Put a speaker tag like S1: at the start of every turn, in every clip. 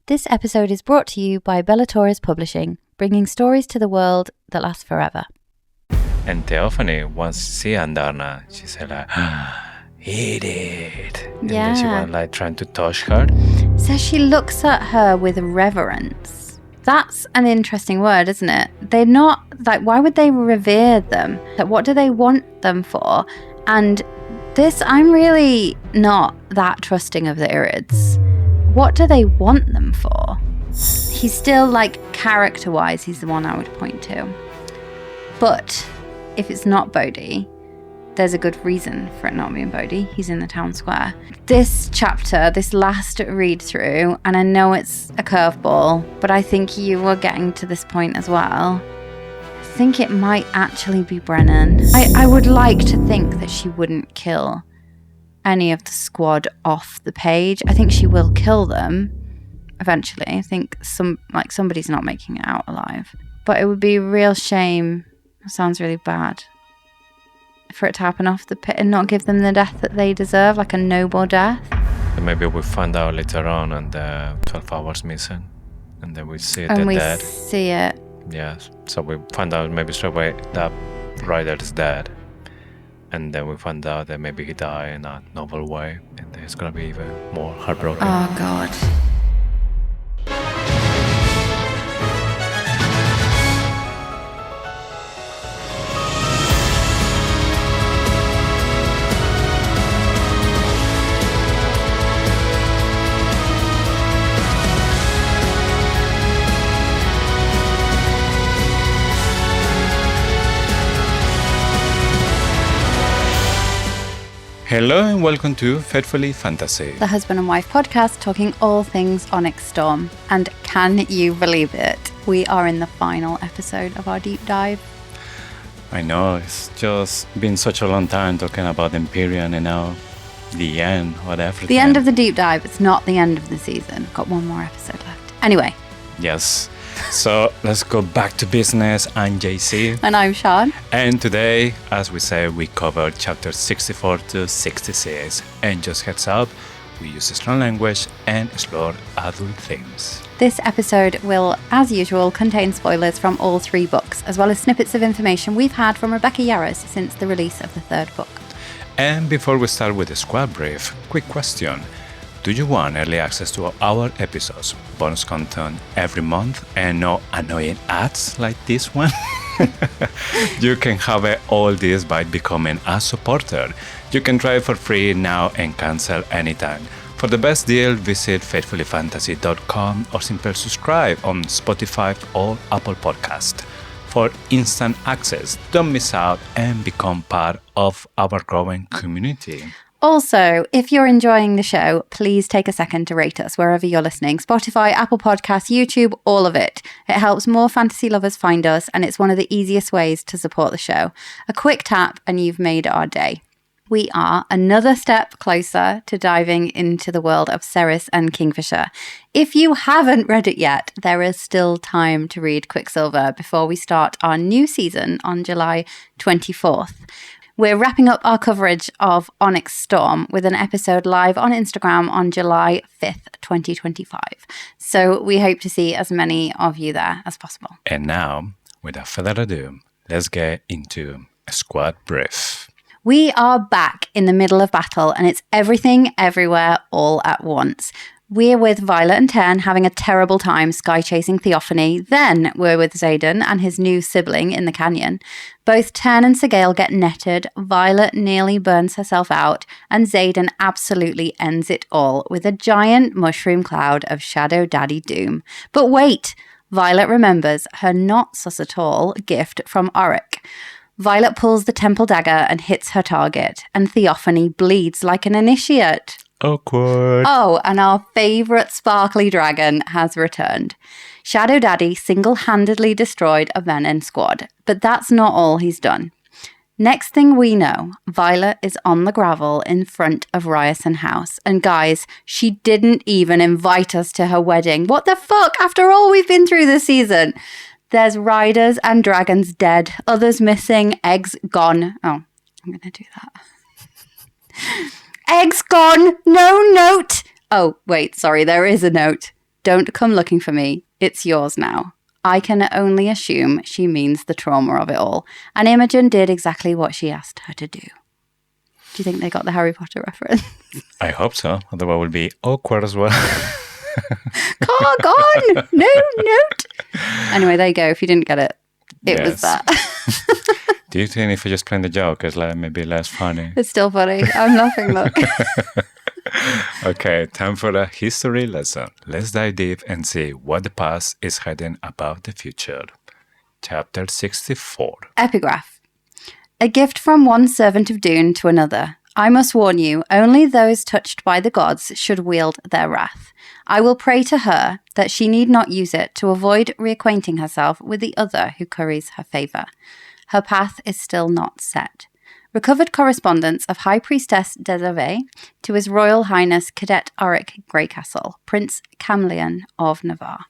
S1: This episode is brought to you by Bellator's Publishing, bringing stories to the world that last forever.
S2: And Theophanie wants to see Andarna. She said like, eat it. And then she went like trying to touch her.
S1: So she looks at her with reverence. That's an interesting word, isn't it? They're not, like, why would they revere them? Like, what do they want them for? And this, I'm really not that trusting of the Irids. What do they want them for? He's still, like, character-wise, he's the one I would point to. But if it's not Bodhi, there's a good reason for it not being Bodhi. He's in the town square. This chapter, this last read-through, and I know it's a curveball, but I think you were getting to this point as well. I think it might actually be Brennan. I would like to think that she wouldn't kill any of the squad off the page. I think she will kill them eventually. I think somebody's not making it out alive. But it would be a real shame, it sounds really bad, for it to happen off the pit and not give them the death that they deserve, like a noble death.
S2: And maybe we'll find out later on and 12 hours missing. And then we see it
S1: and we
S2: dead.
S1: See it.
S2: Yes. So we find out maybe straight away that rider is dead. And then we find out that maybe he died in a novel way, and it's gonna be even more heartbroken.
S1: Oh God.
S2: Hello and welcome to Faithfully Fantasy,
S1: the husband and wife podcast talking all things Onyx Storm. And can you believe it? We are in the final episode of our deep dive.
S3: I know, it's just been such a long time talking about Empyrean and now the end, whatever.
S1: The end of the deep dive. It's not the end of the season. Got one more episode left. Anyway.
S3: Yes. So let's go back to business. I'm JC.
S1: And I'm Sean.
S3: And today, as we say, we covered chapters 64 to 66. And just heads up, we use strong language and explore adult themes.
S1: This episode will, as usual, contain spoilers from all three books, as well as snippets of information we've had from Rebecca Yarros since the release of the third book.
S3: And before we start with the squad brief, quick question. Do you want early access to our episodes, bonus content every month, and no annoying ads like this one? You can have all this by becoming a supporter. You can try it for free now and cancel anytime. For the best deal, visit faithfullyfantasy.com or simply subscribe on Spotify or Apple Podcast. For instant access, don't miss out and become part of our growing community.
S1: Also, if you're enjoying the show, please take a second to rate us wherever you're listening. Spotify, Apple Podcasts, YouTube, all of it. It helps more fantasy lovers find us, and it's one of the easiest ways to support the show. A quick tap and you've made our day. We are another step closer to diving into the world of Ceres and Kingfisher. If you haven't read it yet, there is still time to read Quicksilver before we start our new season on July 24th. We're wrapping up our coverage of Onyx Storm with an episode live on Instagram on July 5th, 2025. So we hope to see as many of you there as possible.
S3: And now, without further ado, let's get into a squad brief.
S1: We are back in the middle of battle, and it's everything, everywhere, all at once. We're with Violet and Tern having a terrible time sky-chasing Theophanie. Then we're with Xaden and his new sibling in the canyon. Both Tern and Sigale get netted, Violet nearly burns herself out, and Xaden absolutely ends it all with a giant mushroom cloud of Shadow Daddy doom. But wait! Violet remembers her not-sus-at-all gift from Auric. Violet pulls the temple dagger and hits her target, and Theophanie bleeds like an initiate.
S3: Awkward.
S1: Oh, and our favourite sparkly dragon has returned. Shadow Daddy single-handedly destroyed a Venin squad, but that's not all he's done. Next thing we know, Violet is on the gravel in front of Ryerson House. And guys, she didn't even invite us to her wedding. What the fuck? After all we've been through this season. There's riders and dragons dead, others missing, eggs gone. Oh, I'm going to do that. Eggs gone, no note. Oh, wait, sorry, there is a note. Don't come looking for me. It's yours now. I can only assume she means the trauma of it all. And Imogen did exactly what she asked her to do. Do you think they got the Harry Potter reference?
S3: I hope so. Otherwise it will be awkward as well.
S1: Cog on! No note! Anyway, there you go. If you didn't get it, it was that.
S3: Do you think if I just playing the joke, it's like maybe less funny?
S1: It's still funny. I'm laughing, look.
S3: Okay, time for a history lesson. Let's dive deep and see what the past is hiding about the future. Chapter 64.
S1: Epigraph. A gift from one servant of Dunne to another. I must warn you, only those touched by the gods should wield their wrath. I will pray to her that she need not use it to avoid reacquainting herself with the other who curries her favour. Her path is still not set. Recovered correspondence of High Priestess Desiree to His Royal Highness Cadet Auric Greycastle, Prince Camlian of Navarre.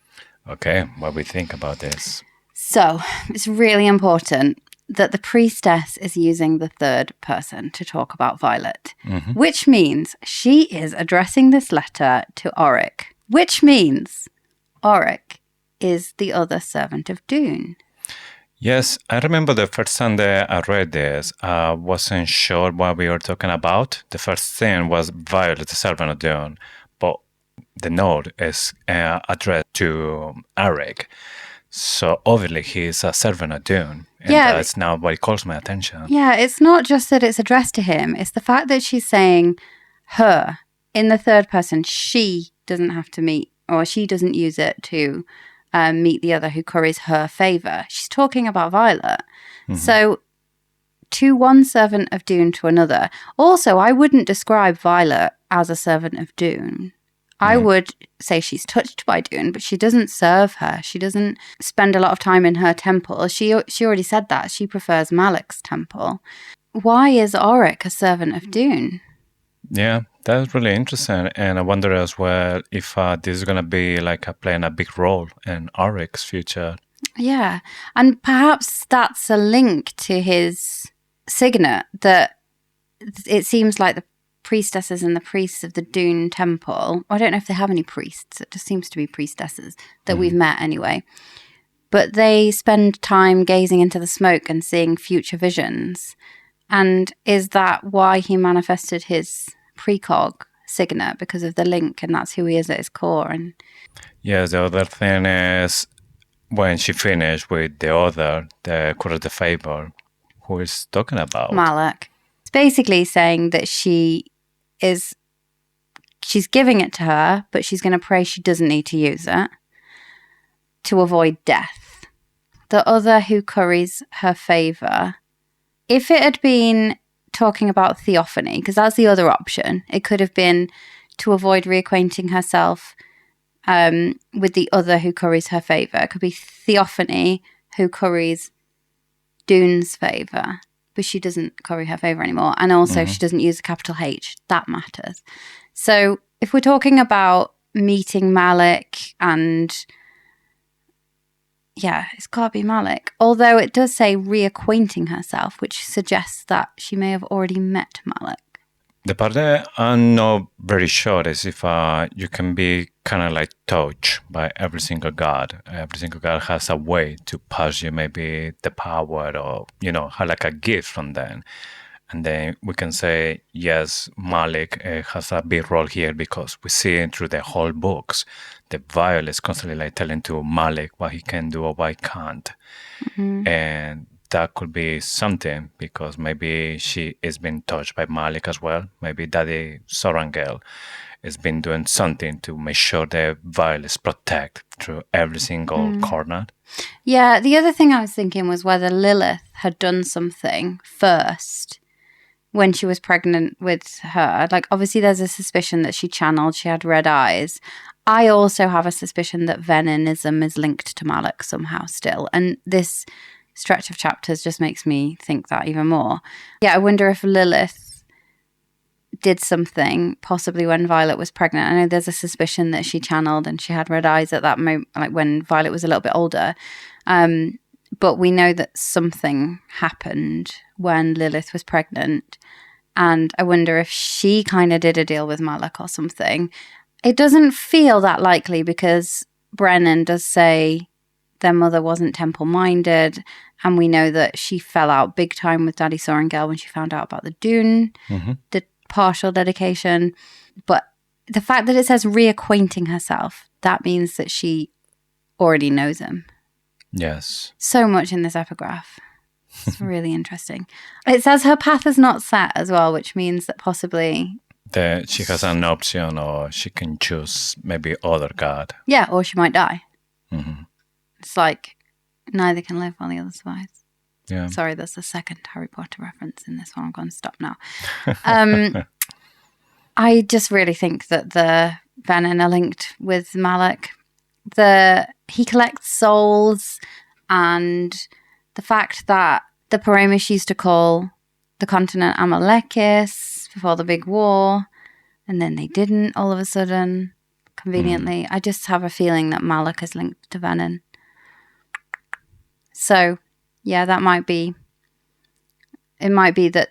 S3: Okay, what we think about this?
S1: So, it's really important that the priestess is using the third person to talk about Violet, which means she is addressing this letter to Auric, which means Auric is the other servant of Dunne.
S3: Yes, I remember the first time that I read this, I wasn't sure what we were talking about. The first thing was Violet, the servant of Dunne, but the note is addressed to Auric. So obviously he's a servant of Dunne, and that's now what calls my attention.
S1: Yeah, it's not just that it's addressed to him, it's the fact that she's saying her in the third person. She doesn't have to meet, or she doesn't use it to meet the other who curries her favour. She's talking about Violet. So, to one servant of Dunne to another. Also, I wouldn't describe Violet as a servant of Dunne. I would say she's touched by Dunne, but she doesn't serve her. She doesn't spend a lot of time in her temple. She already said that. She prefers Malek's temple. Why is Auric a servant of Dunne?
S3: Yeah, that's really interesting. And I wonder as well if this is going to be like playing a big role in Auric's future.
S1: Yeah, and perhaps that's a link to his signet, that it seems like the priestesses and the priests of the Dunne temple, I don't know if they have any priests, it just seems to be priestesses that we've met anyway, but they spend time gazing into the smoke and seeing future visions. And is that why he manifested his precog signet? Because of the link, and that's who he is at his core. And
S3: yes, the other thing is when she finished with the other, the current the favor, who is talking about?
S1: Malek. It's basically saying that she's giving it to her, but she's going to pray she doesn't need to use it to avoid death. The other who curries her favour. If it had been talking about Theophany, because that's the other option, it could have been to avoid reacquainting herself with the other who curries her favour. It could be Theophany who curries Dunne's favour, but she doesn't curry her favour anymore. And also she doesn't use a capital H. That matters. So if we're talking about meeting Malek and... yeah, it's got to be Malek. Although it does say reacquainting herself, which suggests that she may have already met Malek.
S3: The part that I'm not very sure is if you can be kind of like touched by every single god. Every single god has a way to pass you maybe the power or, have like a gift from them. And then we can say, yes, Malek has a big role here because we see it through the whole books. The Violet is constantly like telling to Malek what he can do or what he can't. And that could be something because maybe she is being touched by Malek as well. Maybe Daddy Sorangel has been doing something to make sure the Violet is protected through every single corner.
S1: Yeah, the other thing I was thinking was whether Lilith had done something first when she was pregnant with her. Like, obviously there's a suspicion that she channeled, she had red eyes. I also have a suspicion that Veninism is linked to Malek somehow still. And this stretch of chapters just makes me think that even more. Yeah, I wonder if Lilith did something, possibly when Violet was pregnant. I know there's a suspicion that she channeled and she had red eyes at that moment, like when Violet was a little bit older. But we know that something happened when Lilith was pregnant. And I wonder if she kind of did a deal with Malek or something. It doesn't feel that likely because Brennan does say their mother wasn't temple-minded, and we know that she fell out big time with Daddy Sorengel when she found out about the Dunne, the partial dedication. But the fact that it says reacquainting herself, that means that she already knows him.
S2: Yes.
S1: So much in this epigraph. It's really interesting. It says her path is not set as well, which means that possibly...
S2: She has an option, or she can choose maybe other god.
S1: Yeah, or she might die. It's like neither can live while the other survives.
S2: Yeah.
S1: Sorry, there's the second Harry Potter reference in this one. I'm going to stop now. I just really think that the Venin are linked with Malek. He collects souls, and the fact that the Paramish used to call the continent Amalekis before the big war, and then they didn't all of a sudden, conveniently. I just have a feeling that Malek is linked to Venin. So, yeah, that might be... It might be that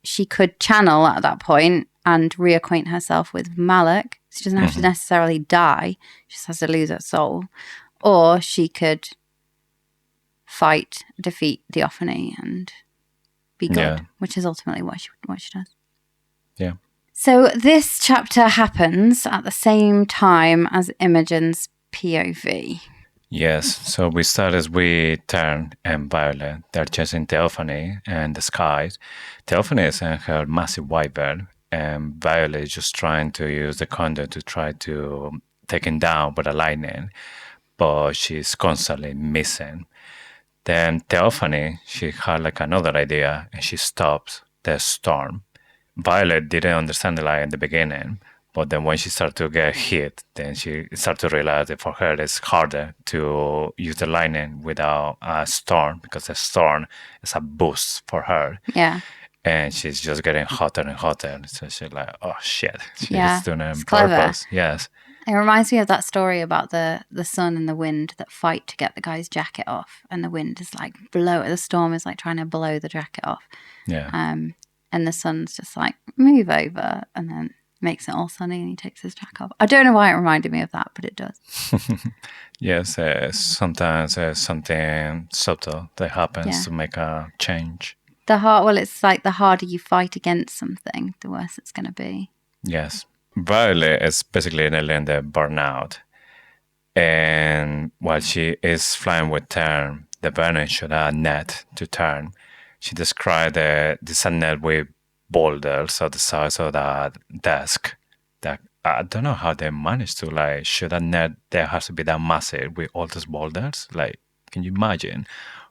S1: she could channel at that point and reacquaint herself with Malek. She doesn't have to necessarily die. She just has to lose her soul. Or she could defeat Theophany and be good, which is ultimately what she does.
S2: Yeah.
S1: So this chapter happens at the same time as Imogen's POV.
S2: Yes, so we start as we turn and Violet. They're chasing Theophany and the skies. Theophany is in her massive wyvern, and Violet is just trying to use the conduit to try to take him down with a lightning, but she's constantly missing. Then Theophany, she had like another idea, and she stops the storm. Violet didn't understand the light in the beginning, but then when she started to get hit, then she started to realize that for her it's harder to use the lightning without a storm, because the storm is a boost for her.
S1: Yeah.
S2: And she's just getting hotter and hotter. So she's like, oh shit. She's doing it on
S1: clever.
S2: purpose. Yes.
S1: It reminds me of that story about the sun and the wind that fight to get the guy's jacket off. And the wind is like the storm is like trying to blow the jacket off.
S2: Yeah.
S1: And the sun's just like, move over, and then makes it all sunny, and he takes his jacket off. I don't know why it reminded me of that, but it does.
S2: Yes, sometimes something subtle that happens to make a change.
S1: It's like the harder you fight against something, the worse it's going to be.
S2: Yes. Violet is basically nearly in the burnout. And while she is flying with Tern, the Venin shot a net to Tern. She described this net with boulders of the size of that desk. That I don't know how they managed to like shoot a net that has to be that massive with all those boulders. Like, can you imagine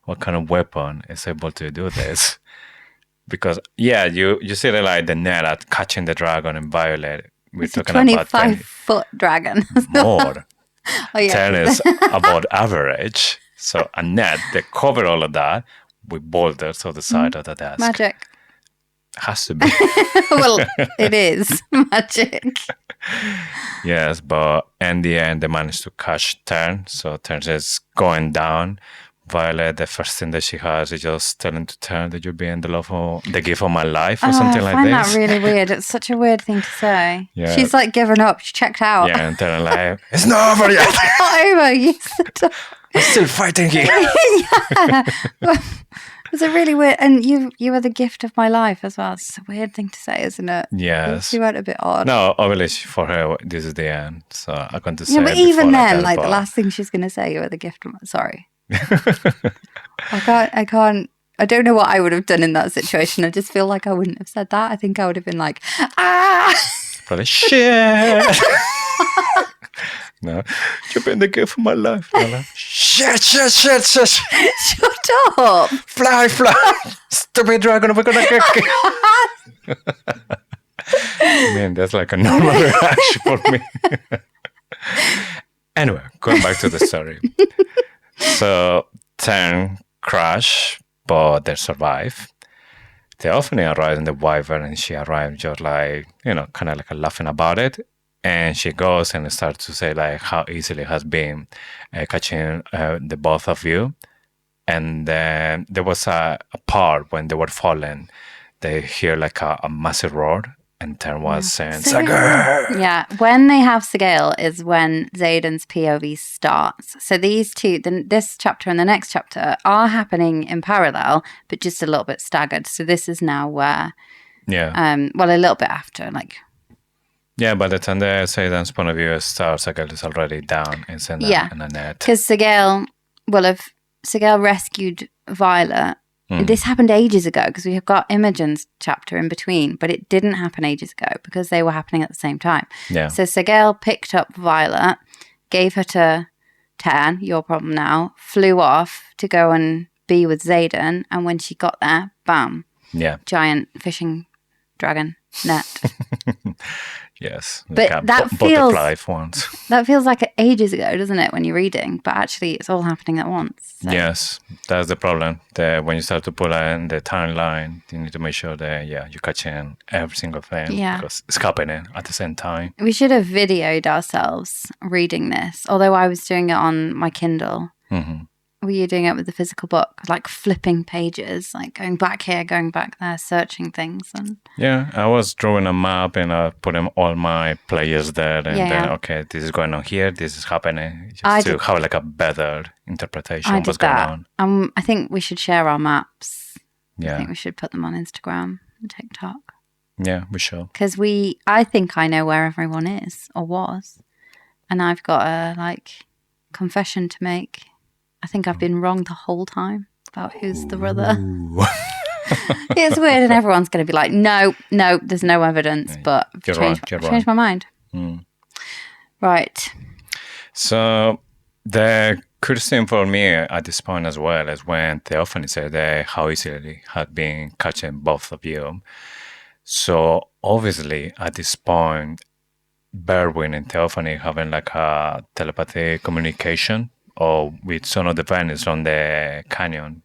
S2: what kind of weapon is able to do this? Because you see like the net at catching the dragon in Violet. We're
S1: it's
S2: talking
S1: a
S2: about
S1: 25-foot dragon.
S2: More.
S1: Oh, yeah.
S2: 10 is about average. So a net that cover all of that with boulders on the side of the desk.
S1: Magic.
S2: Has to be.
S1: Well, it is magic.
S2: Yes, but in the end, they managed to catch Tern. So Tern is going down. Violet, the first thing that she has is just telling to Tern that you're being the gift of my life or something like this.
S1: I find that really weird. It's such a weird thing to say.
S2: Yeah.
S1: She's like given up. She's checked out.
S2: Yeah, and Tern like, it's not over yet.
S1: It's not over.
S2: I'm still fighting here.
S1: Yeah. It's a really weird, and you were the gift of my life as well. It's a weird thing to say, isn't it?
S2: Yes.
S1: She went a bit odd.
S2: No, obviously for her, this is the end. So I'm going to say.
S1: Yeah, but even then,
S2: like
S1: the last thing she's going to say, you were the gift of my... Sorry. I can't. I don't know what I would have done in that situation. I just feel like I wouldn't have said that. I think I would have been like,
S2: Probably shit. No, you've been the gift of my life. Shit.
S1: Shut up.
S2: Fly. Stupid dragon, we're gonna get you. Man, that's like a normal reaction for me. Anyway, going back to the story. So, Tern crash, but they survive. Theophany arrives in the wyvern, and she arrives just like, kind of like laughing about it. And she goes and starts to say like how easily it has been catching the both of you. And then there was a part when they were falling, they hear like a massive roar, And Tern was saying, Sagel!
S1: Yeah, when they have Sagel is when Xaden's POV starts. So these two, this chapter and the next chapter, are happening in parallel, but just a little bit staggered. So this is now where, a little bit after, like.
S2: Yeah, by the time the Xaden's point of view starts, Sagel is already down in a net.
S1: Because Sagel rescued Violet. This happened ages ago because we have got Imogen's chapter in between, but it didn't happen ages ago because they were happening at the same time.
S2: Yeah.
S1: So Sagel picked up Violet, gave her to Tern, your problem now, flew off to go and be with Xaden, and when she got there, bam.
S2: Yeah.
S1: Giant fishing dragon net.
S2: Yes.
S1: But that feels like ages ago, doesn't it, when you're reading? But actually, it's all happening at once. So.
S2: Yes, that's the problem. When you start to pull in the timeline, you need to make sure that, you're catching every single thing.
S1: Yeah.
S2: Because it's happening at the same time.
S1: We should have videoed ourselves reading this, although I was doing it on my Kindle.
S2: Mm-hmm.
S1: Were you doing it with the physical book, like flipping pages, like going back here, going back there, searching things? And
S2: yeah, I was drawing a map and putting all my players there, and then okay, this is going on here, this is happening, just to have like a better interpretation of what's going
S1: on. I think we should share our maps.
S2: Yeah,
S1: I think we should put them on Instagram and TikTok.
S2: Yeah, we should.
S1: Because I think I know where everyone is or was, and I've got a confession to make. I think I've been wrong the whole time about who's the brother. It's weird, and everyone's going to be like, no, there's no evidence, but I've changed my mind.
S2: Mm.
S1: Right.
S2: So the curious thing for me at this point as well is when Theophanie said how easily had been catching both of you. So obviously at this point, Berwyn and Theophanie having like a telepathic communication or with some of the Venice on the canyon,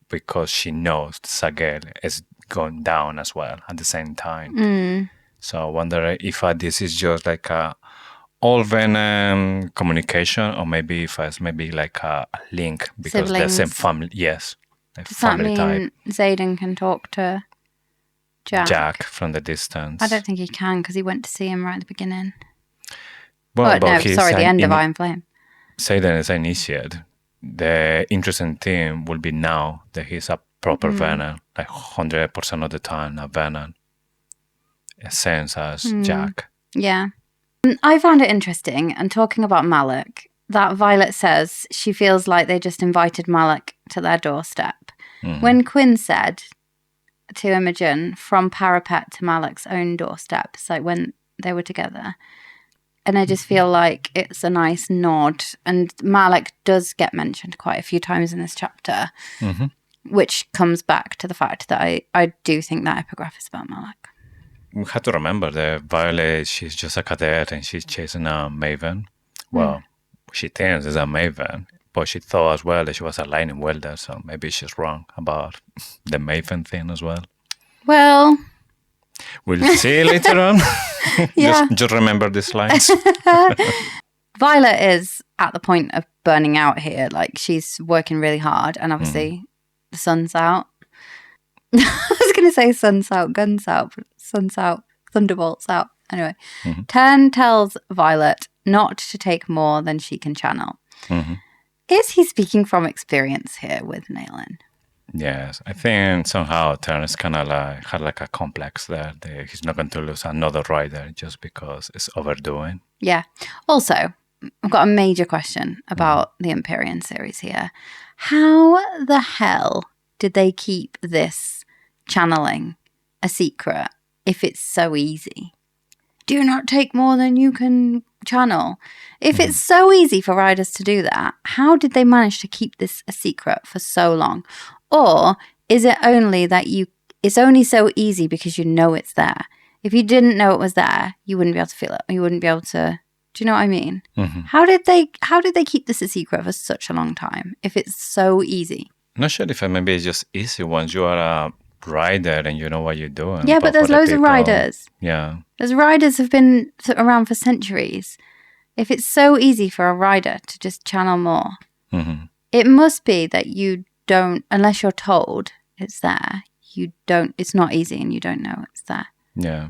S2: because she knows Sagel is going down as well at the same time.
S1: Mm.
S2: So I wonder if this is just like a all Venom communication, or maybe if it's maybe like a link because they're the same family. Yes,
S1: does that mean type. Xaden can talk to
S2: Jack from the distance?
S1: I don't think he can because he went to see him right at the beginning.
S2: Well,
S1: the end of Iron Flame.
S2: Xaden is initiate. The interesting thing will be now that he's a proper Venom, like 100% of the time a Venom. Same as Jack.
S1: Yeah. I found it interesting, and talking about Malek, that Violet says she feels like they just invited Malek to their doorstep. Mm. When Quinn said to Imogen, from parapet to Malek's own doorstep, so when they were together. And I just feel like it's a nice nod. And Malek does get mentioned quite a few times in this chapter, which comes back to the fact that I do think that epigraph is about Malek.
S2: We have to remember that Violet, she's just a cadet and she's chasing a maven. Well, she thinks it's a maven, but she thought as well that she was a lightning welder, so maybe she's wrong about the maven thing as well.
S1: Well...
S2: We'll see later on. Just remember these lines.
S1: Violet is at the point of burning out here. Like, she's working really hard, and obviously the sun's out. I was going to say sun's out, guns out, but sun's out, thunderbolts out. Anyway, Tern tells Violet not to take more than she can channel. Is he speaking from experience here with Naelin?
S2: Yes, I think somehow Tern is kind of had like a complex there. He's not going to lose another rider just because it's overdoing.
S1: Yeah. Also, I've got a major question about the Empyrean series here. How the hell did they keep this channeling a secret if it's so easy? Do not take more than you can channel. If it's so easy for riders to do that, how did they manage to keep this a secret for so long? Or is it only that it's only so easy because you know it's there? If you didn't know it was there, you wouldn't be able to feel it. You wouldn't be able to. Do you know what I mean? How did they keep this a secret for such a long time if it's so easy?
S2: I'm not sure if maybe it's just easy once you are a rider and you know what you're doing.
S1: Yeah, but there's loads of riders.
S2: Yeah.
S1: There's riders have been around for centuries. If it's so easy for a rider to just channel more, it must be that you don't, unless you're told it's there, it's not easy and you don't know it's there.
S2: Yeah.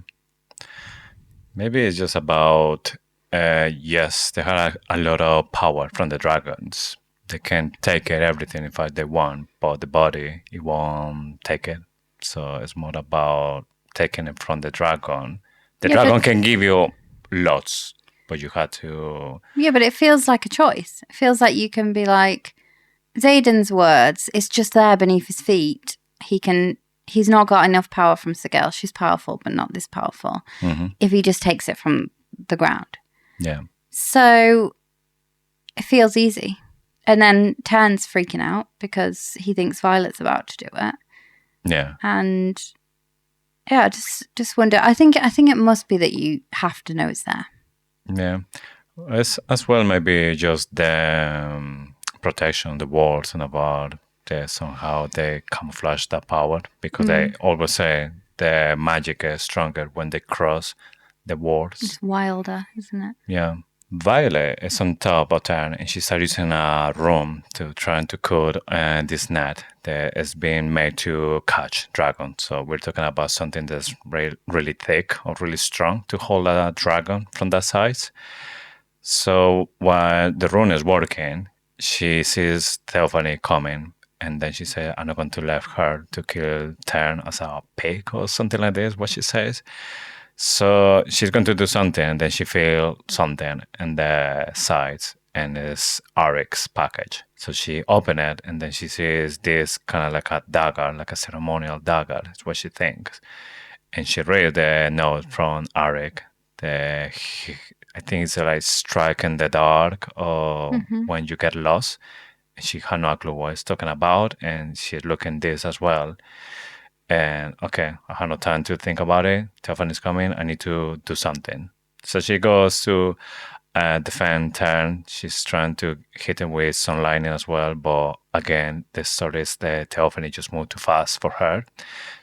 S2: Maybe it's just about, yes, they have a lot of power from the dragons. They can take it, everything if they want, but the body, it won't take it. So it's more about taking it from the dragon. The dragon can give you lots, but you had to...
S1: Yeah, but it feels like a choice. It feels like you can be like, Xaden's words, it's just there beneath his feet. He's not got enough power from Sigel. She's powerful, but not this powerful. If he just takes it from the ground.
S2: Yeah.
S1: So it feels easy. And then Tern's freaking out because he thinks Violet's about to do it.
S2: Yeah.
S1: And yeah, just wonder. I think it must be that you have to know it's there.
S2: Yeah. As well, maybe just the protection, the walls and about somehow they camouflage that power because they always say the magic is stronger when they cross the walls.
S1: It's wilder, isn't it?
S2: Yeah. Violet is on top of Tern and she starts using a room to try to cut this net that is being made to catch dragons. So we're talking about something that's really thick or really strong to hold a dragon from that size. So while the rune is working, she sees Theophanie coming, and then she says, I'm not going to let her to kill Tern as a pig or something like this, what she says. So she's going to do something, and then she feels something in the sides, and it's Arik's package. So she opens it, and then she sees this kind of like a dagger, like a ceremonial dagger. That's what she thinks. And she reads the note from Arik. I think it's like strike in the dark or when you get lost. And she had no clue what it's talking about. And she's looking this as well. And okay, I have no time to think about it. Theophanie's coming. I need to do something. So she goes to defend Tern. She's trying to hit him with some lightning as well. But again, the story is that Theophanie just moved too fast for her.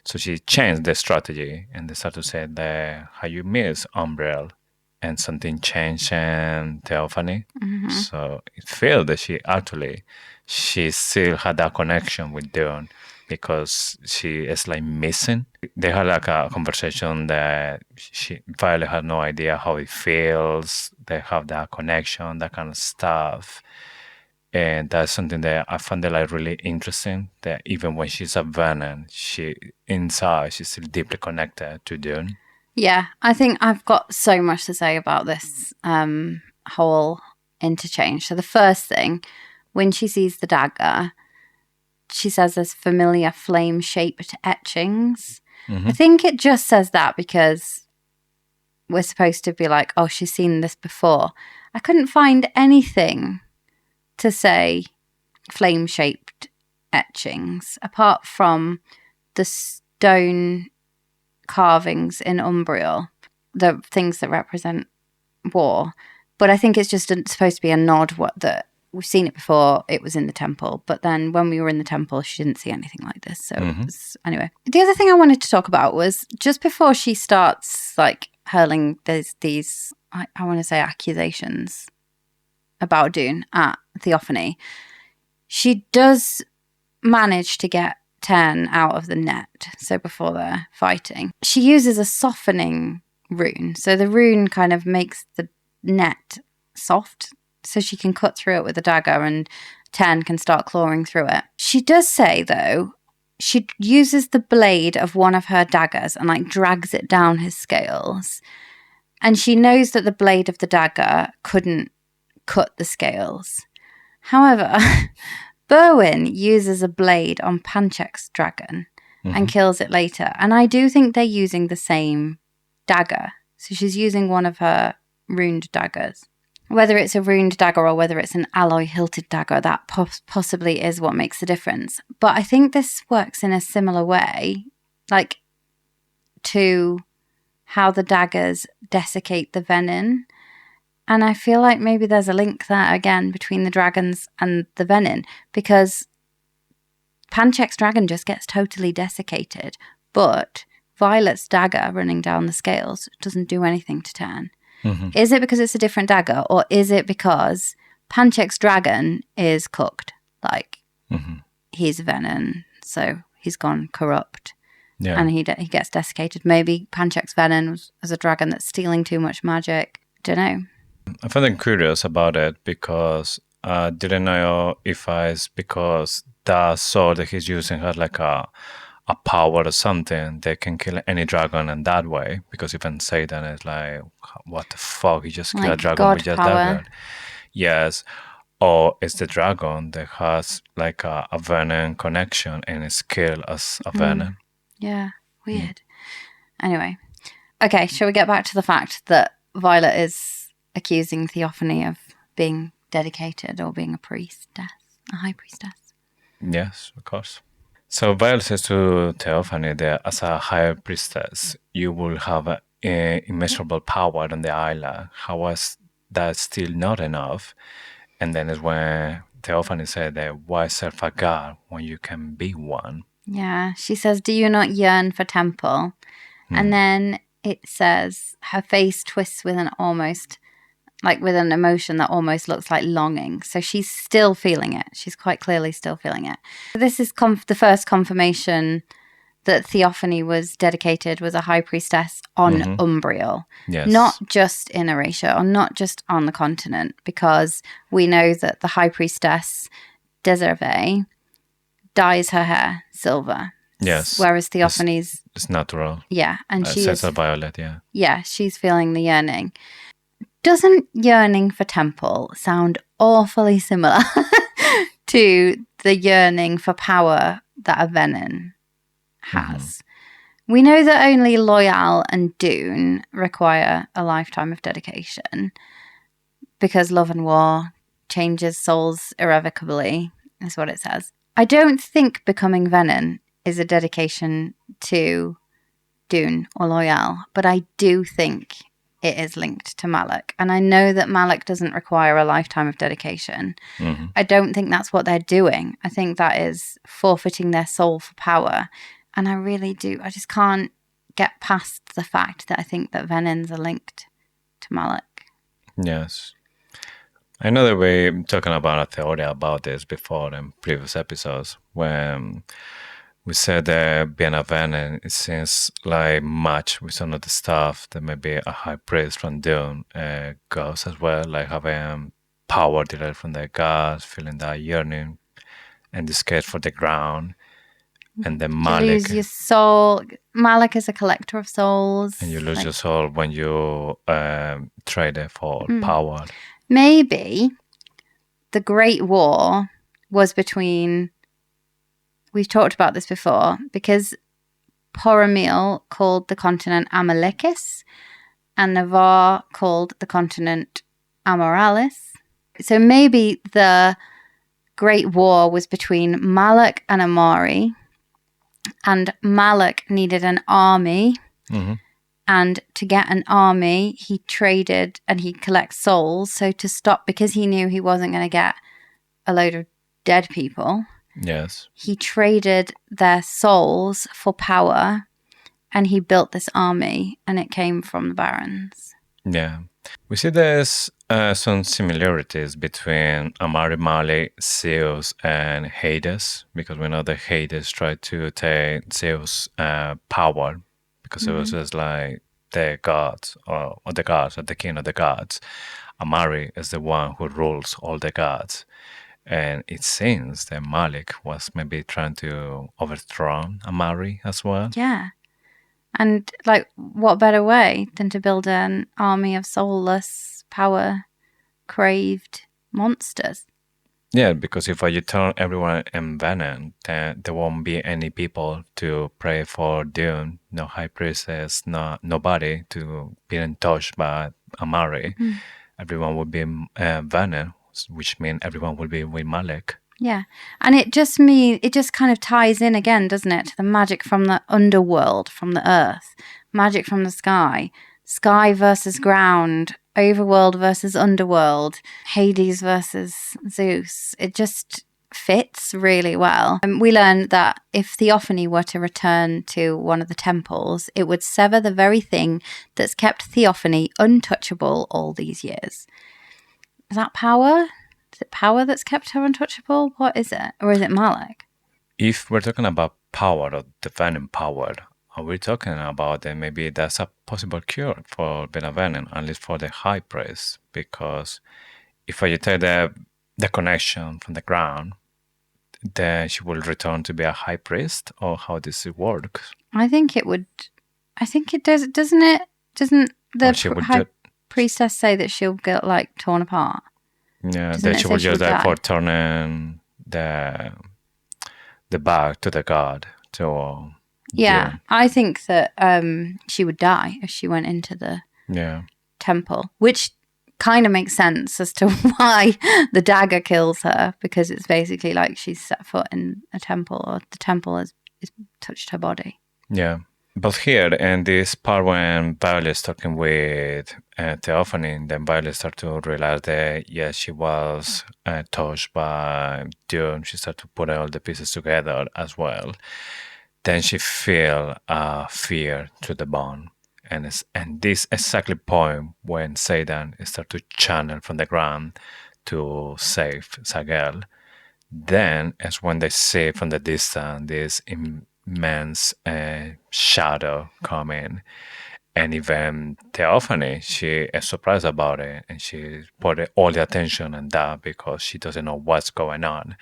S2: So she changed the strategy and they started to say that how you miss Umbrella. And something changed in Theophanie. So it feels that she still had that connection with Dunne because she is like missing. They had like a conversation that Violet had no idea how it feels. They have that connection, that kind of stuff. And that's something that I found like really interesting, that even when she's a Venin, inside she's still deeply connected to Dunne.
S1: Yeah, I think I've got so much to say about this whole interchange. So the first thing, when she sees the dagger, she says there's familiar flame-shaped etchings. I think it just says that because we're supposed to be like, oh, she's seen this before. I couldn't find anything to say flame-shaped etchings apart from the stone carvings in Umbriel, the things that represent war. But I think it's just supposed to be a nod that we've seen it before. It was in the temple, but then when we were in the temple, she didn't see anything like this. So anyway, the other thing I wanted to talk about was just before she starts like hurling these I want to say accusations about Dunne at Theophanie, she does manage to get Tern out of the net. So before they're fighting, she uses a softening rune. So the rune kind of makes the net soft so she can cut through it with a dagger and Tern can start clawing through it. She does say, though, she uses the blade of one of her daggers and like drags it down his scales. And she knows that the blade of the dagger couldn't cut the scales. However, Berwyn uses a blade on Panchek's dragon and kills it later. And I do think they're using the same dagger. So she's using one of her runed daggers. Whether it's a runed dagger or whether it's an alloy hilted dagger, that possibly is what makes the difference. But I think this works in a similar way, like to how the daggers desiccate the venin. And I feel like maybe there's a link there again between the dragons and the venin, because Panchek's dragon just gets totally desiccated, but Violet's dagger running down the scales doesn't do anything to Tern. Is it because it's a different dagger, or is it because Panchek's dragon is cooked? Like, he's venin, so he's gone corrupt.
S2: Yeah.
S1: And he gets desiccated. Maybe Panchek's venin was a dragon that's stealing too much magic. Don't know.
S2: I found it curious about it because I didn't know if it's because the sword that he's using has like a power or something that can kill any dragon in that way. Because even Xaden is like, what the fuck? He just killed a
S1: Like
S2: dragon
S1: God
S2: with just
S1: power.
S2: dagger. Yes. Or it's the dragon that has like a venom connection and is killed as a venom.
S1: Yeah, weird. Anyway, okay, shall we get back to the fact that Violet is accusing Theophany of being dedicated or being a priestess, a high priestess?
S2: Yes, of course. So Violet says to Theophany that as a high priestess, you will have immeasurable power on the island. How is that still not enough? And then is when Theophany said that why serve a god when you can be one?
S1: Yeah, she says, do you not yearn for temple? And then it says her face twists with an emotion that almost looks like longing. So she's still feeling it. She's quite clearly still feeling it. This is the first confirmation that Theophany was dedicated, was a high priestess on Umbriel.
S2: Yes.
S1: Not just in Erasia, or not just on the continent, because we know that the high priestess, Deserve, dyes her hair silver.
S2: Yes.
S1: Whereas Theophany's...
S2: It's natural.
S1: Yeah. And
S2: she's a violet, yeah.
S1: Yeah, she's feeling the yearning. Doesn't yearning for temple sound awfully similar to the yearning for power that a venin has? We know that only Loyal and Dunne require a lifetime of dedication because love and war changes souls irrevocably, is what it says. I don't think becoming venin is a dedication to Dunne or Loyal, but I do think it is linked to Malek. And I know that Malek doesn't require a lifetime of dedication. I don't think that's what they're doing. I think that is forfeiting their soul for power. And I really do. I just can't get past the fact that I think that venins are linked to Malek.
S2: Yes. I know that we're talking about a theory about this before in previous episodes when we said that being a venin, it seems like much with some of the stuff that maybe a high priest from Dunne goes as well, like having power derived from their gods, feeling that yearning, and this case for the ground. And then Malek.
S1: You lose your soul. Malek is a collector of souls.
S2: And you lose your soul when you trade it for power.
S1: Maybe the Great War was between... We've talked about this before, because Boromir called the continent Amalekis and Navarre called the continent Amoralis. So maybe the Great War was between Malek and Amari, and Malek needed an army. And to get an army, he traded and he collects souls. So to stop, because he knew he wasn't going to get a load of dead people.
S2: Yes.
S1: He traded their souls for power, and he built this army, and it came from the barons.
S2: Yeah. We see there's some similarities between Amari, Malek, Zeus, and Hades, because we know that Hades tried to take Zeus' power, because Zeus is like the gods, or the gods, or the king of the gods. Amari is the one who rules all the gods. And it seems that Malek was maybe trying to overthrow Amari as well.
S1: Yeah. And, like, what better way than to build an army of soulless, power-craved monsters?
S2: Yeah, because if you turn everyone envenened, then there won't be any people to pray for Dunne, no high priestess, nobody to be touched by Amari. Everyone will be envenened, which means everyone will be with Malek.
S1: Yeah. And it just kind of ties in again, doesn't it, to the magic from the underworld, from the earth, magic from the sky versus ground, overworld versus underworld, Hades versus Zeus. It just fits really well. And we learned that if Theophany were to return to one of the temples, it would sever the very thing that's kept Theophany untouchable all these years. Is that power? Is it power that's kept her untouchable? What is it? Or is it Malek?
S2: If we're talking about power or defending power, are we talking about that maybe that's a possible cure for Venin, at least for the high priest? Because if you take the connection from the ground, then she will return to be a high priest, or how does it work?
S1: I think it would. I think it does, doesn't it? Doesn't the high priestess say that she'll get like torn apart?
S2: Yeah, that she will just die for turning the back to the god.
S1: Yeah, I think that she would die if she went into the temple, which kind of makes sense as to why the dagger kills her, because it's basically like she's set foot in a temple, or the temple has touched her body.
S2: Yeah. But here, in this part when Violet is talking with Theophany, then Violet starts to realize that, yes, she was touched by Dunne. She started to put all the pieces together as well. Then she feels fear to the bone. And this exactly point when Xaden starts to channel from the ground to save Sagel. Then is when they see from the distance this immense shadow coming, and even Theophany, she is surprised about it, and she put all the attention on that because she doesn't know what's going on.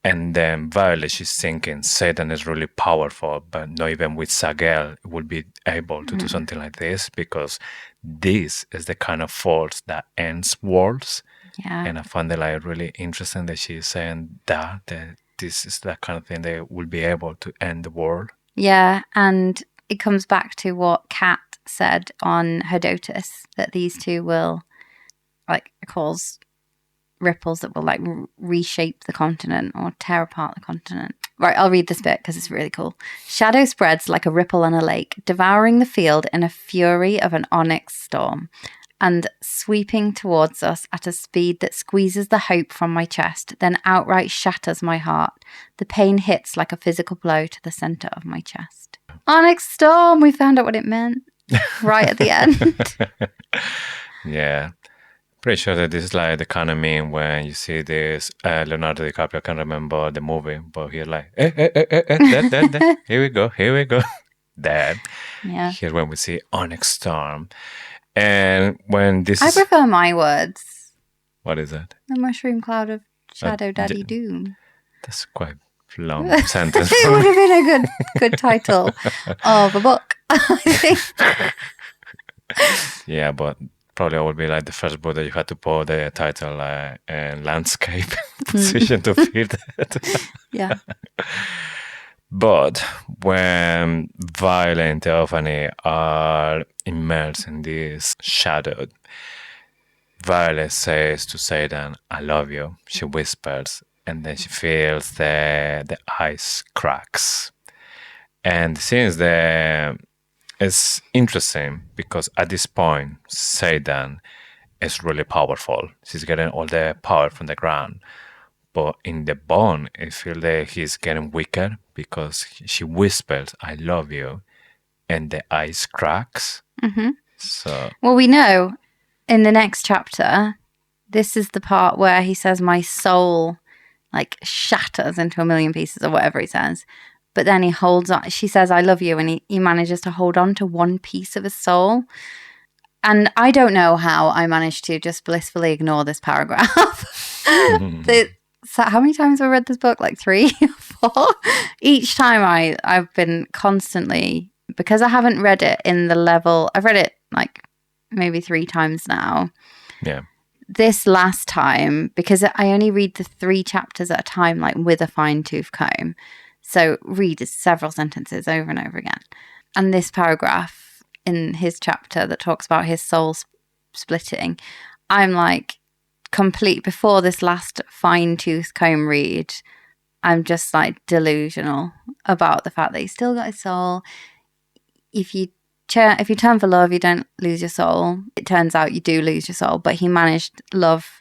S2: And then Violet, she's thinking Xaden is really powerful, but not even with Sagel will be able to do something like this, because this is the kind of force that ends worlds.
S1: Yeah.
S2: And I found it like really interesting that she's saying that this is that kind of thing that will be able to end the world.
S1: Yeah, and it comes back to what Kat said on Herodotus, that these two will cause ripples that will reshape the continent or tear apart the continent. Right, I'll read this bit because it's really cool. Shadow spreads like a ripple on a lake, devouring the field in a fury of an onyx storm, and sweeping towards us at a speed that squeezes the hope from my chest, then outright shatters my heart. The pain hits like a physical blow to the center of my chest. Onyx Storm! We found out what it meant right at the end.
S2: Yeah. Pretty sure that this is like the kind of meme when you see this Leonardo DiCaprio. I can't remember the movie, but he's like, that. Here we go. That.
S1: Yeah.
S2: Here's when we see Onyx Storm. And when this
S1: I prefer my words.
S2: What is that?
S1: The mushroom cloud of Shadow Daddy Doom.
S2: That's quite a long sentence.
S1: It would have been a good title of a book, I think.
S2: Yeah, but probably it would be like the first book that you had to put the title and landscape position to fit it.
S1: Yeah.
S2: But when Violet and Theophany are immersed in this shadow, Violet says to Xaden, I love you. She whispers, and then she feels the ice cracks. And since it's interesting because at this point, Xaden is really powerful. She's getting all the power from the ground. But in the bone, I feel that he's getting weaker because she whispers, I love you, and the ice cracks.
S1: Mm-hmm.
S2: So,
S1: well, we know in the next chapter, this is the part where he says, my soul shatters into a million pieces or whatever he says. But then he holds on. She says, I love you. And he manages to hold on to one piece of his soul. And I don't know how I managed to just blissfully ignore this paragraph. So how many times have I read this book? 3 or 4? Each time I've been constantly, because I haven't read it in the level, I've read it maybe 3 times now.
S2: Yeah.
S1: This last time, because I only read the 3 chapters at a time, with a fine-tooth comb. So read several sentences over and over again. And this paragraph in his chapter that talks about his soul splitting, I'm complete before this last fine-tooth comb read. I'm just delusional about the fact that he's still got his soul. If you turn for love, you don't lose your soul. It turns out you do lose your soul, but love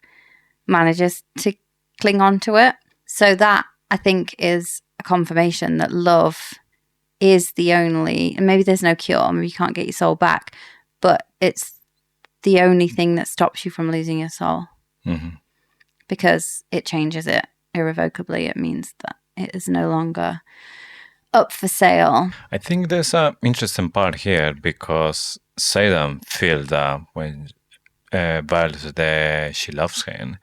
S1: manages to cling on to it. So that, I think, is a confirmation that love is the only, and maybe there's no cure, maybe you can't get your soul back, but it's the only thing that stops you from losing your soul.
S2: Mm-hmm.
S1: Because it changes it irrevocably. It means that it is no longer up for sale.
S2: I think there's an interesting part here because Xaden feels that when Violet is there, she loves him.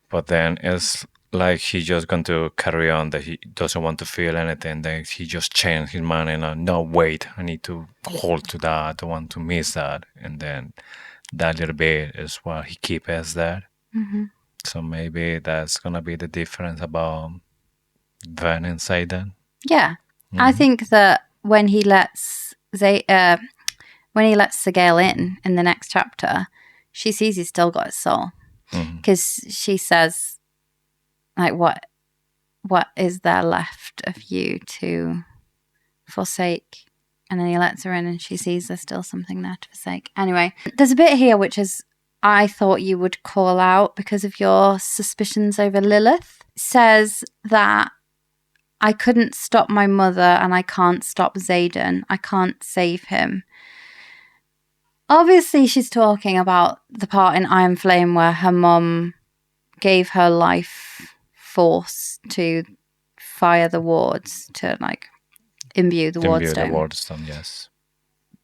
S2: But then it's like he's just going to carry on, that he doesn't want to feel anything. Then he just changed his mind and no, wait, I need to hold to that. I don't want to miss that. And then that little bit is what he keeps us there.
S1: Mm-hmm.
S2: So maybe that's going to be the difference about Venin and Xaden.
S1: Yeah. Mm-hmm. I think that when he lets Sagail in the next chapter, she sees he's still got his soul. Because she says, like, what is there left of you to forsake? And then he lets her in and she sees there's still something there to forsake. Anyway, there's a bit here which is, I thought you would call out because of your suspicions over Lilith. It says that I couldn't stop my mother and I can't stop Xaden. I can't save him. Obviously, she's talking about the part in Iron Flame where her mom gave her life force to fire the wards, to like imbue the wardstone.
S2: The wardstone, yes.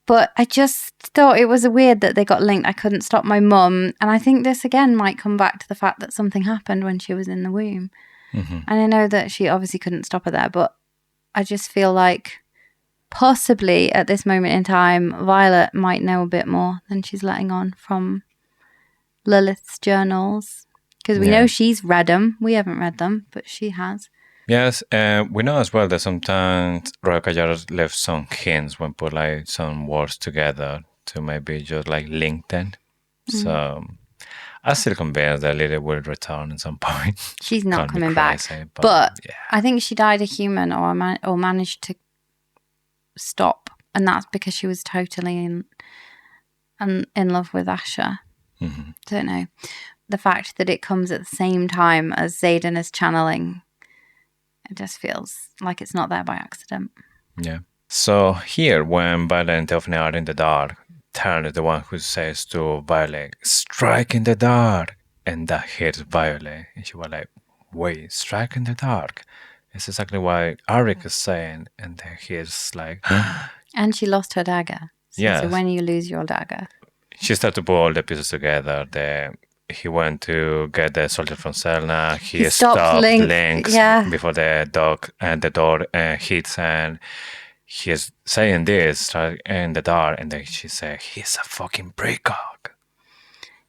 S1: But I just thought it was weird that they got linked. I couldn't stop my mum. And I think this again might come back to the fact that something happened when she was in the womb. Mm-hmm. And I know that she obviously couldn't stop her there, but I just feel like possibly at this moment in time, Violet might know a bit more than she's letting on from Lilith's journals. Because we know she's read them. We haven't read them, but she has.
S2: Yes, we know as well that sometimes Rebecca Yarros left some hints when put like some words together to maybe just like link them. Mm-hmm. So I'm still convinced that Lily will return at some point.
S1: She's not coming back. But I think she died a human or managed to stop, and that's because she was totally in love with Asher. Mm-hmm. Don't know. The fact that it comes at the same time as Xaden is channeling, it just feels like it's not there by accident.
S2: Yeah. So here, when Violet and Theophanie are in the dark, Tarn is the one who says to Violet, "Strike in the dark," and that hits Violet, and she was like, "Wait, strike in the dark." It's exactly what Arik is saying, and then he's like...
S1: And she lost her dagger.
S2: So
S1: when you lose your dagger.
S2: She started to put all the pieces together. He went to get the soldier from Selna. He stopped Lynx before the door hits, and he's saying this in the dark, and then she said, "He's a fucking precog."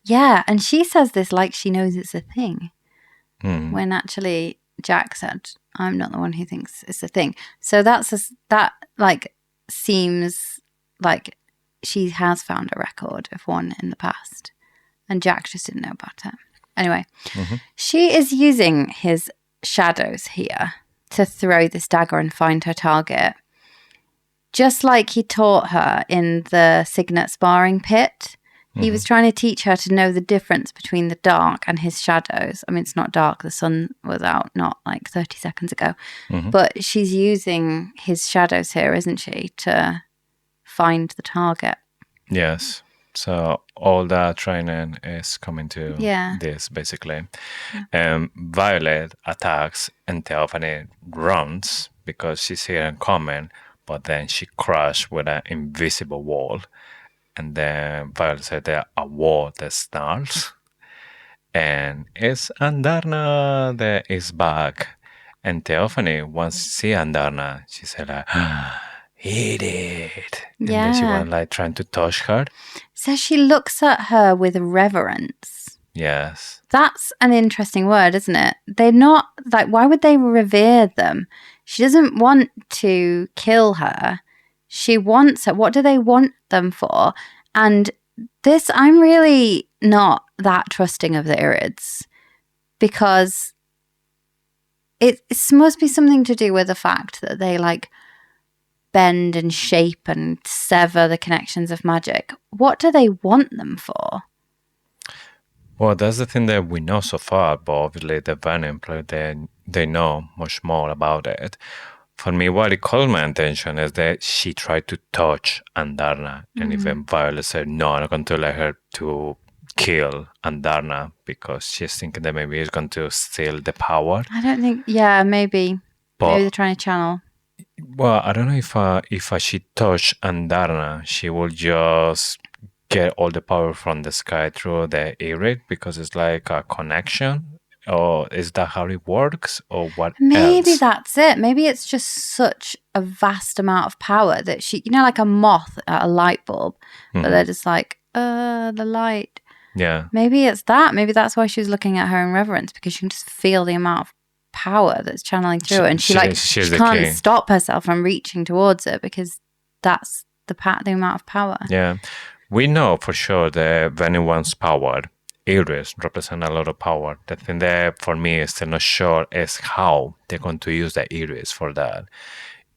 S1: Yeah, and she says this like she knows it's a thing. When actually Jack said, "I'm not the one who thinks it's a thing." So that seems like she has found a record of one in the past, and Jack just didn't know about it. Anyway, she is using his shadows here to throw this dagger and find her target, just like he taught her in the Signet sparring pit. He was trying to teach her to know the difference between the dark and his shadows. I mean, it's not dark. The sun was out not like 30 seconds ago. But she's using his shadows here, isn't she, to find the target.
S2: Yes. So all that training is coming to this, basically. Violet attacks and Theophanie runs because she's hearing coming, but then she crashed with an invisible wall. And then Violet said that a wall that snarls. And it's Andarna that is back. And Theophanie wants to see Andarna. She said like, "Eat it." And then she was like trying to touch her.
S1: So she looks at her with reverence.
S2: Yes.
S1: That's an interesting word, isn't it? They're not like, why would they revere them? She doesn't want to kill her. She wants her. What do they want them for? And this, I'm really not that trusting of the Irids, because it must be something to do with the fact that they like bend and shape and sever the connections of magic. What do they want them for?
S2: Well, that's the thing that we know so far, but obviously the Venom player, they know much more about it. For me, what it caught my attention is that she tried to touch Andarna, and even Violet said, "No, I'm not going to let her to kill Andarna," because she's thinking that maybe it's going to steal the power.
S1: I don't think, maybe. Maybe they're trying to channel.
S2: Well, I don't know if she touched Andarna, she will just get all the power from the sky through the eerie because it's like a connection. Or is that how it works? Or what
S1: Maybe
S2: else?
S1: that's it. Maybe it's just such a vast amount of power that she, like a moth at a light bulb, but they're just like, the light.
S2: Yeah.
S1: Maybe it's that. Maybe that's why she was looking at her in reverence, because she can just feel the amount of power that's channeling through her. And she can't stop herself from reaching towards it because that's the amount of power.
S2: Yeah. We know for sure that Venin wants power. Eerie's represent a lot of power. The thing that for me is still not sure is how they're going to use the Eerie's for that.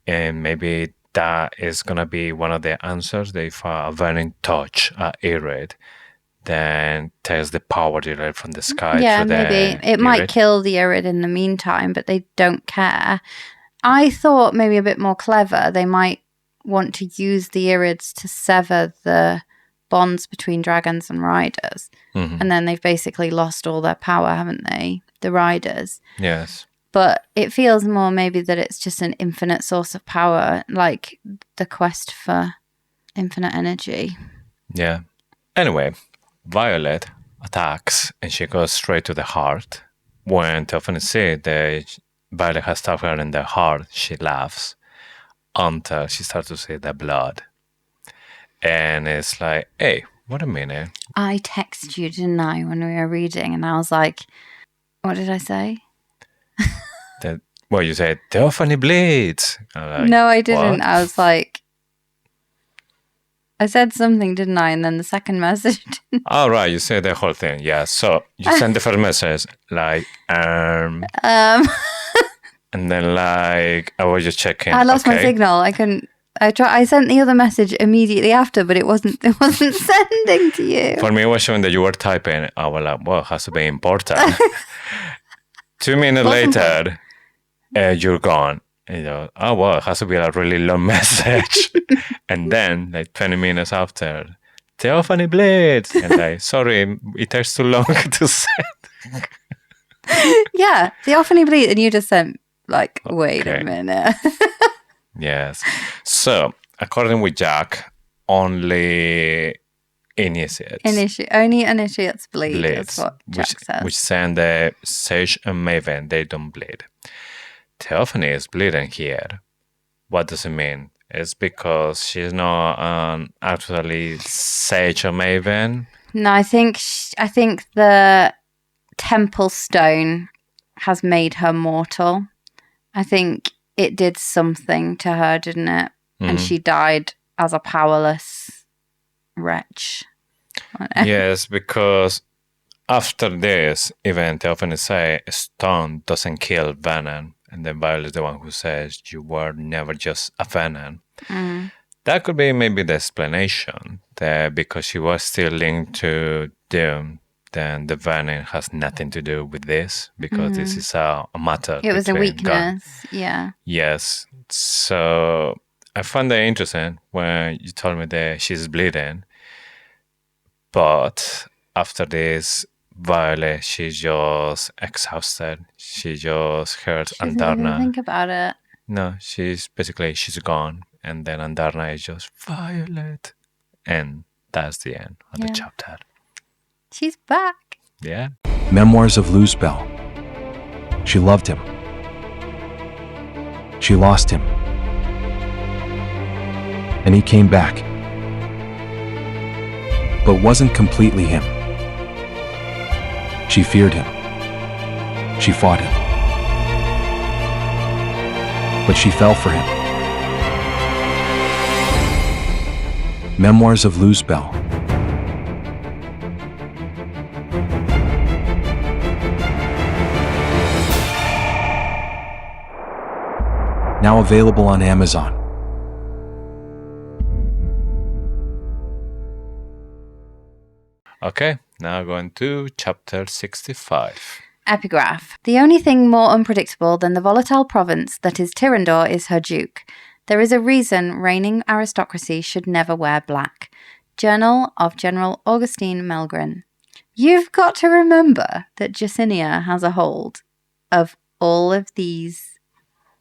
S2: And maybe that is going to be one of the answers. That if a Venin touch a Eerie, then takes the power derived from the sky.
S1: Yeah, maybe. It might kill the Irid in the meantime, but they don't care. I thought maybe a bit more clever. They might want to use the Irids to sever the bonds between dragons and riders.
S2: Mm-hmm.
S1: And then they've basically lost all their power, haven't they? The riders.
S2: Yes.
S1: But it feels more maybe that it's just an infinite source of power, like the quest for infinite energy.
S2: Yeah. Anyway, Violet attacks and she goes straight to the heart. When Theophany sees that Violet has stabbed her in the heart, she laughs until she starts to see the blood. And it's like, hey, wait a minute.
S1: I texted you, didn't I, when we were reading? And I was like, what did I say?
S2: You said, Theophany bleeds. Like,
S1: no, I didn't.
S2: What?
S1: I was like, I said something, didn't I? And then the second message.
S2: Oh, right. You said the whole thing. Yeah. So you sent the first message, like,
S1: and
S2: then, like, I was just checking.
S1: I lost my signal. I couldn't. I sent the other message immediately after, but it wasn't sending to you.
S2: For me, it was showing that you were typing. I was like, well, it has to be important. 2 minutes later, you're gone. And you know, oh, well, it has to be a really long message. And then, like 20 minutes after, Theophany bleeds. And like, sorry, it takes too long to send.
S1: Yeah, Theophany bleeds. And you just sent, like, wait a minute.
S2: Yes. So, according with Jack, only
S1: only initiates bleed. That's what Jack says.
S2: Which send the Sage and Maven, they don't bleed. Theophany is bleeding here. What does it mean? It's because she's not actually Sage or Maven?
S1: No, I think the Temple Stone has made her mortal. I think it did something to her, didn't it? Mm-hmm. And she died as a powerless wretch.
S2: Yes, because after this event, Theophany say stone doesn't kill Venin, and then Violet is the one who says you were never just a Venin. Mm. That could be maybe the explanation, that because she was still linked to Doom, then the Venin has nothing to do with this, because this is a matter.
S1: It was a weakness, yeah.
S2: Yes. So I found that interesting when you told me that she's bleeding. But after this, Violet, she's just exhausted. She just heard Andarna.
S1: Doesn't even think about it.
S2: No, she's gone. And then Andarna is just Violet. And that's the end of the chapter.
S1: She's back.
S2: Yeah.
S4: Memoirs of Luzbel. She loved him. She lost him. And he came back. But wasn't completely him. She feared him. She fought him. But she fell for him. Memoirs of Luzbel. Now available on Amazon.
S2: Okay, now going to chapter 65.
S1: Epigraph. The only thing more unpredictable than the volatile province that is Tyrrendor is her duke. There is a reason reigning aristocracy should never wear black. Journal of General Augustine Melgren. You've got to remember that Jessinia has a hold of all of these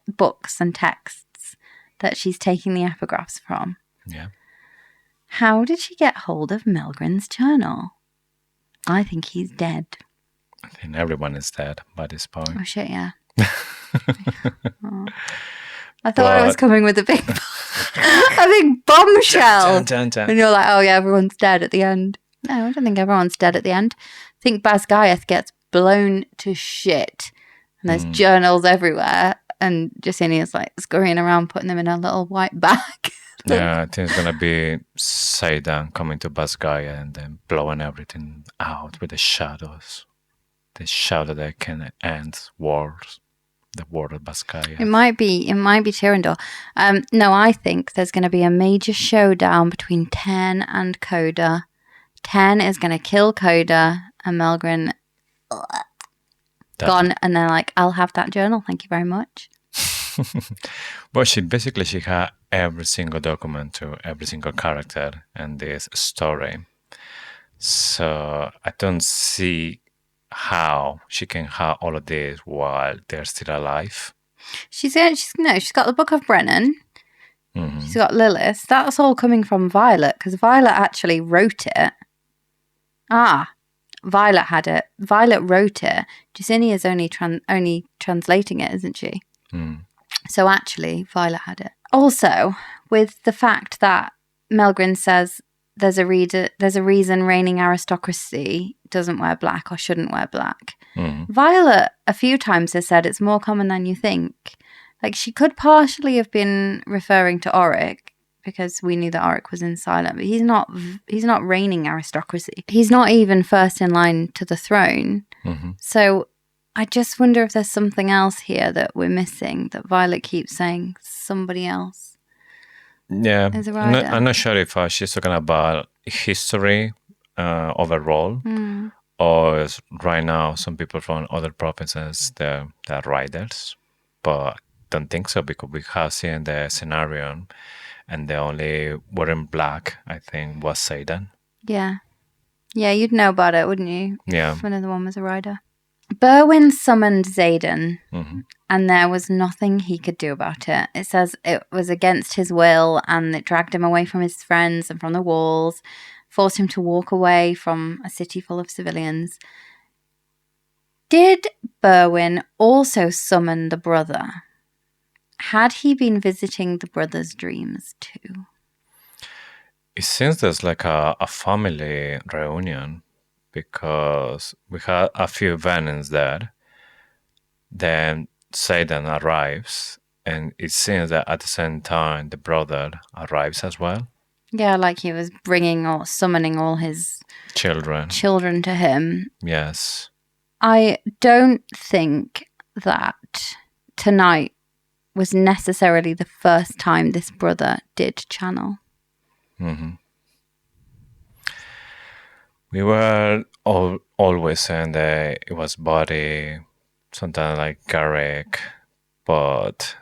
S1: books and texts. that she's taking the epigraphs from.
S2: Yeah.
S1: How did she get hold of Melgren's journal? I think he's dead.
S2: I think everyone is dead by this point.
S1: Oh shit, yeah. Oh. I thought I was coming with a big bombshell.
S2: Dun.
S1: And you're like, oh yeah, everyone's dead at the end. No, I don't think everyone's dead at the end. I think Basgiath gets blown to shit. And there's journals everywhere. And Jessinia's like scurrying around, putting them in a little white bag.
S2: Yeah, I think it's going to be Xaden coming to Basgiath and then blowing everything out with the shadows. The shadow that can end wars. The war of Basgiath.
S1: It might be Tyrandor. No, I think there's going to be a major showdown between Ten and Coda. Ten is going to kill Coda and Melgren gone, and they're like, I'll have that journal, thank you very much.
S2: Well, she had every single document to every single character in this story. So I don't see how she can have all of this while they're still alive.
S1: She's got the book of Brennan. Mm-hmm. She's got Lilith. That's all coming from Violet, because Violet actually wrote it. Violet had it. Violet wrote it. Jessinia's only translating it, isn't she? So actually, Violet had it. Also, with the fact that Melgren says there's a reason reigning aristocracy doesn't wear black or shouldn't wear black. Violet a few times has said it's more common than you think. Like, she could partially have been referring to Auric, because we knew that Auric was in Silent, but he's not reigning aristocracy. He's not even first in line to the throne. So I just wonder if there's something else here that we're missing, that Violet keeps saying somebody else.
S2: Yeah, I'm not sure if she's talking about history overall, or right now some people from other provinces, they're riders, but don't think so, because we have seen the scenario and the only wearing black, I think, was Xaden. Yeah,
S1: you'd know about it, wouldn't you?
S2: Yeah.
S1: If another one was a rider. Berwyn summoned Xaden, and there was nothing he could do about it. It says it was against his will, and it dragged him away from his friends and from the walls, forced him to walk away from a city full of civilians. Did Berwyn also summon the brother? Had he been visiting the brother's dreams too?
S2: It seems there's like a family reunion, because we had a few Venins there. Then Xaden arrives, and it seems that at the same time the brother arrives as well.
S1: Yeah, like he was bringing or summoning all his children to him.
S2: Yes.
S1: I don't think that tonight was necessarily the first time this brother did channel.
S2: We were always saying that it was Buddy, something like Garrick, but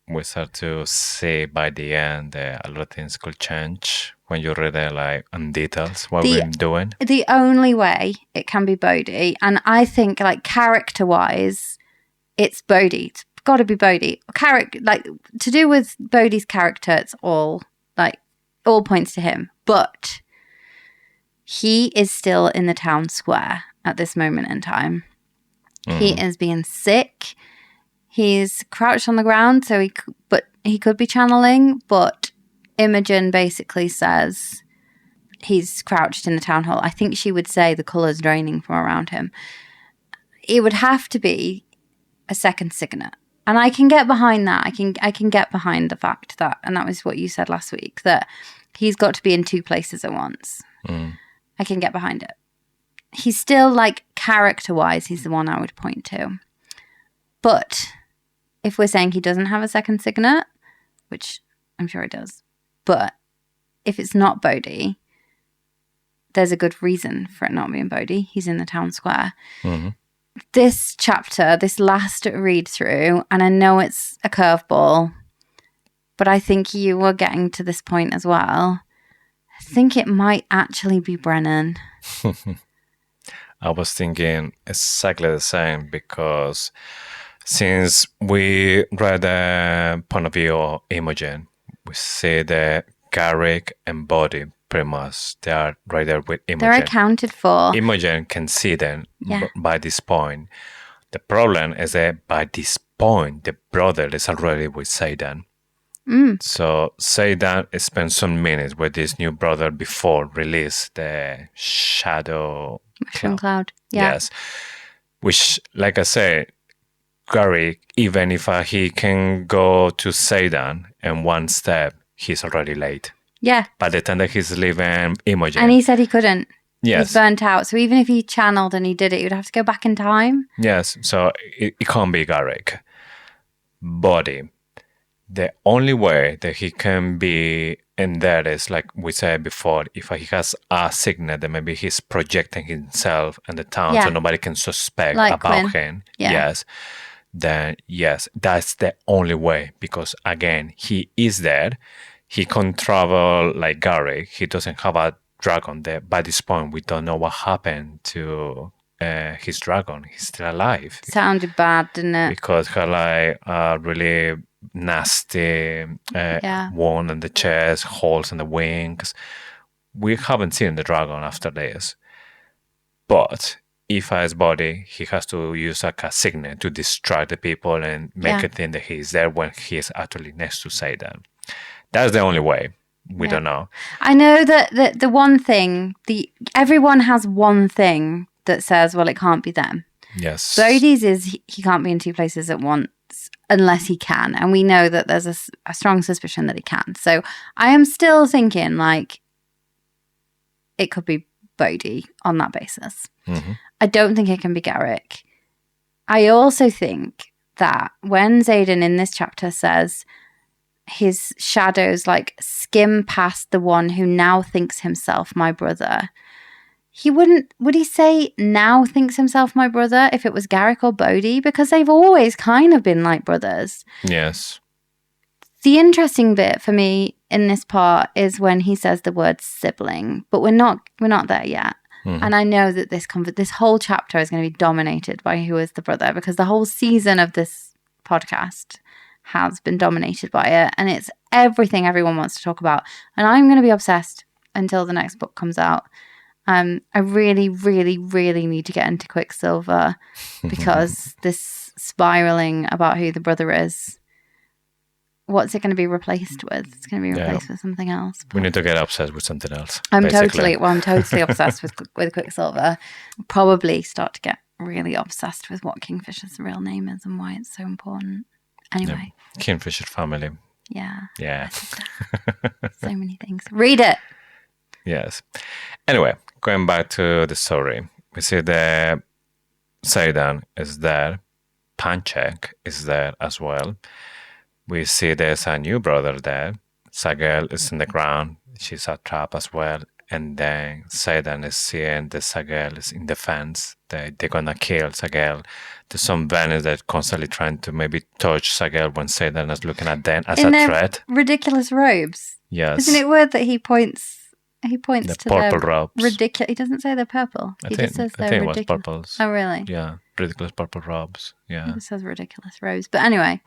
S2: we start to see by the end that a lot of things could change when you read it like in details what we're doing.
S1: The only way it can be Bodhi, and I think like character-wise, it's Bodhi. It's got to be Bodhi. Like to do with Bodhi's character, it's all points to him, but he is still in the town square at this moment in time. He is being sick. He's crouched on the ground, so he could be channeling, but Imogen basically says he's crouched in the town hall. I think she would say the colour's draining from around him. It would have to be a second signet. And I can get behind that. I can get behind the fact that, and that was what you said last week, that he's got to be in two places at once. I can get behind it. He's still, like, character-wise, he's the one I would point to. But if we're saying he doesn't have a second signet, which I'm sure he does, but if it's not Bodhi, there's a good reason for it not being Bodhi. He's in the town square. This chapter, this last read-through, and I know it's a curveball, but I think you were getting to this point as well. I think it might actually be Brennan.
S2: I was thinking exactly the same, because Since we read the point of view of Imogen, we see that Garrick and Body pretty much they are right there with Imogen.
S1: They're accounted for.
S2: Imogen can see them
S1: Yeah.
S2: by this point. The problem is that by this point, the brother is already with Xaden. So Xaden spent some minutes with this new brother before release the shadow
S1: Mushroom cloud. Yeah.
S2: Yes. Which, like I said, Garrick, even if he can go to Xaden in one step, he's already late.
S1: Yeah.
S2: By the time that he's leaving Imogen.
S1: And he said he couldn't.
S2: Yes.
S1: He's burnt out. So even if he channeled and he did it, he would have to go back in time.
S2: Yes. So it can't be Garrick. Body. The only way that he can be in there is, like we said before, if he has a signet, then maybe he's projecting himself in the town so nobody can suspect
S1: like
S2: about
S1: Quinn.
S2: him.
S1: Yeah.
S2: Yes. Then, yes, that's the only way. Because, again, he is there. He can travel like Garrick. He doesn't have a dragon there. By this point, we don't know what happened to his dragon. He's still alive.
S1: Sounded bad, didn't it?
S2: Because he like really nasty wound in the chest, holes in the wings. We haven't seen the dragon after this. But if as Body, he has to use like a signet to distract the people and make it think that he's there when he is actually next to Xaden. That's the only way. We don't know.
S1: I know that the one thing, everyone has one thing that says, well, it can't be them.
S2: Yes.
S1: Bodhi's is he can't be in two places at once unless he can. And we know that there's a strong suspicion that he can. So I am still thinking like it could be Bodhi on that basis.
S2: Mm-hmm.
S1: I don't think it can be Garrick. I also think that when Xaden in this chapter says his shadows like skim past the one who now thinks himself my brother, would he say now thinks himself my brother if it was Garrick or Bodhi? Because they've always kind of been like brothers.
S2: Yes.
S1: The interesting bit for me in this part is when he says the word sibling, but we're not there yet. Mm-hmm. And I know that this whole chapter is going to be dominated by who is the brother, because the whole season of this podcast has been dominated by it, and it's everything everyone wants to talk about. And I'm going to be obsessed until the next book comes out. I really, really, really need to get into Quicksilver because this spiraling about who the brother is, what's it going to be replaced with? It's going to be replaced with something else.
S2: We need to get obsessed with something else.
S1: I'm totally obsessed with Quicksilver. Probably start to get really obsessed with what Kingfisher's real name is and why it's so important. Anyway.
S2: Yeah. Kingfisher family.
S1: Yeah.
S2: Yeah.
S1: So many things. Read it.
S2: Yes. Anyway, going back to the story, we see that Xaden is there. Panchek is there as well. We see there's a new brother there. Sagel is in the ground. She's a trap as well. And then Xaden is seeing that Sagel is in the fence. They're going to kill Sagel. There's some Venin that constantly trying to maybe touch Sagel when Xaden is looking at them as
S1: in
S2: a threat.
S1: Ridiculous robes.
S2: Yes.
S1: Isn't it weird that he points the
S2: to purple
S1: their
S2: robes.
S1: Ridiculous. He doesn't say they're purple. He just says they're ridiculous.
S2: It was purples.
S1: Oh, really?
S2: Yeah, ridiculous purple robes. Yeah.
S1: It says ridiculous robes. But anyway,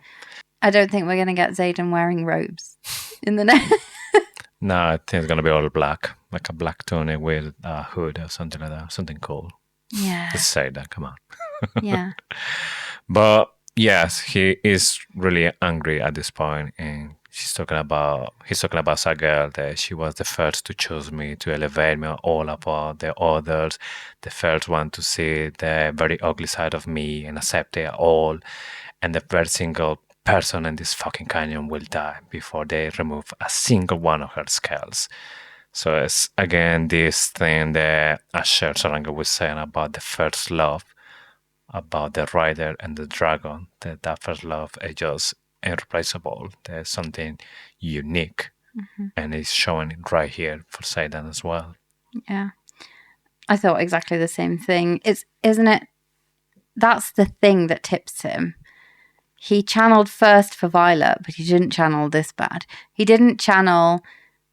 S1: I don't think we're going to get Xaden wearing robes in the next.
S2: No, I think it's going to be all black, like a black tunic with a hood or something like that, something cool.
S1: Yeah.
S2: Let's say that, come on.
S1: Yeah.
S2: But yes, he is really angry at this point, and he's talking about Sagel, that she was the first to choose me, to elevate me all above the others, the first one to see the very ugly side of me and accept it all, and the first single person in this fucking canyon will die before they remove a single one of her scales. So it's again this thing that Asher Saranga was saying about the first love, about the rider and the dragon, that first love is just irreplaceable. There's something unique, and it's showing it right here for Xaden as well.
S1: Yeah, I thought exactly the same thing. Isn't it? That's the thing that tips him. He channeled first for Violet, but he didn't channel this bad. He didn't channel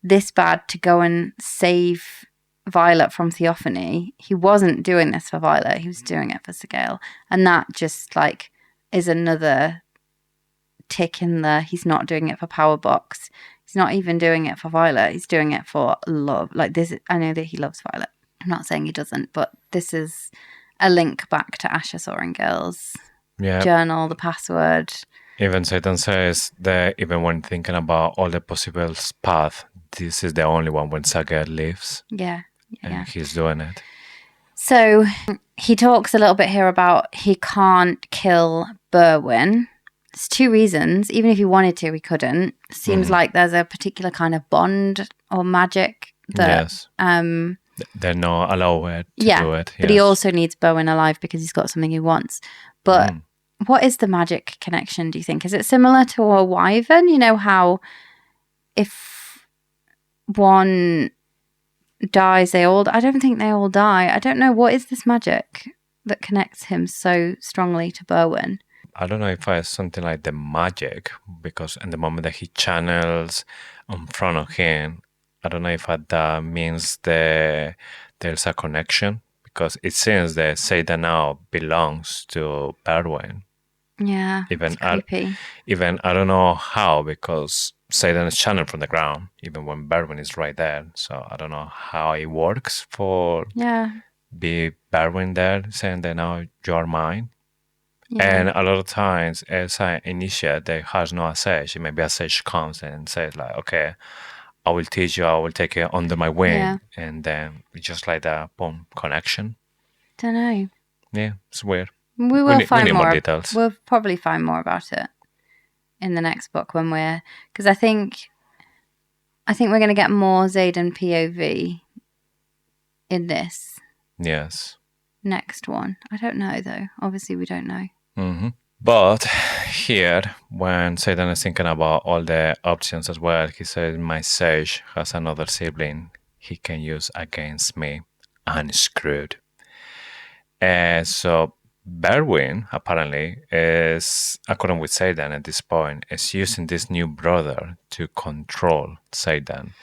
S1: this bad to go and save Violet from Theophany. He wasn't doing this for Violet. He was doing it for Sagel. And that just like is another tick in the he's not doing it for power box. He's not even doing it for Violet. He's doing it for love. Like this, I know that he loves Violet. I'm not saying he doesn't, but this is a link back to Asher Sorrengail's journal, the password.
S2: Even Xaden says that even when thinking about all the possible paths, this is the only one when Saga lives.
S1: Yeah.
S2: And he's doing it.
S1: So he talks a little bit here about he can't kill Berwyn. There's two reasons. Even if he wanted to, he couldn't. Seems like there's a particular kind of bond or magic that
S2: they're not allowed to do it.
S1: But he also needs Berwyn alive because he's got something he wants. But what is the magic connection, do you think? Is it similar to a wyvern? You know how if one dies, I don't think they all die. I don't know. What is this magic that connects him so strongly to Berwyn?
S2: I don't know if it's something like the magic, because in the moment that he channels in front of him, I don't know if that means there's a connection, because it seems that Xaden now belongs to Berwyn.
S1: Yeah,
S2: even
S1: creepy.
S2: Even I don't know how, because Xaden is channeled from the ground, even when Berwyn is right there. So I don't know how it works for be Berwyn there saying that now you're mine. Yeah. And a lot of times, as an initiate that has no sage, maybe a sage comes and says like, okay, I will teach you, I will take it under my wing. And then it's just like that, boom, connection.
S1: Don't know.
S2: Yeah, it's weird.
S1: We will find more
S2: details.
S1: We'll probably find more about it in the next book because I think we're going to get more Xaden POV in this.
S2: Yes.
S1: Next one. I don't know though. Obviously we don't know.
S2: Mm-hmm. But here, when Xaden is thinking about all the options as well, he says, my sage has another sibling he can use against me. I'm screwed. So Berwyn, apparently, is, according with Xaden at this point, is using this new brother to control Xaden,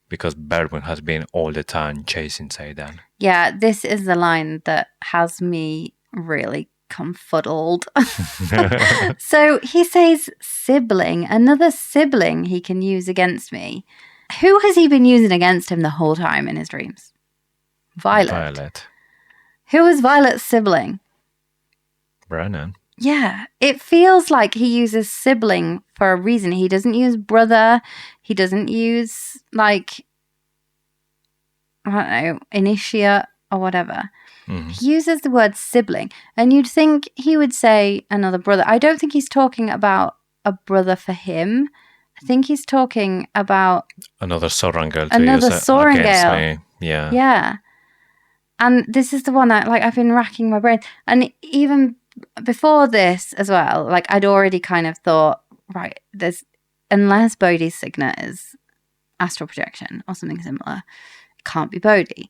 S2: because Berwyn has been all the time chasing Xaden.
S1: Yeah, this is the line that has me really confuddled. So he says sibling, another sibling he can use against me. Who has he been using against him the whole time in his dreams? Violet. Who is Violet's sibling?
S2: Brennan.
S1: Yeah, it feels like he uses sibling for a reason. He doesn't use brother. He doesn't use like, I don't know, initiate or whatever. Mm-hmm. He uses the word sibling, and you'd think he would say another brother. I don't think he's talking about a brother for him. I think he's talking about
S2: another Sorrengail.
S1: Another Sorrengail.
S2: Yeah.
S1: Yeah. And this is the one that, like, I've been racking my brain. And even before this as well, like, I'd already kind of thought, right, unless Bodhi's signet is astral projection or something similar, it can't be Bodhi.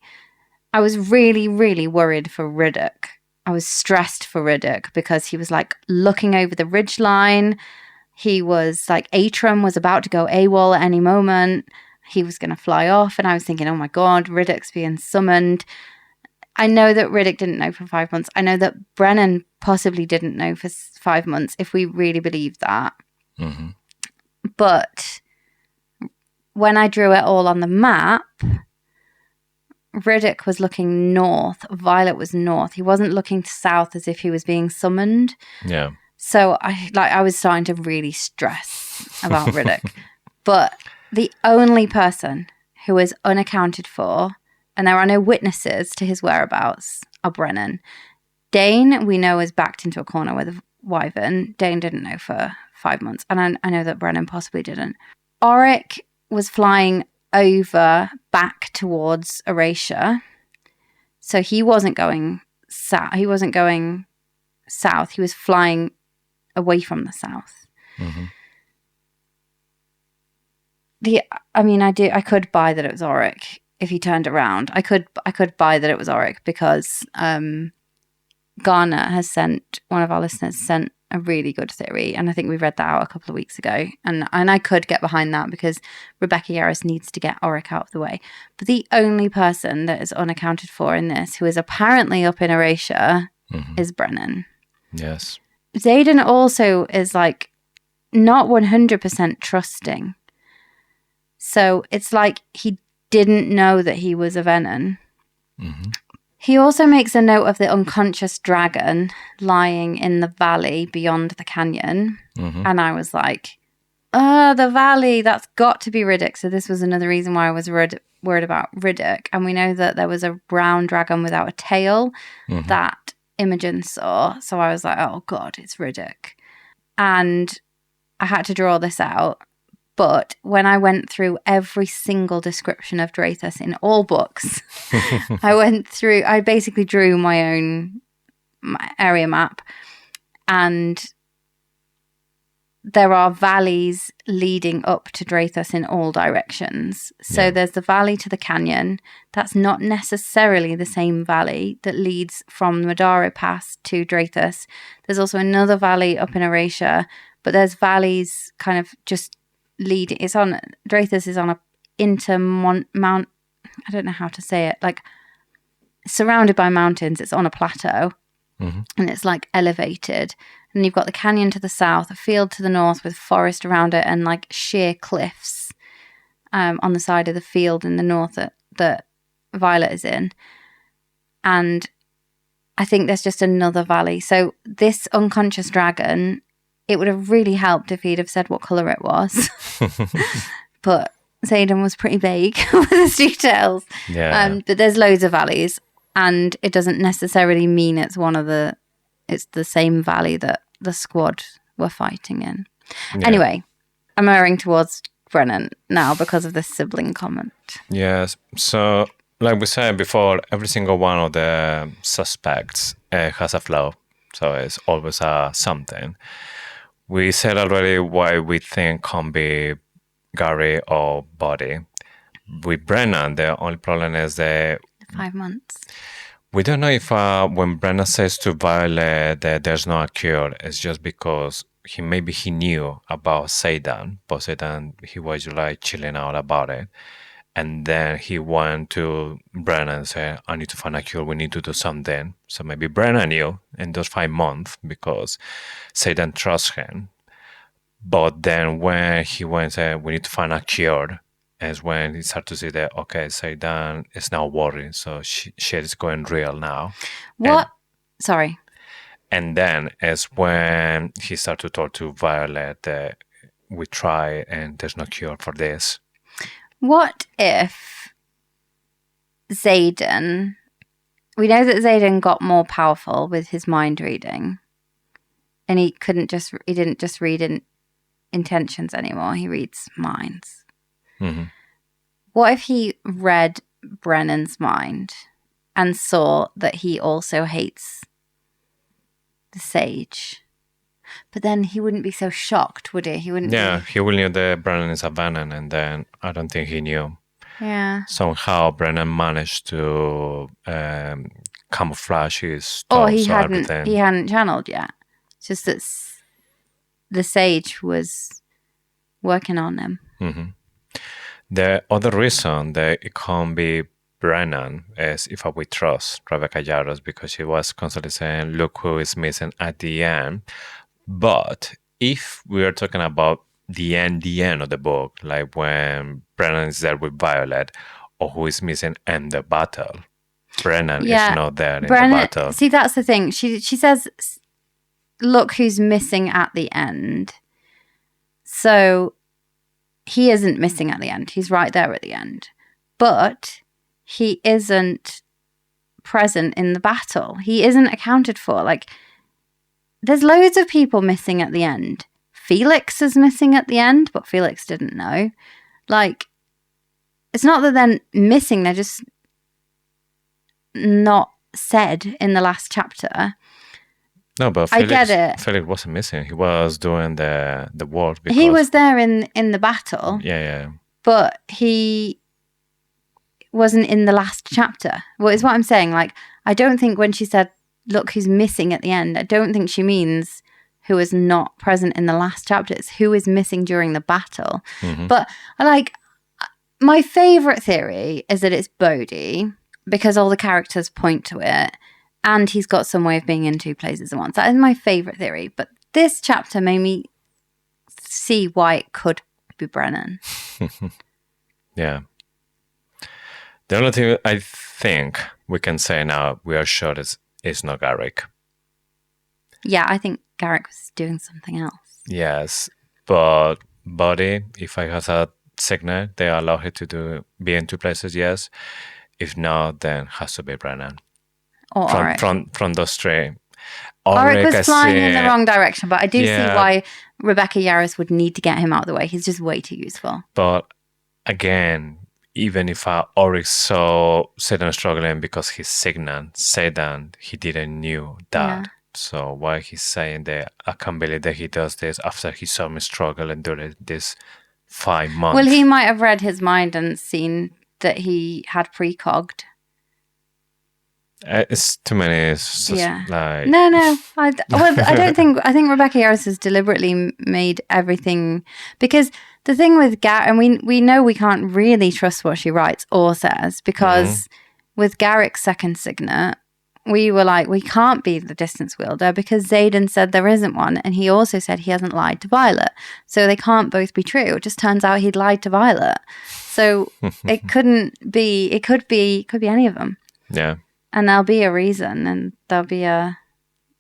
S1: I was really, really worried for Riddick. I was stressed for Riddick because he was, like, looking over the ridgeline. He was, like, Atrum was about to go AWOL at any moment. He was going to fly off. And I was thinking, oh, my God, Riddick's being summoned. I know that Riddick didn't know for 5 months. I know that Brennan possibly didn't know for 5 months, if we really believe that.
S2: Mm-hmm.
S1: But when I drew it all on the map, Riddick was looking north. Violet was north. He wasn't looking south as if he was being summoned.
S2: Yeah.
S1: So I was starting to really stress about Riddick. But the only person who is unaccounted for, and there are no witnesses to his whereabouts, are Brennan. Dane, we know, is backed into a corner with a wyvern. Dane didn't know for 5 months. And I know that Brennan possibly didn't. Auric was flying over back towards Erasure. So he wasn't going south. He wasn't going south. He was flying away from the south.
S2: Mm-hmm.
S1: I could buy that it was Auric if he turned around. I could buy that it was Auric because Garner has sent, one of our listeners sent a really good theory, and I think we read that out a couple of weeks ago, and I could get behind that because Rebecca Yarros needs to get Auric out of the way. But the only person that is unaccounted for in this, who is apparently up in Erasure, is Brennan.
S2: Yes.
S1: Xaden also is like not 100% trusting. So it's like he didn't know that he was a Venin.
S2: Mm-hmm.
S1: He also makes a note of the unconscious dragon lying in the valley beyond the canyon.
S2: Mm-hmm.
S1: And I was like, the valley, that's got to be Riddick. So this was another reason why I was worried about Riddick. And we know that there was a brown dragon without a tail that Imogen saw. So I was like, oh God, it's Riddick. And I had to draw this out. But when I went through every single description of Drathus in all books, I basically drew my own area map. And there are valleys leading up to Drathus in all directions. So there's the valley to the canyon. That's not necessarily the same valley that leads from Madara Pass to Drathus. There's also another valley up in Erasia, but there's valleys kind of just leading. Drathus is on a mount. I don't know how to say it. Like surrounded by mountains. It's on a plateau, and it's like elevated. And you've got the canyon to the south, a field to the north with forest around it, and like sheer cliffs on the side of the field in the north that Violet is in. And I think there's just another valley. So this unconscious dragon, it would have really helped if he'd have said what colour it was. But Xaden was pretty vague with his details.
S2: Yeah.
S1: But there's loads of valleys, and it doesn't necessarily mean it's the same valley that the squad were fighting in. Yeah. Anyway, I'm erring towards Brennan now because of this sibling comment.
S2: Yes. So, like we said before, every single one of the suspects has a flaw. So it's always something. We said already why we think can't be Gary or Buddy. With Brennan, the only problem is the
S1: 5 months.
S2: We don't know if when Brennan says to Violet that there's no cure, it's just because he knew about Xaden, but Xaden, he was like chilling out about it. And then he went to Brennan and said, I need to find a cure, we need to do something. So maybe Brennan knew in those 5 months because Xaden trusts him. But then when he went and said, we need to find a cure, is when he started to see that, okay, Xaden is now worried, so shit is going real now.
S1: What? Sorry.
S2: And then is when he started to talk to Violet that we try and there's no cure for this.
S1: What if Xaden... We know that Xaden got more powerful with his mind reading. And he didn't just read intentions anymore, he reads minds.
S2: Mm-hmm.
S1: What if he read Brennan's mind and saw that he also hates the sage? But then he wouldn't be so shocked, would he? He wouldn't.
S2: Yeah, he will knew that Brennan is a Venin, and then I don't think he knew.
S1: Yeah.
S2: Somehow Brennan managed to camouflage his
S1: thoughts.
S2: Or
S1: he hadn't channeled yet. It's just that the sage was working on him.
S2: Mm-hmm. The other reason that it can't be Brennan is if we trust Rebecca Yarros, because she was constantly saying, look who is missing at the end. But if we are talking about the end of the book, like when Brennan is there with Violet, or who is missing in the battle, Brennan is not there in the battle.
S1: See, that's the thing. She says, look who's missing at the end. So... he isn't missing at the end. He's right there at the end. But he isn't present in the battle. He isn't accounted for. Like, there's loads of people missing at the end. Felix is missing at the end, but Felix didn't know. Like, it's not that they're missing. They're just not said in the last chapter.
S2: No, but
S1: Felix, I get it.
S2: Felix wasn't missing. He was doing the work.
S1: He was there in the battle.
S2: Yeah.
S1: But he wasn't in the last chapter. Well, is what I'm saying. Like, I don't think when she said, look who's missing at the end, I don't think she means who is not present in the last chapter. It's who is missing during the battle. Mm-hmm. But my favourite theory is that it's Bodhi, because all the characters point to it. And he's got some way of being in two places at once. That is my favourite theory. But this chapter made me see why it could be Brennan.
S2: Yeah. The only thing I think we can say now we are sure is not Garrick.
S1: Yeah, I think Garrick was doing something else.
S2: Yes, but Buddy, if I has a signal, they allow her to be in two places, yes. If not, then has to be Brennan.
S1: Or Auric.
S2: From those three.
S1: Auric was flying in the wrong direction, but I do see why Rebecca Yarros would need to get him out of the way. He's just way too useful.
S2: But again, even if Auric saw Xaden struggling because he's Xaden, he didn't knew that. Yeah. So why he's saying that I can't believe that he does this after he saw me struggle and do this 5 months.
S1: Well, he might have read his mind and seen that he had precogged.
S2: It's too many. Like...
S1: No. I don't think. I think Rebecca Yarros has deliberately made everything, because the thing with and we know we can't really trust what she writes or says, because with Garrick's second signet, we were like, we can't be the distance wielder because Xaden said there isn't one, and he also said he hasn't lied to Violet, so they can't both be true. It just turns out he'd lied to Violet, so it couldn't be. It could be any of them.
S2: Yeah.
S1: And there'll be a reason, and there'll be a...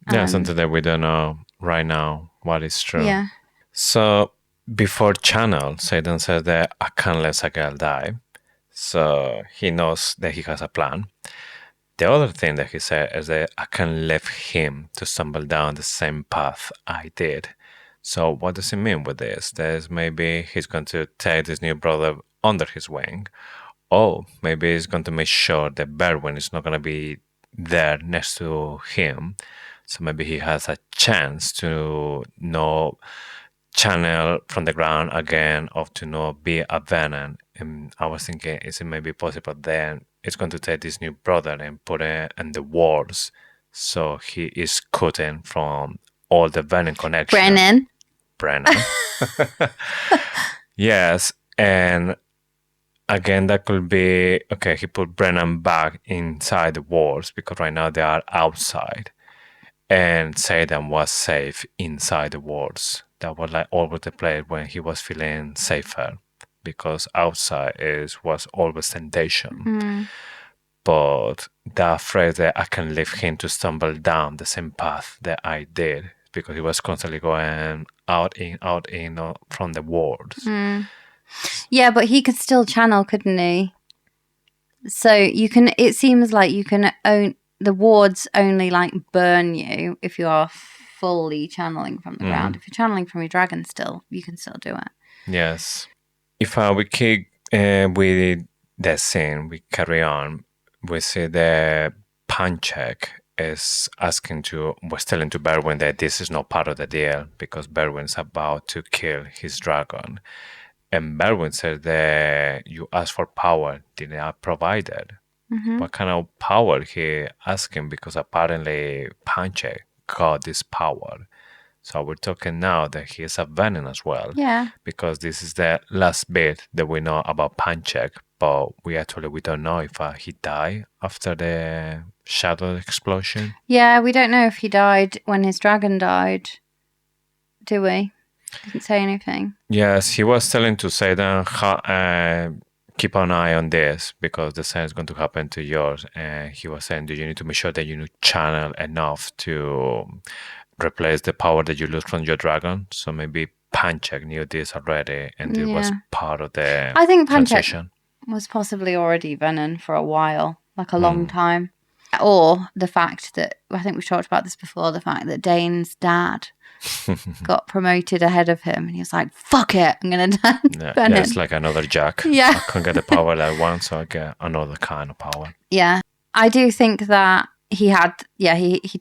S2: something that we don't know right now what is true.
S1: Yeah.
S2: So, before Channel, Xaden says that I can't let a girl die. So, he knows that he has a plan. The other thing that he said is that I can't leave him to stumble down the same path I did. So, what does he mean with this? That maybe he's going to take this new brother under his wing. Oh, maybe he's going to make sure that Berwyn is not going to be there next to him. So maybe he has a chance to not channel from the ground again, or to not be a Venin. And I was thinking, is it maybe possible then it's going to take this new brother and put it in the walls, so he is cutting from all the Venin connection. Brennan. Yes, and... Again, that could be, okay, he put Brennan back inside the walls because right now they are outside. And Xaden was safe inside the walls. That was like always the place when he was feeling safer, because outside was always temptation. But that phrase that I can leave him to stumble down the same path that I did, because he was constantly going out in from the walls.
S1: Yeah, but he could still channel, couldn't he? So you can. It seems like you can own the wards only like burn you if you are fully channeling from the ground. If you're channeling from your dragon, still you can still do it.
S2: Yes. If we keep with that scene, we carry on. We see that Panchek is was telling to Berwyn that this is not part of the deal because Berwyn's about to kill his dragon. And Berwyn said that you asked for power, did not provide it. What kind of power he asking? Because apparently Panchek got this power. So we're talking now that he is a Venin as well.
S1: Yeah.
S2: Because this is the last bit that we know about Panchek, but we don't know if he died after the shadow explosion.
S1: Yeah, we don't know if he died when his dragon died, do we? Didn't say anything.
S2: Yes, he was telling to Xaden, keep an eye on this because the same is going to happen to yours. And he was saying, do you need to make sure that you channel enough to replace the power that you lose from your dragon? So maybe Panchek knew this already, and it was part of the
S1: I think Panchek
S2: transition.
S1: Was possibly already Venin for a while, like a long time. Or the fact that, I think we've talked about this before, the fact that Dane's dad got promoted ahead of him, and he was like, fuck it, I'm going to turn Venin.
S2: It's like another Jack.
S1: Yeah.
S2: I can't get the power that I want, so I get another kind of power.
S1: Yeah. I do think that he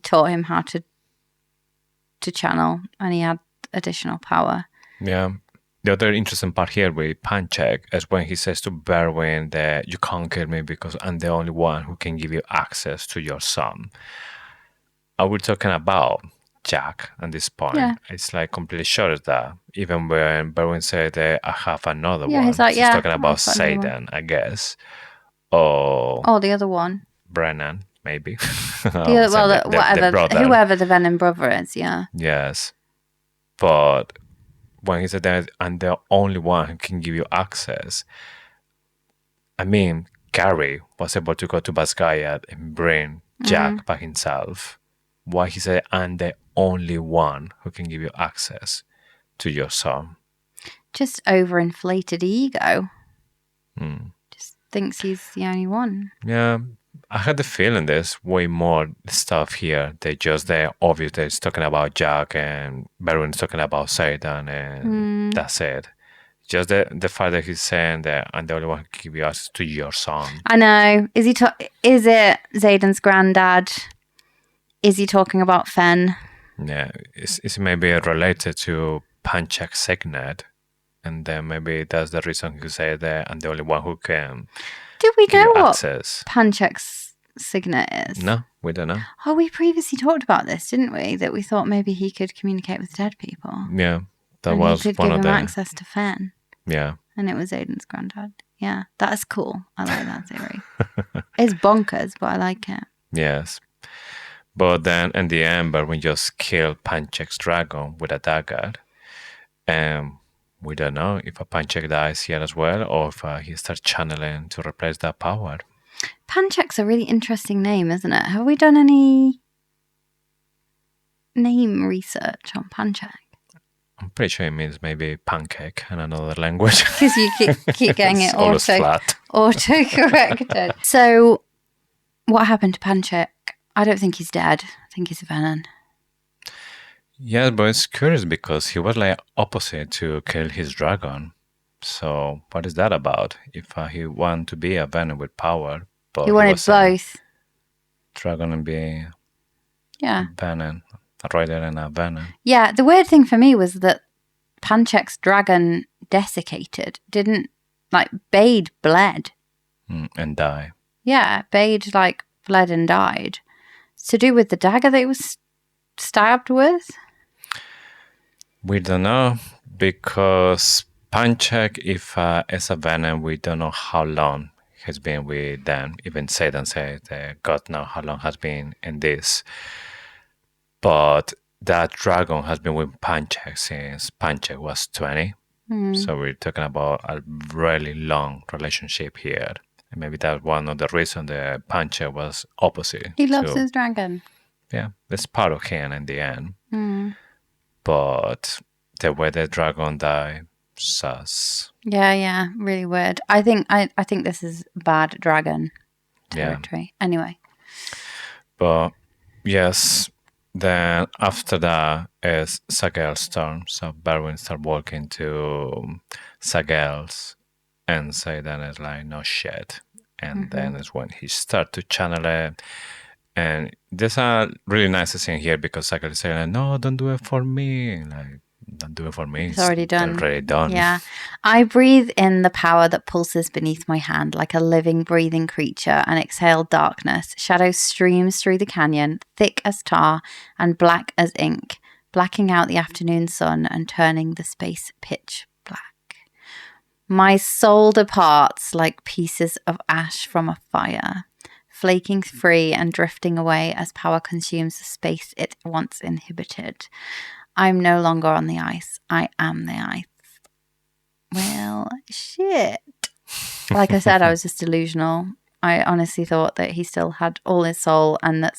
S1: taught him how to channel, and he had additional power.
S2: Yeah. The other interesting part here with Panchek is when he says to Berwyn that you can't kill me because I'm the only one who can give you access to your son. Are we talking about Jack at this point?
S1: Yeah.
S2: It's like completely sure of that. Even when Berwyn said that I have another one.
S1: He's like,
S2: talking about Xaden, I guess. Or
S1: the other one.
S2: Brennan. maybe.
S1: Whoever the Venom brother is, yeah.
S2: Yes. But when he said that I'm the only one who can give you access, I mean, Gary was able to go to Basgiath and bring Jack by himself. Why he said, I'm the only one who can give you access to your son?
S1: Just overinflated ego. Just thinks he's the only one.
S2: Yeah, I had the feeling there's way more stuff here. They're obvious. They're talking about Jack and Berwyn's talking about Xaden, and that's it. Just the fact that he's saying that I'm the only one who can give you access to your son.
S1: I know. Is it Xaden's granddad? Is he talking about Fen?
S2: Yeah, it's maybe related to Panchek's signet, and then maybe that's the reason he said that I'm the only one who can.
S1: Do we know what
S2: access.
S1: Panchek's signet is?
S2: No, we don't know.
S1: Oh, we previously talked about this, didn't we? That we thought maybe he could communicate with dead people.
S2: Yeah, that
S1: and
S2: was
S1: he could
S2: one
S1: give
S2: of
S1: him
S2: them.
S1: access to Fen.
S2: Yeah.
S1: And it was Aiden's granddad. Yeah, that's cool. I like that theory. It's bonkers, but I like it.
S2: Yes. But then in the end, Berwyn just killed Panchek's dragon with a dagger. And we don't know if a Panchek dies here as well, or if he starts channeling to replace that power.
S1: Panchek's a really interesting name, isn't it? Have we done any name research on Panchek?
S2: I'm pretty sure it means maybe pancake in another language.
S1: Because you keep getting it
S2: flat.
S1: auto-corrected. So what happened to Panchek? I don't think he's dead. I think he's a Venin.
S2: Yes, but it's curious because he was like opposite to kill his dragon. So what is that about? If he wanted to be a Venin with power, but
S1: He wanted both.
S2: Dragon and be Venin, a rider and a Venin.
S1: Yeah, the weird thing for me was that Panchek's dragon desiccated. Didn't, Bade bled.
S2: And die.
S1: Yeah, Bade, bled and died. It's to do with the dagger that he was stabbed with?
S2: We don't know, because Panchek, if is a Venin, we don't know how long he's been with them. Even Xaden said that God knows how long has been in this. But that dragon has been with Panchek since Panchek was 20. So we're talking about a really long relationship here. And maybe that's one of the reasons that Panchek was opposite.
S1: He loves his dragon.
S2: Yeah, it's part of him in the end. But the way the dragon died, sus.
S1: Yeah, really weird. I think this is bad dragon territory. Yeah. Anyway.
S2: But yes, then after that is Sagel's turn. So Berwyn starts walking to Sagel's and Xaden is like, no shit. And then is when he starts to channel it. And there's a really nice scene here because Sagel is saying, no, don't do it for me. Don't do it for me.
S1: It's already done.
S2: Already done.
S1: Yeah. I breathe in the power that pulses beneath my hand like a living, breathing creature and exhale darkness. Shadow streams through the canyon, thick as tar and black as ink, blacking out the afternoon sun and turning the space pitch black. My soul departs like pieces of ash from a fire, flaking free and drifting away as power consumes the space it once inhibited. I'm no longer on the ice. I am the ice. Well, shit. Like I said, I was just delusional. I honestly thought that he still had all his soul and that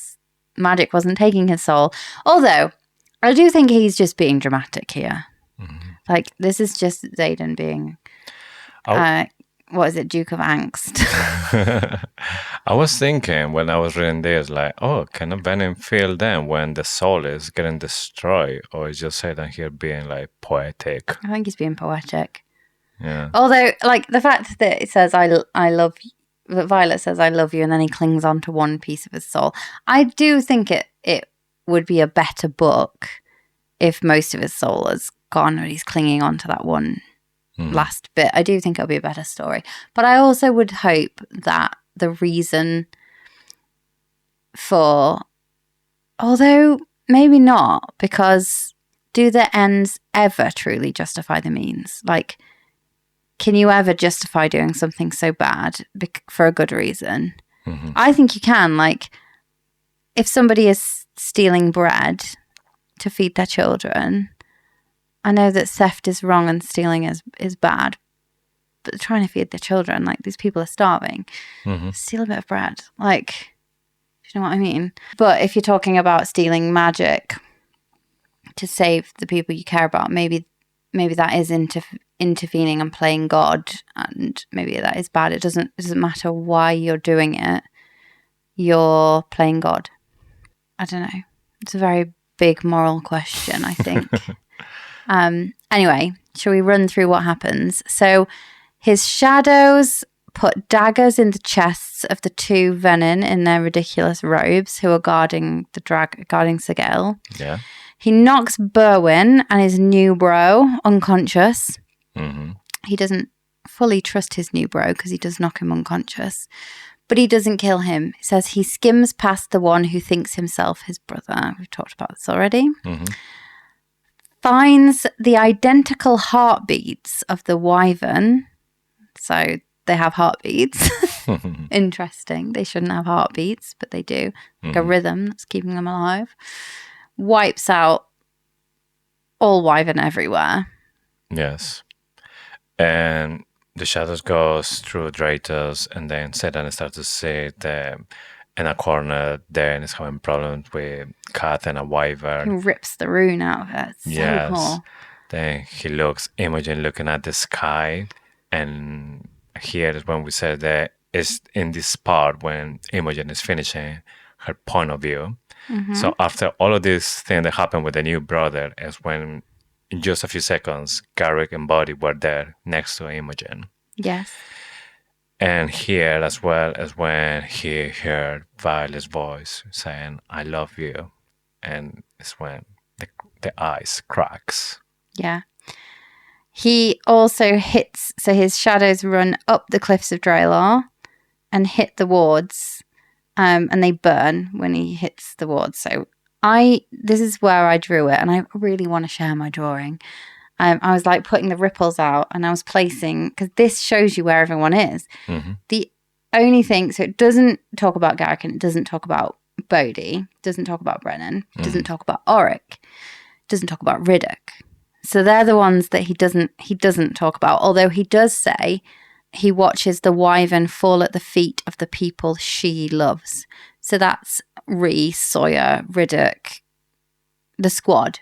S1: magic wasn't taking his soul. Although, I do think he's just being dramatic here. This is just Xaden being... what is it, Duke of Angst?
S2: I was thinking when I was reading this, can a Venin feel them when the soul is getting destroyed? Or is just Xaden here being poetic?
S1: I think he's being poetic.
S2: Yeah.
S1: Although, the fact that it says, I love you, that Violet says, I love you, and then he clings on to one piece of his soul. I do think it would be a better book if most of his soul is gone and he's clinging on to that one last bit. I do think it'll be a better story. But I also would hope that the reason for, although maybe not, because do the ends ever truly justify the means? Can you ever justify doing something so bad for a good reason? I think you can. if somebody is stealing bread to feed their children, I know that theft is wrong and stealing is bad, but they're trying to feed their children. Like, these people are starving. Steal a bit of bread. Like, do you know what I mean? But if you're talking about stealing magic to save the people you care about, maybe that is intervening and playing God, and maybe that is bad. It doesn't matter why you're doing it. You're playing God. I don't know. It's a very big moral question, I think. Anyway, shall we run through what happens? So his shadows put daggers in the chests of the two Venin in their ridiculous robes who are guarding Sagael.
S2: Yeah.
S1: He knocks Berwyn and his new bro unconscious. He doesn't fully trust his new bro because he does knock him unconscious. But he doesn't kill him. He says he skims past the one who thinks himself his brother. We've talked about this already. Finds the identical heartbeats of the wyvern. So they have heartbeats. Interesting. They shouldn't have heartbeats, but they do. Like a rhythm that's keeping them alive. Wipes out all wyvern everywhere.
S2: Yes. And the shadows goes through Dratos, and then Xaden starts to see them in a corner there and is having problems with Cat and a wyvern.
S1: He rips the rune out of it. It's so cool.
S2: Then he looks, Imogen looking at the sky, and here is when we said that it's in this part when Imogen is finishing her point of view. So after all of this thing that happened with the new brother is when in just a few seconds, Garrick and Buddy were there next to Imogen.
S1: Yes.
S2: And here as well as when he heard Violet's voice saying, I love you. And it's when the ice cracks.
S1: Yeah. He also hits, so his shadows run up the cliffs of Draelor and hit the wards, and they burn when he hits the wards. So this is where I drew it, and I really want to share my drawing. I was like putting the ripples out, and I was placing, because this shows you where everyone is. The only thing, so it doesn't talk about Garrick, and it doesn't talk about Bodhi, doesn't talk about Brennan, doesn't talk about Auric, doesn't talk about Riddick. So they're the ones that he doesn't talk about, although he does say he watches the wyvern fall at the feet of the people she loves. So that's Rhys, Sawyer, Riddick, the squad.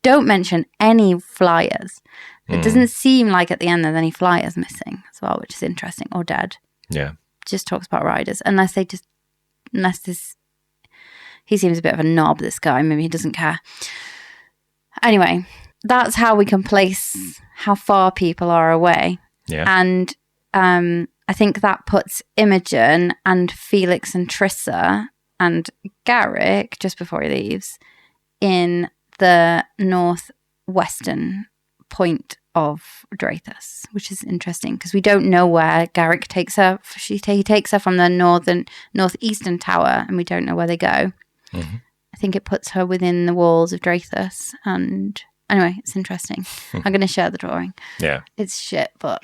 S1: Don't mention any flyers. It doesn't seem like at the end there's any flyers missing as well, which is interesting, or dead.
S2: Yeah.
S1: Just talks about riders, unless he seems a bit of a knob, this guy. Maybe he doesn't care. Anyway, that's how we can place how far people are away.
S2: Yeah.
S1: And I think that puts Imogen and Felix and Trissa and Garrick, just before he leaves, in the northwestern point of Drathos, which is interesting because we don't know where Garrick takes her. He takes her from the northeastern tower, and we don't know where they go. I think it puts her within the walls of Drathos, and anyway, it's interesting. I'm going to share the drawing.
S2: Yeah.
S1: It's shit, but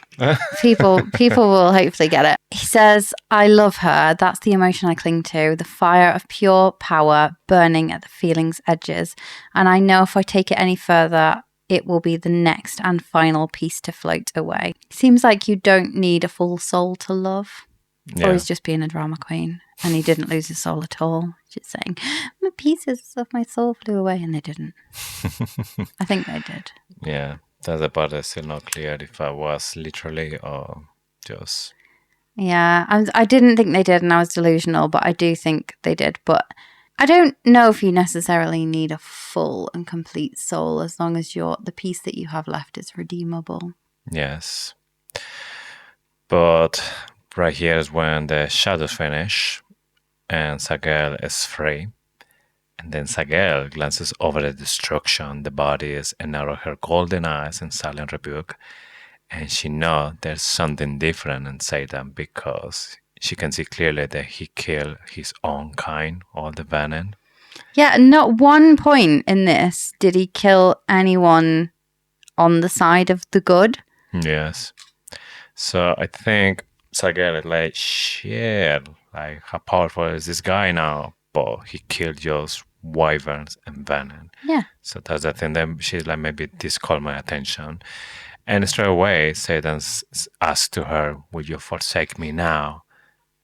S1: people will hopefully get it. He says, I love her. That's the emotion I cling to. The fire of pure power burning at the feeling's edges. And I know if I take it any further, it will be the next and final piece to float away. Seems like you don't need a full soul to love.
S2: Yeah.
S1: Or he's just being a drama queen. And he didn't lose his soul at all. Just saying, the pieces of my soul flew away, and they didn't. I think they did.
S2: Yeah, that part is still not clear if I was literally or just...
S1: Yeah, I didn't think they did, and I was delusional, but I do think they did. But I don't know if you necessarily need a full and complete soul as long as the piece that you have left is redeemable.
S2: Yes. But right here is when the shadows finish and Sagael is free. And then Sagael glances over the destruction, the bodies, and narrows her golden eyes in silent rebuke. And she knows there's something different in Xaden because she can see clearly that he killed his own kind, all the Venin.
S1: Yeah, not one point in this did he kill anyone on the side of the good.
S2: Yes. So I think Sagael is like, shit, like how powerful is this guy now? but he killed just wyverns and venom.
S1: Yeah.
S2: So that's the thing. Then she's like, maybe this called my attention. And straight away, Xaden asked to her, "Will you forsake me now?"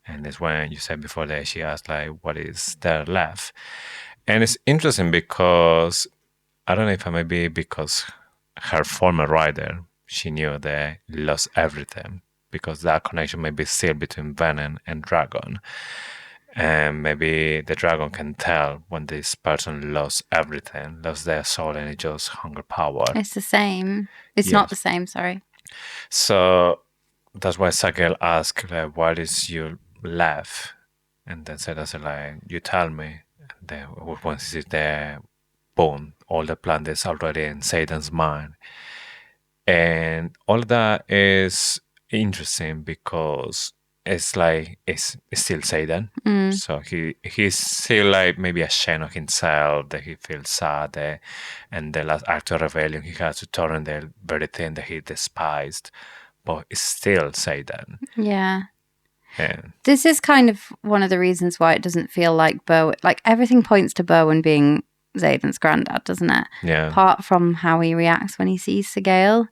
S2: And it's when you said before that she asked, like, what is there left? And it's interesting because, I don't know if it may be because her former rider, she knew they lost everything, because that connection may be still between Venom and Dragon. And maybe the dragon can tell when this person lost everything, lost their soul, and it just hunger power.
S1: It's the same. It's
S2: Yes.
S1: not the same, sorry.
S2: So that's why Sakel asked, like, what is your left? And then said, like, you tell me. And then once it's there, boom, all the plan is already in Xaden's mind. And all that is interesting because it's like it's still Xaden. So he's still like maybe ashamed of himself, that he feels sad, and the last act of rebellion he has to turn the very thing that he despised, but it's still Xaden.
S1: Yeah.
S2: And
S1: This is kind of one of the reasons why it doesn't feel like Berwyn. Like, everything points to Berwyn being Xaden's granddad, doesn't it?
S2: yeah,
S1: Apart from how he reacts when he sees Sigale.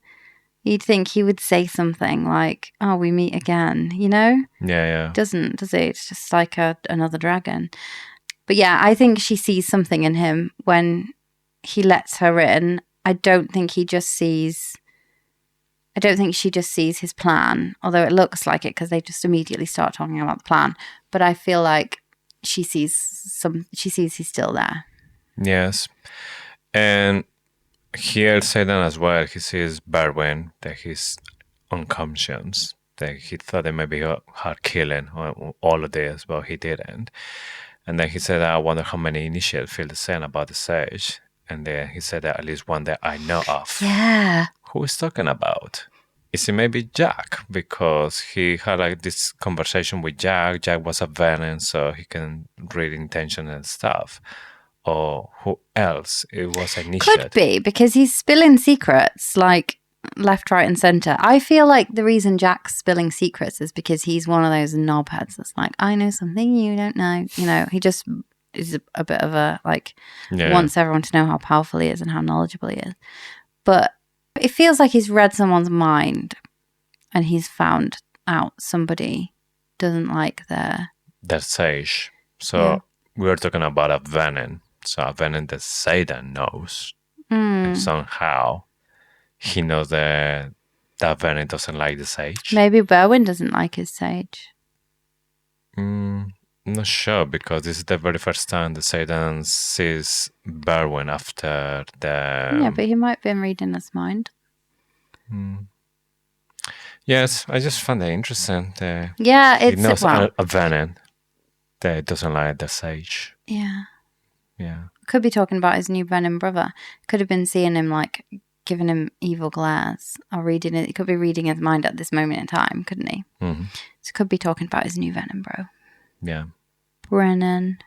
S1: You'd think he would say something like, "Oh, we meet again," you know?
S2: yeah.
S1: Doesn't, does he? It's just like another dragon. But yeah, I think she sees something in him when he lets her in. I don't think she just sees his plan, although it looks like it because they just immediately start talking about the plan. But I feel like she sees he's still there.
S2: Yes. And here Xaden as well, he sees Berwyn, that he's unconscious, that he thought it might be hard killing all of this, but he didn't. And then he said, I wonder how many initiates feel the same about the sage. And then he said that at least one that I know of.
S1: Yeah.
S2: Who is talking about? Is it maybe Jack? Because he had like this conversation with Jack. Jack was a Venom, so he can read intention and stuff. Or who else? It was an initiate.
S1: Could be, because he's spilling secrets like left, right, and centre. I feel like the reason Jack's spilling secrets is because he's one of those knobheads that's like, I know something you don't know. You know, he just is a bit of a, like, wants everyone to know how powerful he is and how knowledgeable he is. But it feels like he's read someone's mind and he's found out somebody doesn't like their
S2: sage. So we were talking about a Venom. So a Venom that Xaden knows. And somehow he knows that Venom doesn't like the sage.
S1: Maybe Berwyn doesn't like his sage.
S2: I'm not sure, because this is the very first time that Xaden sees Berwyn after the...
S1: Yeah, but he might have been reading his mind.
S2: Yes, I just found that interesting.
S1: Yeah,
S2: he
S1: it's...
S2: knows
S1: well,
S2: a Venom that doesn't like the sage.
S1: yeah.
S2: Yeah.
S1: Could be talking about his new Venom brother. Could have been seeing him, like, giving him evil glares or reading it. He could be reading his mind at this moment in time, couldn't he?
S2: Mm-hmm.
S1: So could be talking about his new Venom bro.
S2: Yeah.
S1: Brennan,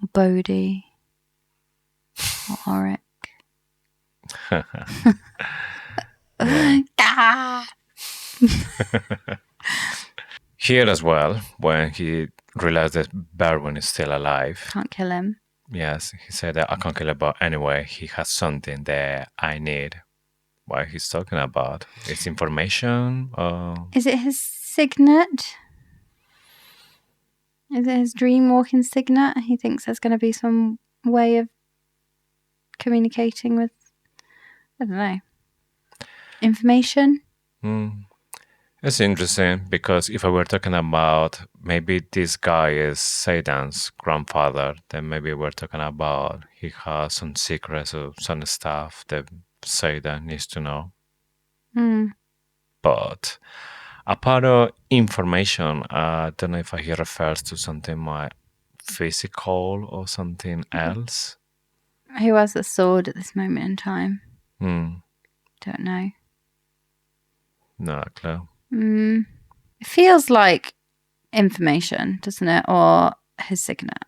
S1: or Bodhi, or Auric. Ah!
S2: Here as well, when he realized that Berwyn is still alive.
S1: Can't kill him.
S2: Yes, he said that I can't kill him, but anyway, he has something that I need. What he's talking about? It's information?
S1: Is it his signet? Is it his dream walking signet? He thinks there's going to be some way of communicating with, I don't know, information?
S2: It's interesting, because if I were talking about maybe this guy is Xaden's grandfather, then maybe we're talking about he has some secrets or some stuff that Xaden needs to know. But a part of information, I don't know if he refers to something more physical or something else.
S1: Who has a sword at this moment in time? Don't know.
S2: Not a clue.
S1: It feels like information, doesn't it? Or his signet.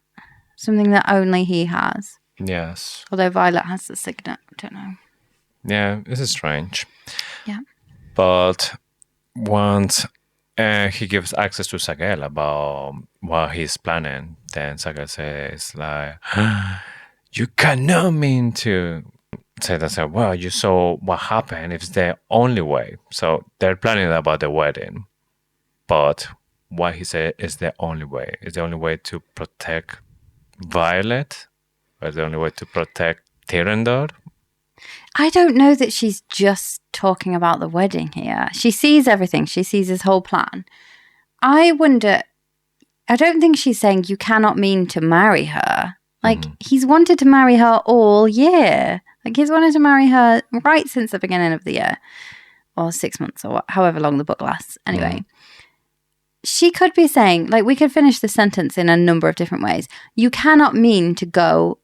S1: Something that only he has.
S2: Yes.
S1: Although Violet has the signet. I don't know.
S2: Yeah, this is strange.
S1: Yeah.
S2: But once he gives access to Sagel about what he's planning. Then Sagel says, like, you cannot mean to say that. Say, well, you saw what happened. It's the only way. So they're planning about the wedding. But what he said is the only way. It's the only way to protect Violet. Or the only way to protect Tyrandor.
S1: I don't know that she's just talking about the wedding here. She sees everything. She sees his whole plan. I wonder, I don't think she's saying you cannot mean to marry her. Like, he's wanted to marry her all year. Like, he's wanted to marry her right since the beginning of the year. Or 6 months, or however long the book lasts. Anyway, she could be saying, like, we could finish the sentence in a number of different ways. You cannot mean to go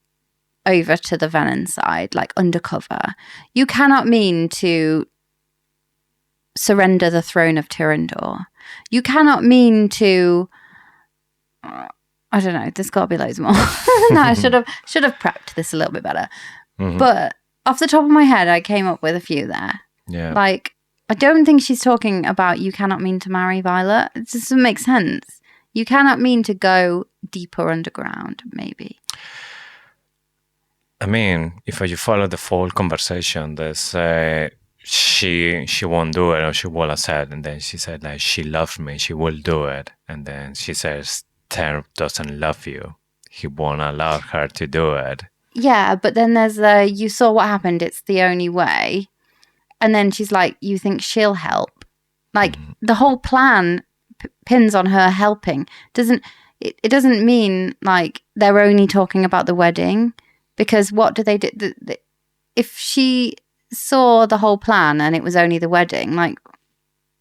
S1: over to the Venin side, like undercover. You cannot mean to surrender the throne of Tyrandor. You cannot mean to... I don't know. There's got to be loads more. No, I should have prepped this a little bit better. But off the top of my head, I came up with a few there.
S2: Yeah.
S1: Like, I don't think she's talking about you cannot mean to marry Violet. It just doesn't make sense. You cannot mean to go deeper underground, maybe.
S2: I mean, if you follow the full conversation, they say she won't do it, or she will accept, and then she said, like, she loves me, she will do it, and then she says, Terp doesn't love you, he won't allow her to do it.
S1: Yeah, but then there's you saw what happened, it's the only way, and then she's like, you think she'll help? Like, the whole plan pins on her helping. It doesn't mean like they're only talking about the wedding. Because what do they do? If she saw the whole plan and it was only the wedding, like,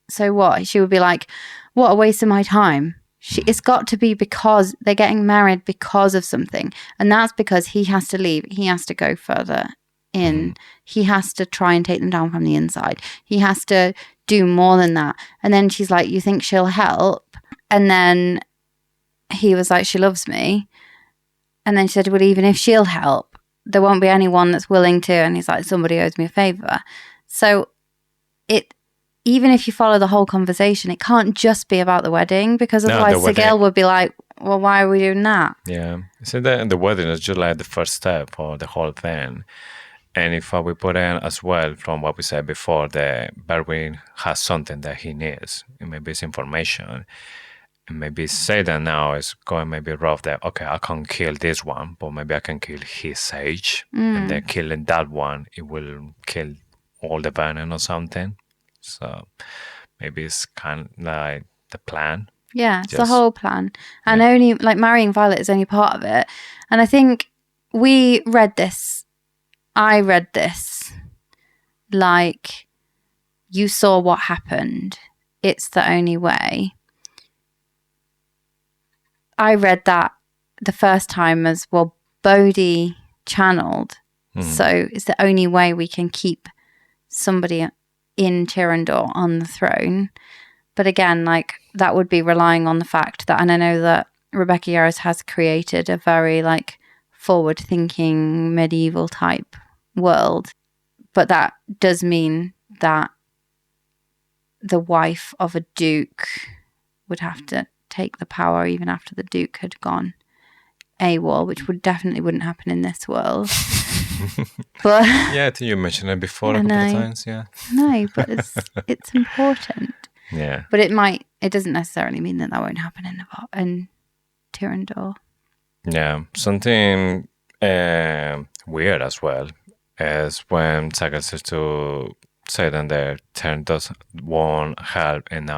S1: so what? She would be like, what a waste of my time. It's got to be because they're getting married because of something. And that's because he has to leave. He has to go further in. He has to try and take them down from the inside. He has to do more than that. And then she's like, you think she'll help? And then he was like, she loves me. And then she said, well, even if she'll help, there won't be anyone that's willing to. And he's like, somebody owes me a favour. So even if you follow the whole conversation, it can't just be about the wedding, because otherwise Sigel would be like, well, why are we doing that?
S2: Yeah. So the wedding is just like the first step for the whole thing. And if we put in as well, from what we said before, that Berwyn has something that he needs, and maybe it's information. And maybe Xaden now is going maybe rough that, okay, I can't kill this one, but maybe I can kill his sage. And then killing that one, it will kill all the Venin or something. So maybe it's kind of like the plan.
S1: Yeah, it's the whole plan. And only, like, marrying Violet is only part of it. And I think I read this like, you saw what happened. It's the only way. I read that the first time as, well, Bodhi channeled. So it's the only way we can keep somebody in Tyrandor on the throne. But again, like, that would be relying on the fact that, and I know that Rebecca Yarros has created a very, like, forward-thinking medieval type world. But that does mean that the wife of a duke would have to take the power even after the Duke had gone AWOL, which definitely wouldn't happen in this world. But
S2: yeah, I think you mentioned it before a couple of times. Yeah.
S1: No, but it's important.
S2: Yeah.
S1: But it doesn't necessarily mean that won't happen in Tyrandor.
S2: Yeah. Something weird as well is when Saga says to Xaden that Tern doesn't want help, and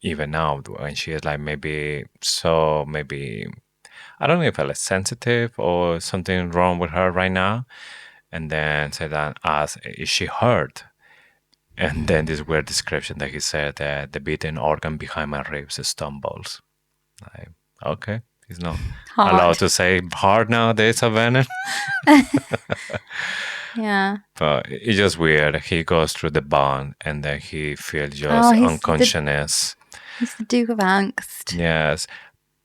S2: even now when she is like maybe I don't know if it's sensitive or something wrong with her right now, and then Xaden asks, is she hurt? And then this weird description that he said that the beating organ behind my ribs stumbles. Like, okay, he's not allowed to say hard nowadays, Venin.
S1: Yeah.
S2: But it's just weird. He goes through the bond and then he feels just unconsciousness.
S1: He's the Duke of Angst.
S2: Yes.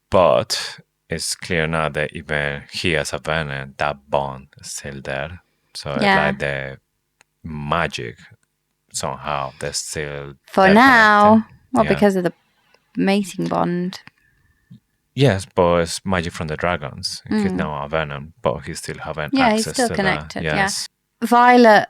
S2: But it's clear now that even he as a Venin, that bond is still there. So it's like the magic somehow that's still
S1: for now. Well, because of the mating bond.
S2: Yes, but it's magic from the dragons. He's now a Venom, but he still haven't
S1: Yeah,
S2: access
S1: he's still
S2: to
S1: connected.
S2: that. Yes.
S1: Yeah. Violet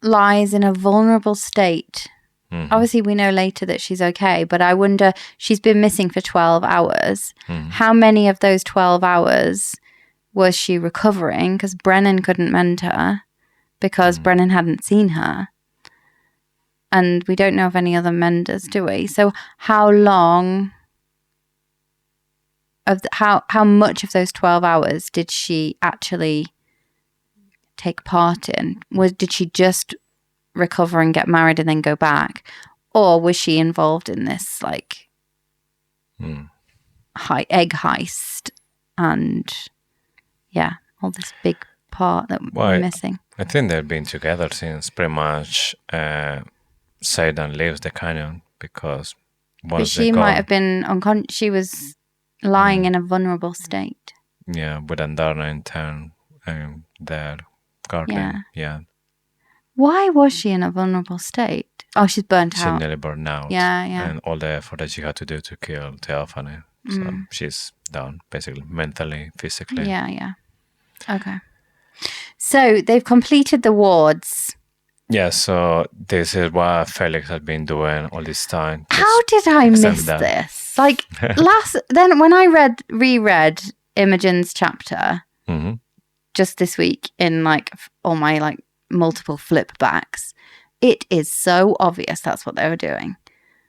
S1: lies in a vulnerable state.
S2: Mhm.
S1: Obviously, we know later that she's okay, but I wonder, she's been missing for 12 hours. How many of those 12 hours was she recovering? Because Brennan couldn't mend her because Brennan hadn't seen her. And we don't know of any other menders, do we? So how long of how much of those 12 hours did she actually take part in? Did she just recover and get married and then go back, or was she involved in this like egg heist and all this big part that we're missing?
S2: I think they've been together since pretty much Xaden leaves the canyon, because
S1: But she might have been unconscious. She was lying in a vulnerable state.
S2: Yeah, with Andarna in turn, their garden. Yeah.
S1: Why was she in a vulnerable state? Oh, she's burnt
S2: She's
S1: out.
S2: nearly burned out.
S1: Yeah.
S2: And all the effort that she had to do to kill Theophanie. So she's down, basically, mentally, physically.
S1: Yeah. Okay. So they've completed the wards.
S2: Yeah, so this is what Felix has been doing all this time.
S1: How did I miss this? Like then when I reread Imogen's chapter just this week in like all my like multiple flip backs, it is so obvious that's what they were doing.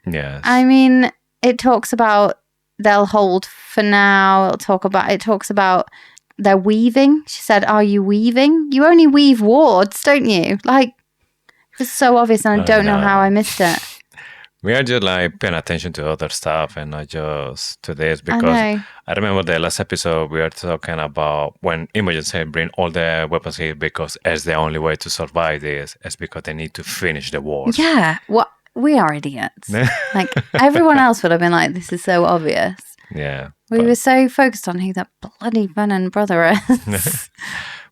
S2: Yes.
S1: I mean, it talks about they'll hold for now. It talks about they're weaving. She said, "Are you weaving? You only weave wards, don't you?" Like, it was so obvious, and I don't know how I missed it.
S2: We are just like paying attention to other stuff and not just to this, because I remember the last episode we were talking about when Imogen said bring all the weapons here because it's the only way to survive this. It's because they need to finish the war.
S1: Yeah, we are idiots. Like everyone else would have been like, this is so obvious.
S2: Yeah.
S1: We were so focused on who that bloody Brennan brother is.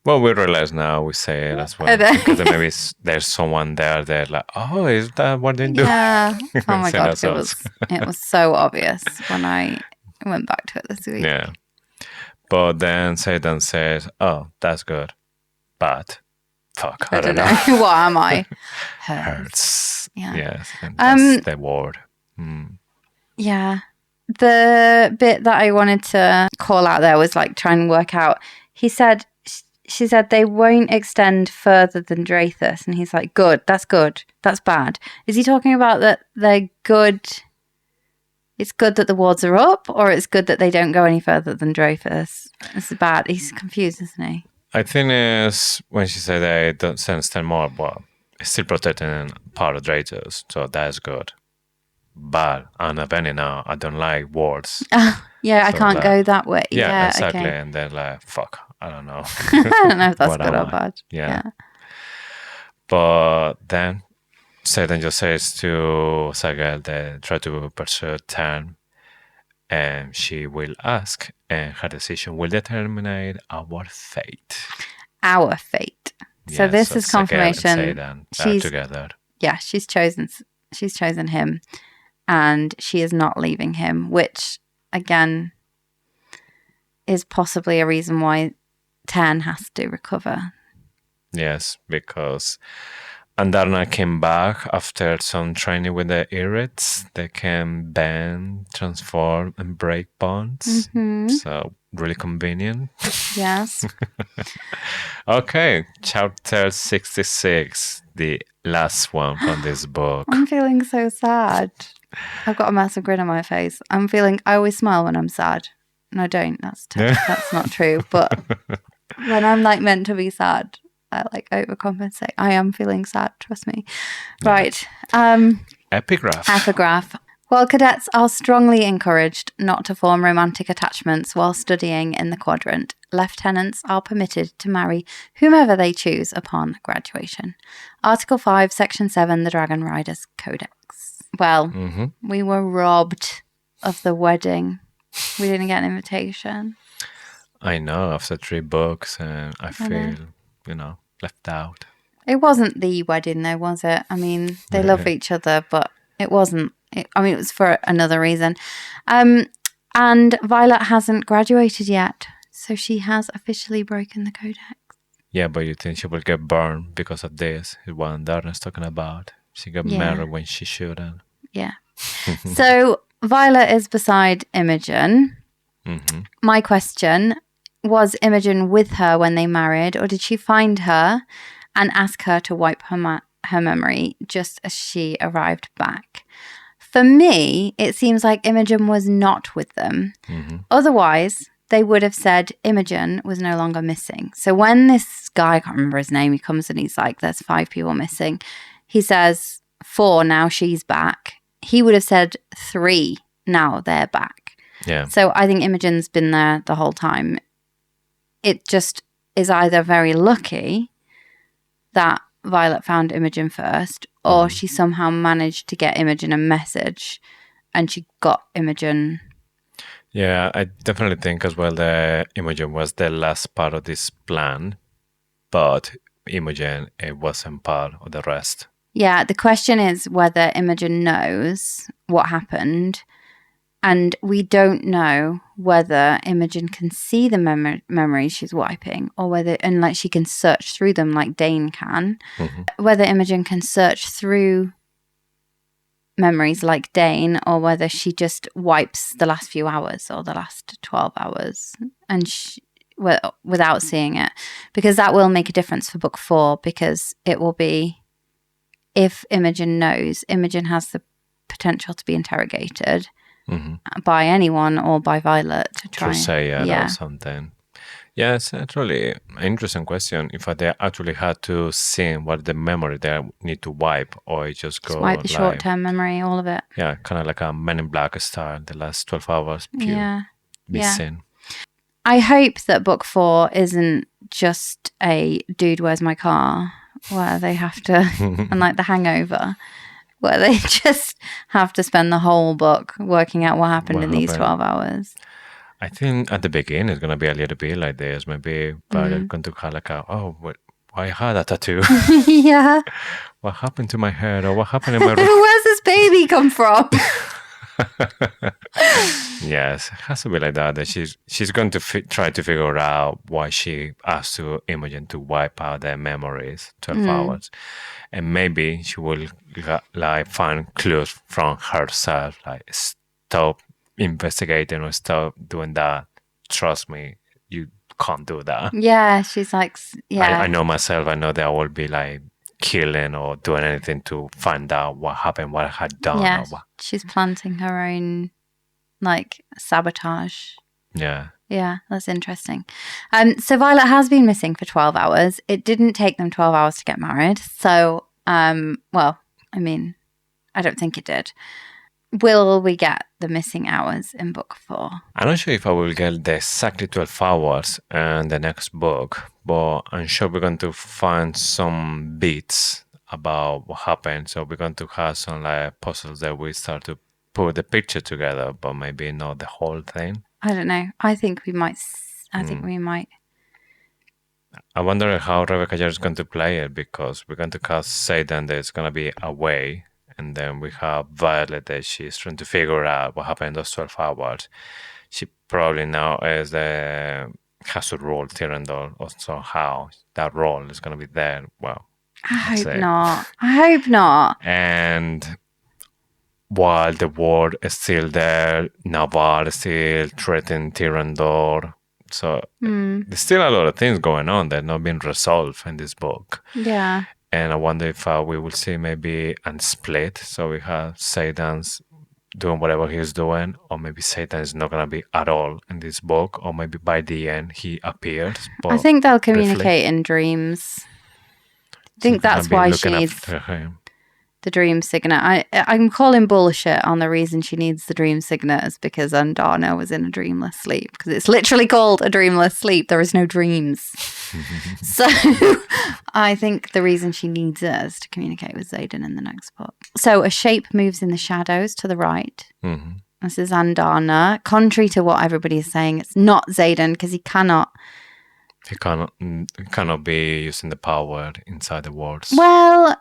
S2: Well, we realize now, we say it as well. Because maybe there's someone there that like, oh, is that what they do?
S1: Yeah. Oh my God, it was so obvious when I went back to it this week.
S2: Yeah. But then Xaden says, oh, that's good. But, fuck, I don't know.
S1: What am I?
S2: Hurts.
S1: Yeah.
S2: Yes, and that's the word.
S1: Yeah. The bit that I wanted to call out there was like trying to work out. She said they won't extend further than Drathus, and he's like, good, that's bad. Is he talking about that they're good? It's good that the wards are up, or it's good that they don't go any further than Drathus? It's bad. He's confused, isn't he?
S2: I think it's when she said they don't extend more, but it's still protecting part of Drathus, so that's good. But I'm a Venin now. I don't like wards.
S1: Yeah, so I can't go that way.
S2: Yeah, exactly. Okay. And they're like, fuck, I don't know.
S1: I don't know if that's good or bad.
S2: Yeah. But then Xaden just says to Sagel that try to pursue Tarn, and she will ask, and her decision will determine our fate.
S1: Our fate. So this is confirmation.
S2: And Xaden are together.
S1: Yeah, she's chosen him, and she is not leaving him, which again is possibly a reason why Tarn has to recover.
S2: Yes, because Andarna came back after some training with the Eerids. They can bend, transform, and break bonds. So really convenient.
S1: Yes.
S2: Okay, chapter 66, the last one from this book.
S1: I'm feeling so sad. I've got a massive grin on my face. I always smile when I'm sad. No, I don't. That's not true. But when I'm like meant to be sad, I like overcompensate. I am feeling sad, trust me. Right.
S2: Epigraph.
S1: While cadets are strongly encouraged not to form romantic attachments while studying in the quadrant, lieutenants are permitted to marry whomever they choose upon graduation. Article 5, Section 7, the Dragon Riders Codex. Well, we were robbed of the wedding. We didn't get an invitation.
S2: I know, after 3 books, and I feel, left out.
S1: It wasn't the wedding though, was it? I mean, they love each other, but It wasn't. It was for another reason. And Violet hasn't graduated yet, so she has officially broken the codex.
S2: Yeah, but you think she will get burned because of this? Is what Andarna's talking about. She got married when she shouldn't.
S1: Yeah. So Violet is beside Imogen.
S2: Mm-hmm.
S1: My question, was Imogen with her when they married, or did she find her and ask her to wipe her memory just as she arrived back? For me, it seems like Imogen was not with them.
S2: Mm-hmm.
S1: Otherwise, they would have said Imogen was no longer missing. So when this guy, I can't remember his name, he comes and he's like, there's 5 people missing. He says 4, now she's back. He would have said 3, now they're back.
S2: Yeah.
S1: So I think Imogen's been there the whole time. It just is either very lucky that Violet found Imogen first, or she somehow managed to get Imogen a message and she got Imogen.
S2: Yeah, I definitely think as well that Imogen was the last part of this plan, but Imogen wasn't part of the rest.
S1: Yeah, the question is whether Imogen knows what happened, and we don't know whether Imogen can see the memories she's wiping, or whether, and like she can search through them like Dane can, whether Imogen can search through memories like Dane, or whether she just wipes the last few hours or the last 12 hours and without seeing it, because that will make a difference for book 4, because it will be, if Imogen knows, Imogen has the potential to be interrogated by anyone or by Violet to try
S2: to say it or something. Yeah, it's a really interesting question. If they actually had to see what the memory they need to wipe, or it just go
S1: wipe the short-term memory, all of it.
S2: Yeah, kind of like a Men in Black style, the last 12 hours missing.
S1: I hope that book 4 isn't just a dude, where's my car, where they have to, and like The Hangover, where they just have to spend the whole book working out what happened in these 12 hours.
S2: I think at the beginning it's going to be a little bit like this. Maybe Violet's going to have like I had a tattoo.
S1: Yeah.
S2: What happened to my head? Or what happened in my room?
S1: Where's this baby come from?
S2: Yes, it has to be like that. That she's going to try to figure out why she asked Imogen to wipe out their memories 12 hours. And maybe she will like find clues from herself, like stop investigating or stop doing that. Trust me, you can't do that.
S1: Yeah, she's like,
S2: I know myself. I know that I will be like killing or doing anything to find out what happened, what I had done.
S1: Yeah, she's planting her own like sabotage.
S2: Yeah.
S1: Yeah, that's interesting. So Violet has been missing for 12 hours. It didn't take them 12 hours to get married. So, well, I mean, I don't think it did. Will we get the missing hours in book 4?
S2: I'm not sure if I will get the exactly 12 hours in the next book, but I'm sure we're going to find some bits about what happened. So we're going to have some like puzzles that we start to put the picture together, but maybe not the whole thing.
S1: I don't know. I think we might.
S2: I wonder how Rebecca Yarros is going to play it, because we're going to cast Xaden that it's going to be away. And then we have Violet that she's trying to figure out what happened in those 12 hours. She probably now has to role Tyrandol, or somehow that role is going to be there. Well,
S1: I hope not.
S2: And while the war is still there, Naval is still threatening Tyrandol. So there's still a lot of things going on that are not being resolved in this book.
S1: Yeah.
S2: And I wonder if we will see maybe a split. So we have Xaden's doing whatever he's doing, or maybe Xaden is not going to be at all in this book, or maybe by the end he appears.
S1: I think they'll communicate in dreams. I think that's why she needs the dream signet. I'm calling bullshit on the reason she needs the dream signet is because Andarna was in a dreamless sleep, because it's literally called a dreamless sleep. There is no dreams. So I think the reason she needs it is to communicate with Xaden in the next book. So a shape moves in the shadows to the right. This is Andarna. Contrary to what everybody is saying, it's not Xaden, because he cannot be
S2: using the power inside the walls.
S1: Well,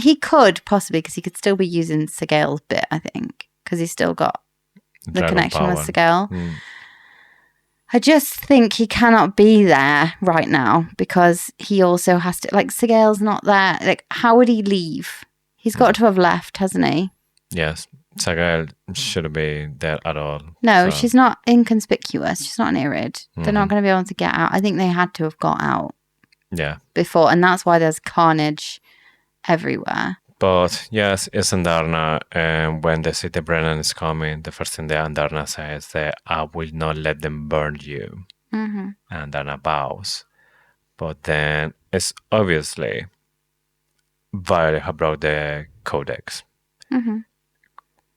S1: he could possibly, because he could still be using Sigale's bit, I think, because he's still got the
S2: Dragon
S1: connection with
S2: power.
S1: Sigale.
S2: Mm.
S1: I just think he cannot be there right now because he also has to, like, Sigale's not there. Like, how would he leave? He's got to have left, hasn't he?
S2: Yes, Sigale shouldn't be there at all.
S1: No,
S2: so-
S1: she's not inconspicuous. She's not an Irid. They're not
S2: Mhm.
S1: going to be able to get out. I think they had to have got out
S2: Yeah.
S1: before, and that's why there's carnage everywhere.
S2: But yes, it's Andarna, and when they see the Brennan is coming, the first thing that Andarna says that I will not let them burn you.
S1: Mm-hmm.
S2: And Andarna bows. But then it's obviously Violet who broke the codex.
S1: Mm-hmm.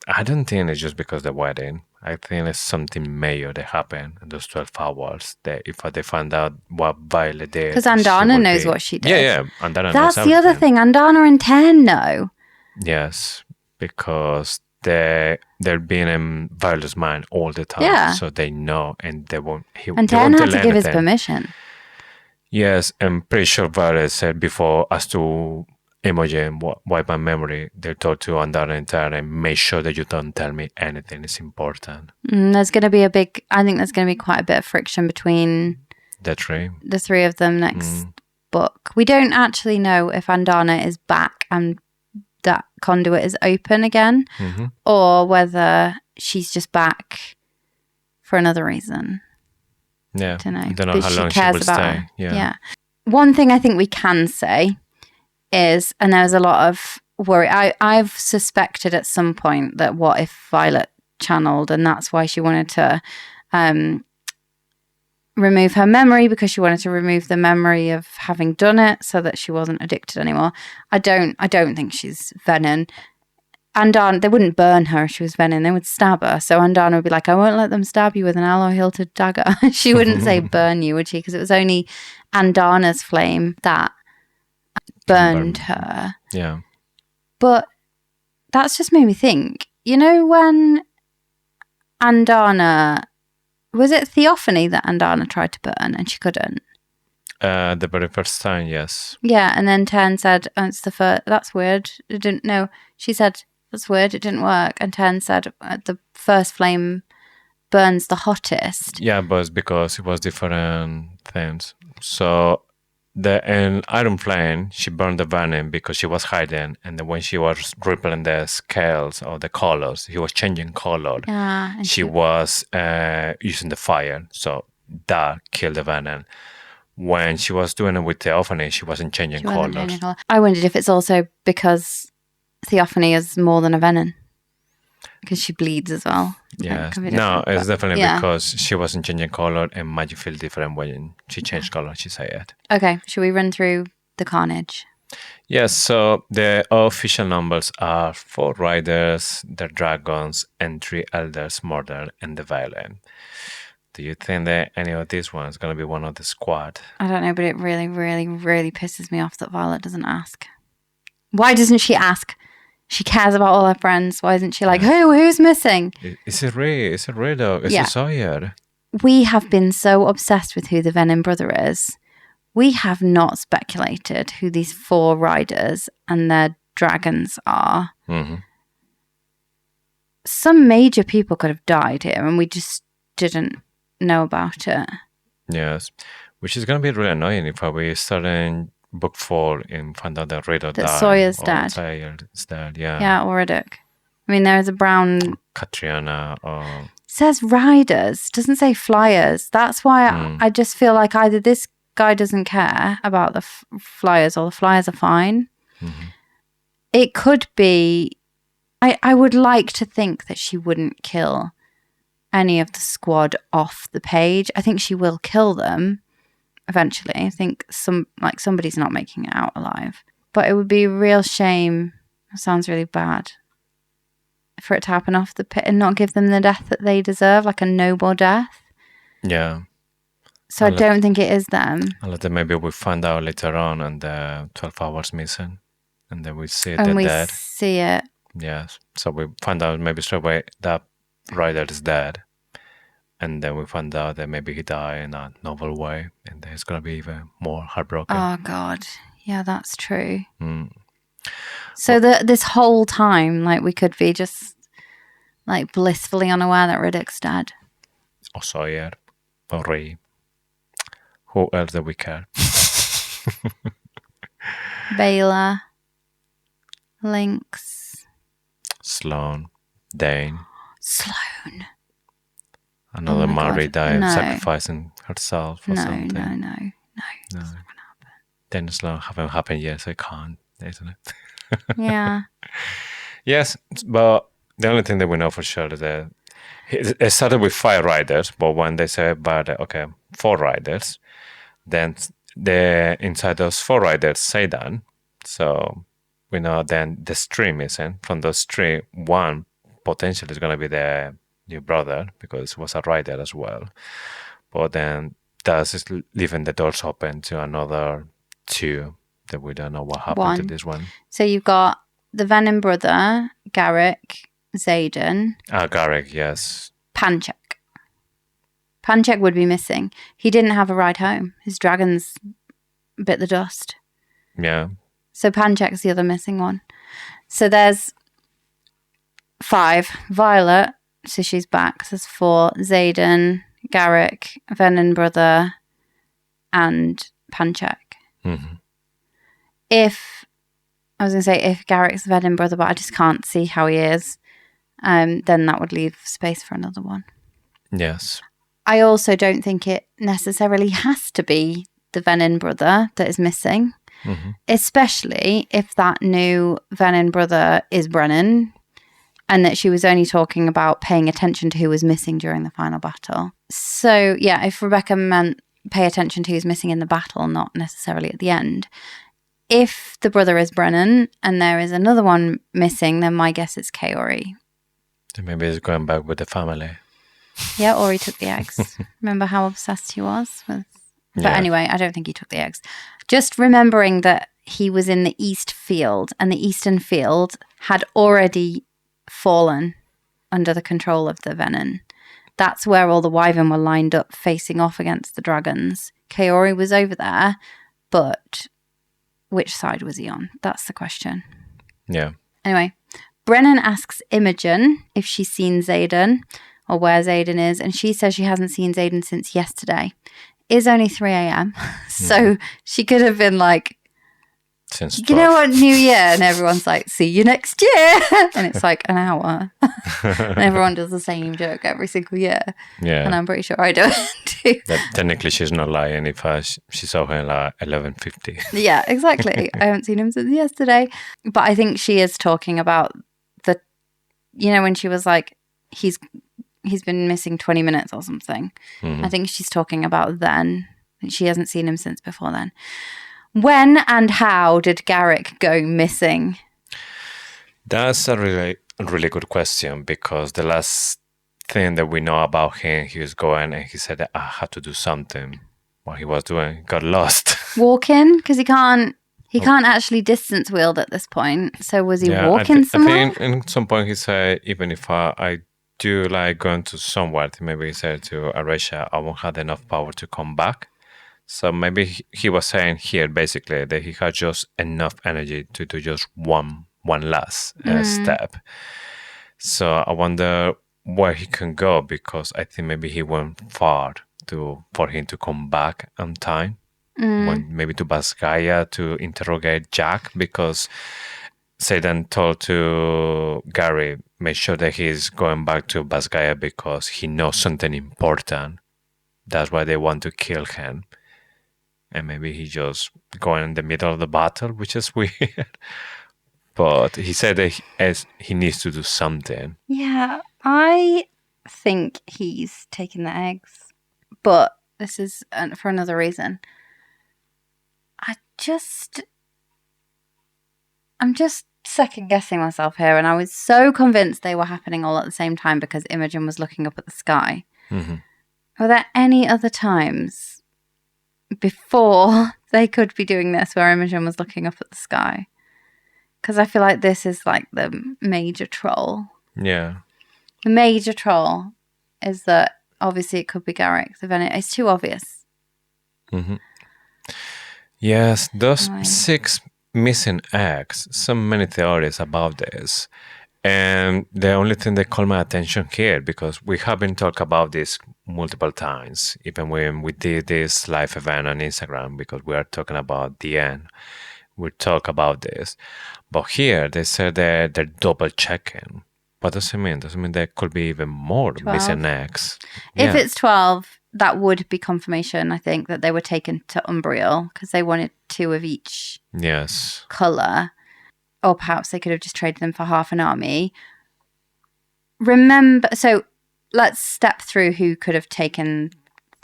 S2: I don't think it's just because of the wedding. I think it's something major that happened in those 12 hours. That if they find out what Violet did,
S1: Because
S2: she
S1: Andarna
S2: will
S1: knows
S2: be-
S1: what she did.
S2: Yeah, Andarna
S1: That's
S2: knows
S1: the other
S2: everything.
S1: thing. Andarna and Ten know.
S2: Yes, because they're being in Violet's mind all the time.
S1: Yeah.
S2: So they know, and they won't.
S1: And
S2: they
S1: Ten
S2: won't
S1: had
S2: tell
S1: to give his
S2: anything.
S1: permission.
S2: Yes, I'm pretty sure Violet said before as to Imogen wipe my memory. They told to Andarna and Tara, make sure that you don't tell me anything. It's important.
S1: There's going to be I think there's going to be quite a bit of friction between
S2: The three.
S1: the three of them next book. We don't actually know if Andarna is back and that conduit is open again,
S2: Mm-hmm.
S1: or whether she's just back for another reason.
S2: Yeah.
S1: I don't know.
S2: Don't know
S1: But
S2: how
S1: she
S2: long she
S1: cares
S2: will
S1: about
S2: stay.
S1: her.
S2: Yeah.
S1: One thing I think we can say is, and there's a lot of worry, I've suspected at some point that what if Violet channeled, and that's why she wanted to remove her memory, because she wanted to remove the memory of having done it so that she wasn't addicted anymore. I don't think she's Venin. Andarna, they wouldn't burn her if she was Venin, they would stab her. So Andarna would be like, I won't let them stab you with an alloy hilted dagger. She wouldn't say burn you, would she? Because it was only Andarna's flame that burned her.
S2: Yeah.
S1: But that's just made me think, you know, when Andarna, was it Theophany that Andarna tried to burn and she couldn't?
S2: The very first time, yes.
S1: Yeah, and then Ten said, oh, it's the first, that's weird. It didn't, no, she said, that's weird, it didn't work. And Ten said, the first flame burns the hottest.
S2: Yeah, but it's because it was different things. So in Iron Flame, she burned the venom because she was hiding, and then when she was rippling the scales or the colors, he was changing color.
S1: Yeah. And
S2: She was using the fire, so that killed the venom. When she was doing it with Theophany, she wasn't changing
S1: she wasn't
S2: colors.
S1: changing colour. I wondered if it's also because Theophany is more than a Venin. Because she bleeds as well.
S2: Yeah,
S1: It could be
S2: no,
S1: different,
S2: it's
S1: but-
S2: definitely
S1: yeah.
S2: because she wasn't changing color, and magic feel different when she changed color. She said it.
S1: Okay, should we run through the carnage?
S2: Yes, so the official numbers are 4 riders, their dragons, and 3 elders murdered and the violent. Do you think that any of these ones going to be one of the squad?
S1: I don't know, but it really, really, really pisses me off that Violet doesn't ask. Why doesn't she ask? She cares about all her friends. Why isn't she like, who's missing?
S2: Is it Ray? Is it Ray though? Is
S1: Yeah.
S2: it Sawyer?
S1: We have been so obsessed with who the Venin brother is. We have not speculated who these 4 riders and their dragons are.
S2: Mm-hmm.
S1: Some major people could have died here and we just didn't know about it.
S2: Yes, which is going to be really annoying if we start in book 4 and find out that Raider
S1: That
S2: died.
S1: Sawyer's
S2: or
S1: dead.
S2: Sawyer's dead, yeah.
S1: Yeah, or Riddick. I mean, there's a brown...
S2: Katriana or...
S1: says riders, doesn't say flyers. That's why I just feel like either this guy doesn't care about the flyers or the flyers are fine.
S2: Mm-hmm.
S1: It could be... I would like to think that she wouldn't kill any of the squad off the page. I think she will kill them eventually. I think somebody's not making it out alive. But it would be a real shame. It sounds really bad. For it to happen off the pit and not give them the death that they deserve, like a noble death.
S2: Yeah.
S1: So I don't think it is them.
S2: Unless then maybe we find out later on and the 12 hours missing. And then we see
S1: And
S2: they're
S1: we
S2: dead.
S1: see it.
S2: Yes. So we find out maybe straight away that Ryder is dead. And then we find out that maybe he died in a novel way. And then it's going to be even more heartbroken.
S1: Oh, God. Yeah, that's true. So this whole time, like, we could be just like blissfully unaware that Riddick's dead.
S2: Or Sawyer. Or Ray. Who else do we care?
S1: Baylor, Lynx,
S2: Sloane. Dane.
S1: Sloane.
S2: Another
S1: Oh my
S2: Mary
S1: God,
S2: died
S1: no.
S2: sacrificing herself or something.
S1: No.
S2: No. Then Sloane haven't happened yet, so it can't, isn't it?
S1: Yeah.
S2: Yes, but the only thing that we know for sure is that it started with 5 riders, but when they said about 4 riders, then inside those 4 riders Xaden. So we know then the stream isn't. From those 3, one potentially is going to be the new brother because he was a rider as well. But then that's just leaving the doors open to another 2 that we don't know what happened to this one.
S1: So you've got the Venin brother, Garrick, Xaden.
S2: Garrick, yes.
S1: Panchek. Panchek would be missing. He didn't have a ride home. His dragons bit the dust.
S2: Yeah.
S1: So Panchek's the other missing one. So there's 5. Violet, so she's back. So there's 4. Xaden, Garrick, Venin brother, and Panchek.
S2: Mm-hmm.
S1: If Garrick's Venin brother, but I just can't see how he is, then that would leave space for another one.
S2: Yes.
S1: I also don't think it necessarily has to be the Venin brother that is missing, especially if that new Venin brother is Brennan and that she was only talking about paying attention to who was missing during the final battle. So, yeah, if Rebecca meant pay attention to who's missing in the battle, not necessarily at the end. If the brother is Brennan and there is another one missing, then my guess is Kaori.
S2: So maybe he's going back with the family.
S1: Yeah, or he took the eggs. Remember how obsessed he was with... But anyway, I don't think he took the eggs. Just remembering that he was in the East Field and the Eastern Field had already fallen under the control of the Venin. That's where all the Wyvern were lined up facing off against the dragons. Kaori was over there, but which side was he on? That's the question.
S2: Yeah.
S1: Anyway, Brennan asks Imogen if she's seen Xaden or where Xaden is, and she says she hasn't seen Xaden since yesterday. It's only 3 a.m. So she could have been like,
S2: Since
S1: you know what, New Year? And everyone's like, see you next year. And it's like an hour. And everyone does the same joke every single year.
S2: Yeah.
S1: And I'm pretty sure I do it too.
S2: That technically she's not lying if she saw her like 11:50.
S1: Yeah, exactly. I haven't seen him since yesterday. But I think she is talking about when she was like, he's been missing 20 minutes or something. I think she's talking about then. She hasn't seen him since before then. When and how did Garrick go missing?
S2: That's a really good question, because the last thing that we know about him, he was going and he said that I had to do something. What he was doing, got lost.
S1: Walking? Because he can't actually distance wield at this point. So was he walking somewhere?
S2: I think at some point he said, even if I do like going to somewhere, maybe he said to Aresha, I won't have enough power to come back. So maybe he was saying here basically that he had just enough energy to do just one last step. So I wonder where he can go, because I think maybe he went far for him to come back on time. Went maybe to Basgiath to interrogate Jack, because Xaden told to Gary, make sure that he's going back to Basgiath because he knows something important. That's why they want to kill him. And maybe he just going in the middle of the battle, which is weird. But he said that he needs to do something.
S1: Yeah, I think he's taken the eggs. But this is for another reason. I'm just second guessing myself here, and I was so convinced they were happening all at the same time because Imogen was looking up at the sky. Were there any other times before they could be doing this where Imogen was looking up at the sky? Because I feel like this is like the major troll.
S2: Yeah.
S1: The major troll is that obviously it could be Garrick. The Venin. It's too obvious.
S2: Yes, those 6 missing eggs. So many theories about this. And the only thing that caught my attention here, because we have been talking about this multiple times, even when we did this live event on Instagram, because we are talking about the end. We talk about this. But here they said that they're double checking. What does it mean? Does it mean there could be even more
S1: 12.
S2: missing eggs?
S1: If it's 12, that would be confirmation, I think, that they were taken to Umbriel because they wanted 2 of each colour. Or perhaps they could have just traded them for half an army. Remember, so let's step through who could have taken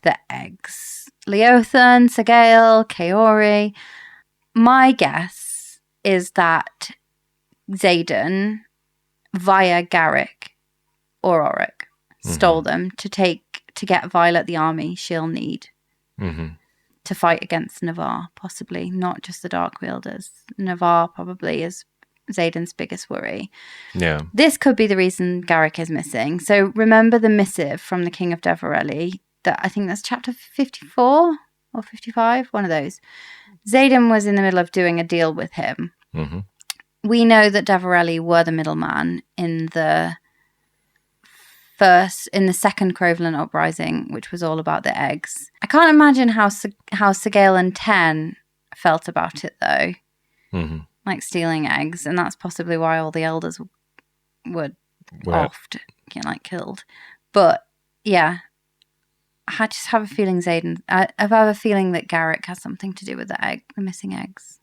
S1: the eggs. Leothan, Sagail, Kaori. My guess is that Xaden, via Garrick or Auric, stole them to get Violet the army she'll need to fight against Navarre, possibly, not just the Dark Wielders. Navarre probably is Xaden's biggest worry.
S2: Yeah.
S1: This could be the reason Garrick is missing. So remember the missive from the King of Deverelli, that I think that's chapter 54 or 55, one of those. Xaden was in the middle of doing a deal with him. We know that Deverelli were the middleman in the second Croveland uprising, which was all about the eggs. I can't imagine how Sagail and Ten felt about it, though. Like stealing eggs, and that's possibly why all the elders were killed. But yeah, I just have a feeling I have a feeling that Garrick has something to do with the missing eggs.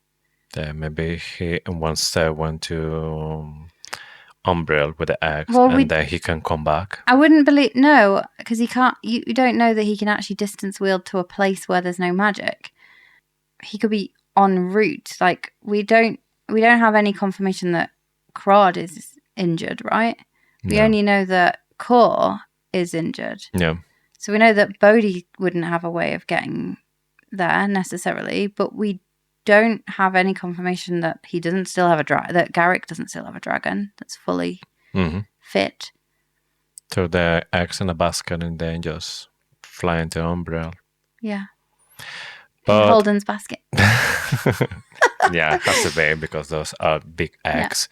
S2: Maybe he wants to went to Umbriel with the eggs, and then he can come back.
S1: I wouldn't believe because he can't. You don't know that he can actually distance wield to a place where there's no magic. He could be en route. Like we don't have any confirmation that Crod is injured, right? We only know that Kor is injured.
S2: Yeah.
S1: So we know that Bodhi wouldn't have a way of getting there necessarily, but we don't have any confirmation that he doesn't still have that Garrick doesn't still have a dragon that's fully fit.
S2: So the eggs in a basket and then just fly into Umbriel.
S1: Yeah.
S2: But
S1: Holden's basket.
S2: Yeah, it has to be because those are big eggs.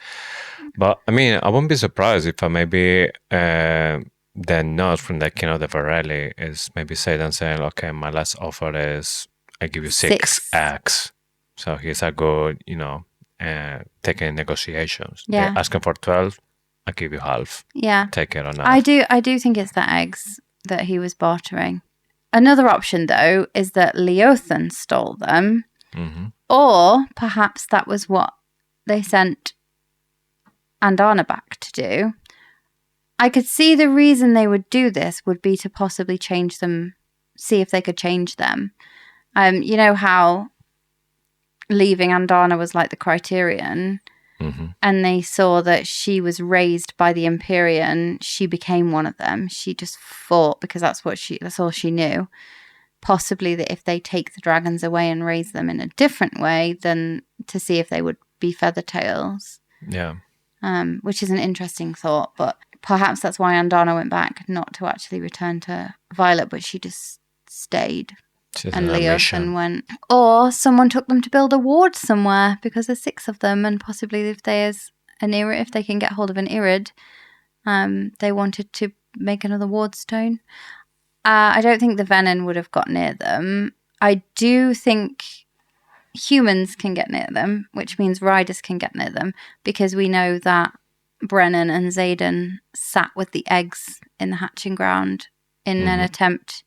S2: Yeah. But I mean, I wouldn't be surprised if maybe the note from the King of the Varelli is maybe Xaden saying, okay, my last offer is I give you 6 eggs. So he's a good, taking negotiations.
S1: Yeah.
S2: They're asking for 12, I give you half.
S1: Yeah.
S2: Take it or not.
S1: I do think it's the eggs that he was bartering. Another option, though, is that Leothan stole them. Or perhaps that was what they sent Andarna back to do. I could see the reason they would do this would be to possibly change them, see if they could change them. You know how leaving Andarna was like the criterion, and they saw that she was raised by the Empyrean. She became one of them. She just fought because that's all she knew. Possibly that if they take the dragons away and raise them in a different way, then to see if they would be feathertails.
S2: Yeah.
S1: Which is an interesting thought, but perhaps that's why Andarna went back, not to actually return to Violet, but she just stayed. And Leothan went. Or someone took them to build a ward somewhere because there's 6 of them, and possibly if they can get hold of an Irid, they wanted to make another ward stone. I don't think the Venin would have got near them. I do think humans can get near them, which means riders can get near them, because we know that Brennan and Xaden sat with the eggs in the hatching ground in an attempt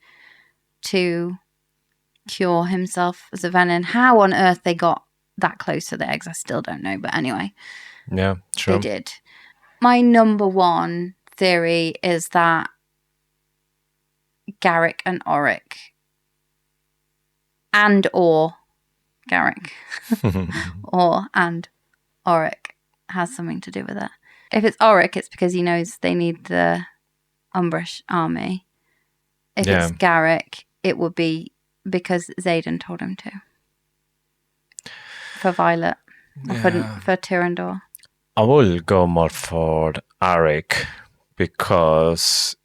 S1: to cure himself as a Venin. How on earth they got that close to the eggs, I still don't know. But anyway,
S2: yeah, true.
S1: They did. My number one theory is that Garrick and Auric or Garrick and Auric has something to do with it. If it's Auric, it's because he knows they need the Umbrish army. If it's Garrick, it would be because Xaden told him to. For Violet. Or for Tyrandor.
S2: I will go more for Auric because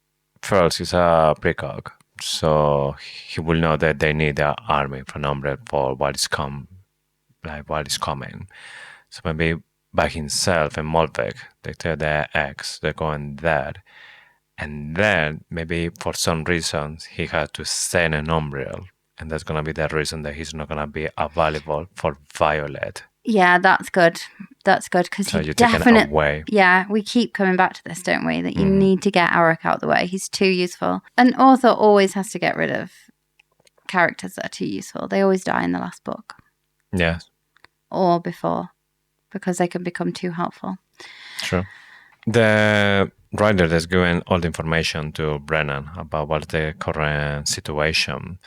S2: first he's a precog, so he will know that they need an army from Umbriel for what is come like what is coming. So maybe by himself and Malbec, they tell their ex, they're going there. And then maybe for some reasons he had to stay in an Umbriel. And that's going to be the reason that he's not going to be available for Violet.
S1: Yeah, that's good. That's good because
S2: So
S1: you
S2: you're taking
S1: definitely.
S2: away.
S1: Yeah, we keep coming back to this, don't we? That you need to get Auric out of the way. He's too useful. An author always has to get rid of characters that are too useful. They always die in the last book.
S2: Yes.
S1: Or before, because they can become too helpful.
S2: True. The writer is giving all the information to Brennan about what's the current situation.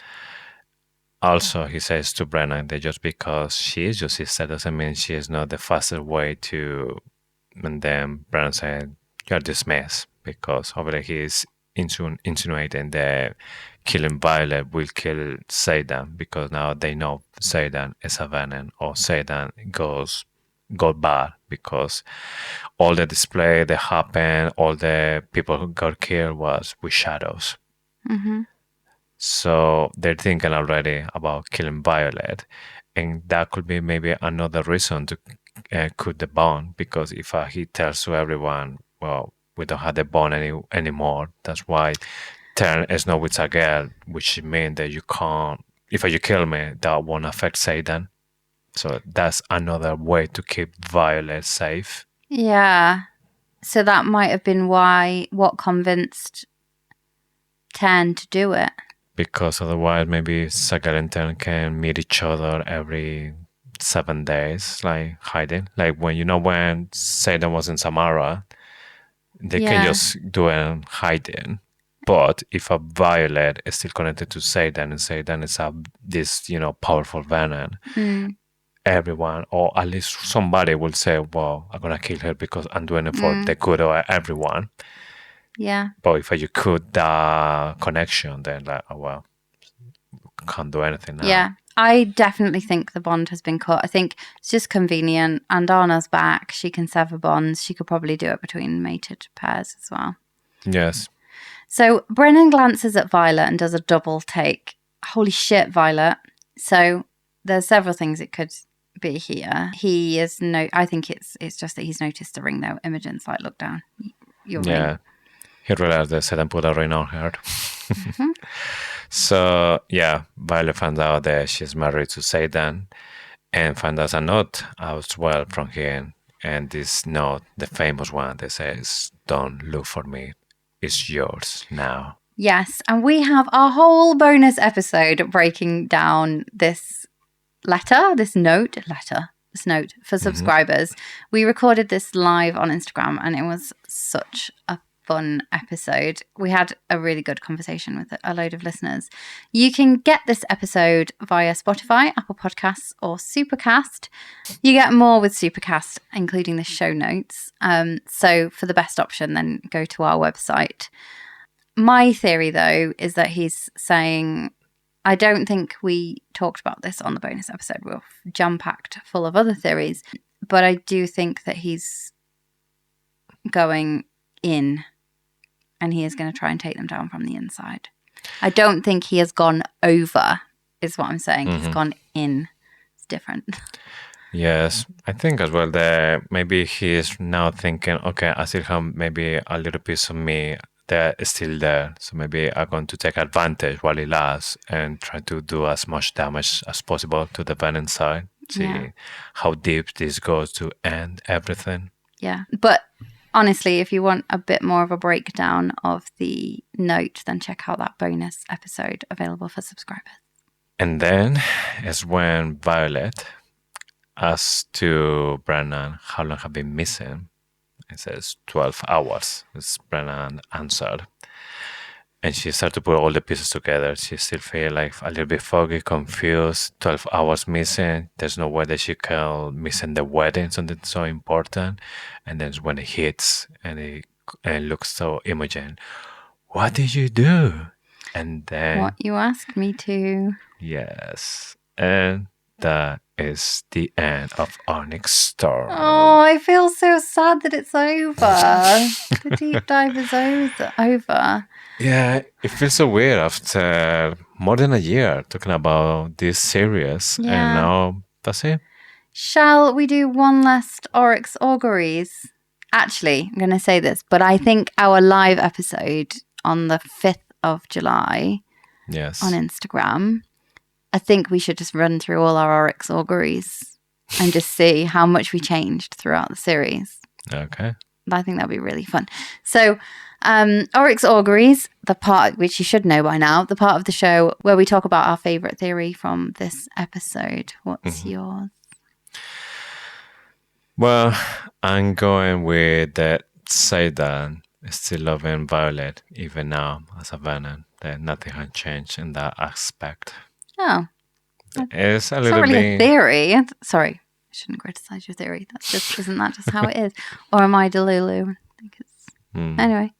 S2: Also, he says to Brennan that just because she is your sister doesn't mean she is not the fastest way to. And then Brennan said, "You're dismissed," because obviously he is insinuating that killing Violet will kill Xaden, because now they know Xaden is a Venin, or Xaden got bad because all the display that happened, all the people who got killed was with shadows.
S1: Mm-hmm.
S2: So they're thinking already about killing Violet, and that could be maybe another reason to cut the bond, because if he tells to everyone, well, we don't have the bond anymore, that's why Tern is not with a girl, which means that you can't, if you kill me, that won't affect Xaden. So that's another way to keep Violet safe.
S1: Yeah. So that might have been what convinced Tern to do it.
S2: Because otherwise, maybe Sagal and Tern can meet each other every 7 days, like hiding. Like when Xaden was in Samara, they can just do it hiding. But if a Violet is still connected to Xaden, and Xaden is this powerful Venin, everyone, or at least somebody, will say, well, I'm gonna kill her because I'm doing it for the good of everyone.
S1: Yeah.
S2: But if you cut the connection, then like, oh well, can't do anything now.
S1: Yeah. I definitely think the bond has been cut. I think it's just convenient. Andarna's back. She can sever bonds. She could probably do it between mated pairs as well.
S2: Yes.
S1: So Brennan glances at Violet and does a double take. Holy shit, Violet. So there's several things it could be here. He is I think it's just that he's noticed the ring though. Imogen's like, look down. Your ring.
S2: He realized that Xaden put a ring on her.
S1: Mm-hmm.
S2: So yeah, Violet finds out that she's married to Xaden, and finds out a note as well from him. And this note, the famous one that says, "Don't look for me. It's yours now."
S1: Yes, and we have our whole bonus episode breaking down this note for subscribers. We recorded this live on Instagram and it was such a fun episode. We had a really good conversation with a load of listeners. You can get this episode via Spotify, Apple Podcasts, or Supercast. You get more with Supercast, including the show notes. So for the best option, then go to our website. My theory, though, is that he's saying, I don't think we talked about this on the bonus episode. We're jam-packed full of other theories. But I do think that he's going in and he is going to try and take them down from the inside. I don't think he has gone over, is what I'm saying. Mm-hmm. He's gone in. It's different.
S2: Yes, I think as well that maybe he is now thinking, okay, I still have maybe a little piece of me that is still there. So maybe I'm going to take advantage while it lasts and try to do as much damage as possible to the Venin side. See how deep this goes to end everything.
S1: Yeah, but honestly, if you want a bit more of a breakdown of the note, then check out that bonus episode available for subscribers.
S2: And then is when Violet asks to Brennan how long have been missing. It says 12 hours, as Brennan answered. And she started to put all the pieces together. She still feels like a little bit foggy, confused. 12 hours missing. There's no way that she can miss in the wedding, something so important. And then when it hits and it looks so Imogen, what did you do? And then...
S1: What you asked me to.
S2: Yes. And that is the end of Onyx Storm.
S1: Oh, I feel so sad that it's over. The deep dive is over.
S2: Yeah, it feels so weird after more than a year talking about this series.
S1: Yeah.
S2: And now that's it.
S1: Shall we do one last Oryx Auguries? Actually, I'm going to say this, but I think our live episode on the 5th of July on Instagram, I think we should just run through all our Oryx Auguries and just see how much we changed throughout the series.
S2: Okay.
S1: I think that'd be really fun. So, Oryx Auguries, the part which you should know by now, the part of the show where we talk about our favourite theory from this episode. What's yours?
S2: Well, I'm going with that Xaden still loving Violet even now as a Venin. That nothing has changed in that aspect.
S1: Oh.
S2: It's
S1: It's not really a theory. Sorry, I shouldn't criticize your theory. That's just isn't that just how it is? Or am I Delulu? I think it's anyway.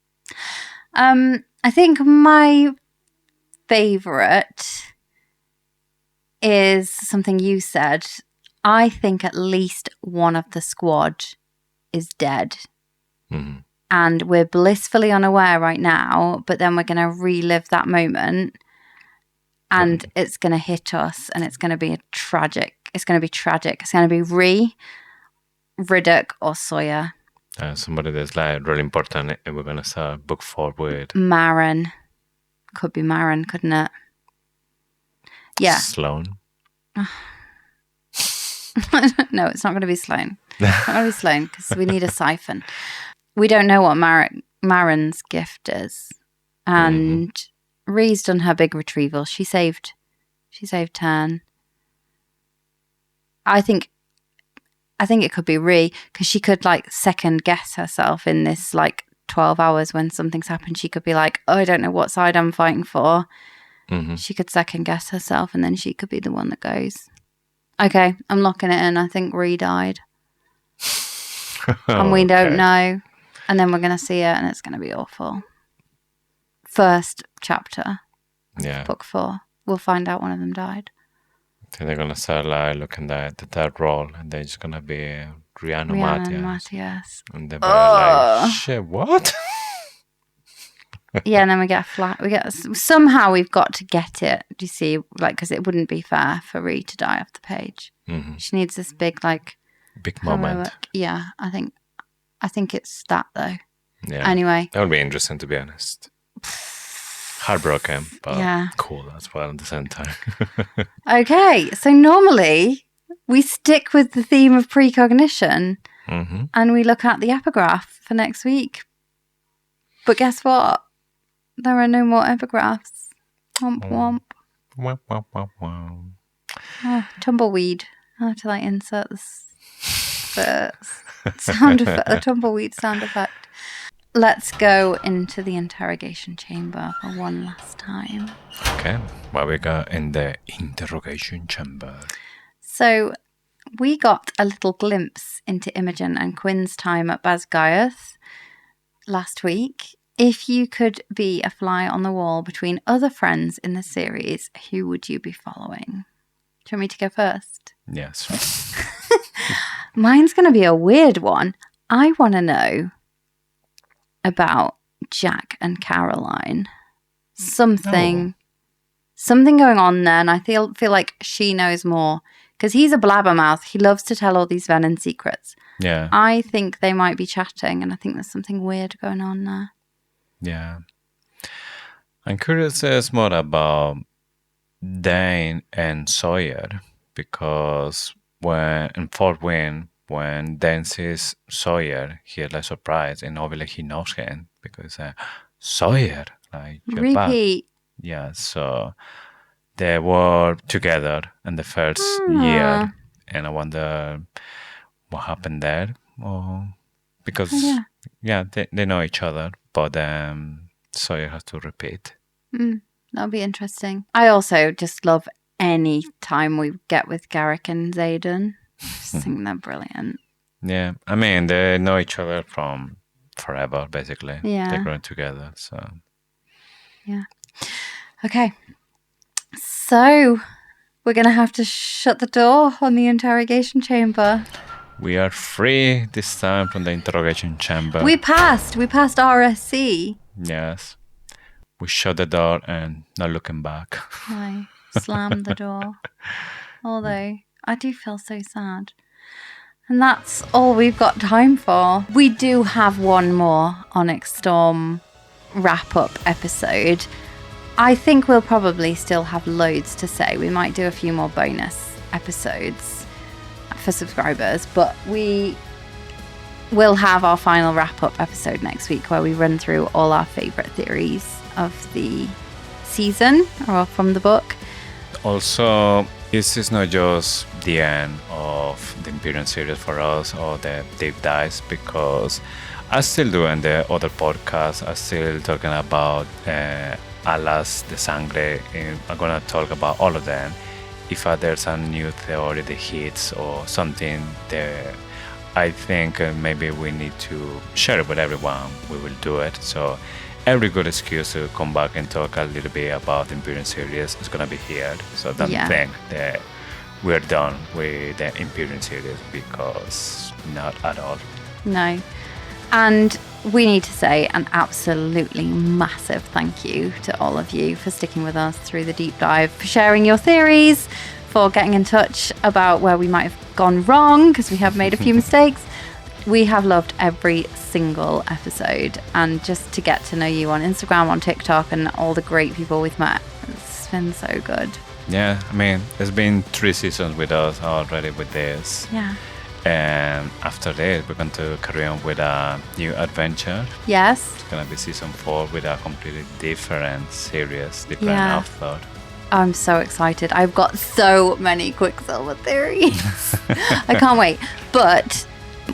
S1: I think my favorite is something you said. I think at least one of the squad is dead.
S2: Mm-hmm.
S1: And we're blissfully unaware right now, but then we're going to relive that moment and it's going to hit us and it's going to be tragic. It's going to be tragic. It's going to be Riddick or Sawyer.
S2: Somebody that's like really important, and we're going to start book 4 with
S1: Marin. Could be Marin, couldn't it? Yeah.
S2: Sloane.
S1: No, it's not going to be Sloane. It's not going to be Sloane because we need a siphon. We don't know what Marin's gift is. And Rhee's done her big retrieval. She saved Tern. I think it could be Rhee because she could like second guess herself in this like 12 hours when something's happened. She could be like, oh, I don't know what side I'm fighting for.
S2: Mm-hmm.
S1: She could second guess herself and then she could be the one that goes. Okay, I'm locking it in. I think Rhee died. And we don't know. And then we're going to see it and it's going to be awful. First chapter.
S2: Yeah.
S1: Book 4. We'll find out one of them died.
S2: Then they're going to start like looking at the third role and they're just going to be Rhiannon
S1: and
S2: Matthias.
S1: Matthias.
S2: And they're like, shit, what?
S1: Yeah, and then we get a flat. Somehow we've got to get it. Do you see? Like, because it wouldn't be fair for Rhee to die off the page.
S2: Mm-hmm.
S1: She needs this big, like,
S2: big moment.
S1: heroic. Yeah, I think it's that though.
S2: Yeah.
S1: Anyway,
S2: that would be interesting to be honest. Heartbroken, but cool as well at the same time.
S1: Okay, so normally we stick with the theme of precognition, and we look at the epigraph for next week. But guess what? There are no more epigraphs. Womp womp.
S2: Womp, womp, womp, womp.
S1: Oh, tumbleweed. I have to like insert this sound effect, the tumbleweed sound effect. Let's go into the interrogation chamber for one last time.
S2: Okay, what we got in the interrogation chamber?
S1: So we got a little glimpse into Imogen and Quinn's time at Basgiath last week. If you could be a fly on the wall between other friends in the series, who would you be following? Do you want me to go first?
S2: Yes.
S1: Mine's going to be a weird one. I want to know about Jack and Caroline. Something going on there, and I feel like she knows more because he's a blabbermouth. He loves to tell all these Venin secrets.
S2: Yeah.
S1: I think they might be chatting, and I think there's something weird going on there.
S2: Yeah. I'm curious more about Dane and Sawyer because in Fort Wayne, when Dane sees Sawyer, he's like surprised and obviously he knows him because Sawyer, like you're
S1: Repeat.
S2: back. Yeah, so they were together in the first year, and I wonder what happened there. Because they know each other, but Sawyer has to repeat.
S1: That'll be interesting. I also just love any time we get with Garrick and Xaden. I just think they're brilliant.
S2: Yeah, I mean, they know each other from forever, basically.
S1: Yeah.
S2: They're growing together, so.
S1: Yeah. Okay. So, we're going to have to shut the door on the interrogation chamber.
S2: We are free this time from the interrogation chamber.
S1: We passed RSC.
S2: Yes. We shut the door and not looking back.
S1: I slammed the door. Although, I do feel so sad. And that's all we've got time for. We do have one more Onyx Storm wrap-up episode. I think we'll probably still have loads to say. We might do a few more bonus episodes for subscribers, but we will have our final wrap-up episode next week where we run through all our favourite theories of the season or from the book.
S2: Also, this is not just the end of the Imperium series for us or the deep dives, because I'm still doing the other podcasts. I'm still talking about Alas de Sangre. I'm going to talk about all of them. If there's a new theory that hits or something that I think maybe we need to share it with everyone, we will do it. So every good excuse to come back and talk a little bit about the Imperium series is going to be here. So don't think that we're done with the Imperium series, because not at all.
S1: No. And we need to say an absolutely massive thank you to all of you for sticking with us through the deep dive, for sharing your theories, for getting in touch about where we might have gone wrong, because we have made a few mistakes. We have loved every single episode, and just to get to know you on Instagram, on TikTok, and all the great people we've met. It's been so good.
S2: Yeah, I mean, it's been 3 seasons with us already with this.
S1: Yeah.
S2: And after this, we're going to carry on with a new adventure.
S1: Yes.
S2: It's going to be season 4 with a completely different series, different author.
S1: I'm so excited. I've got so many Quicksilver theories. I can't wait. But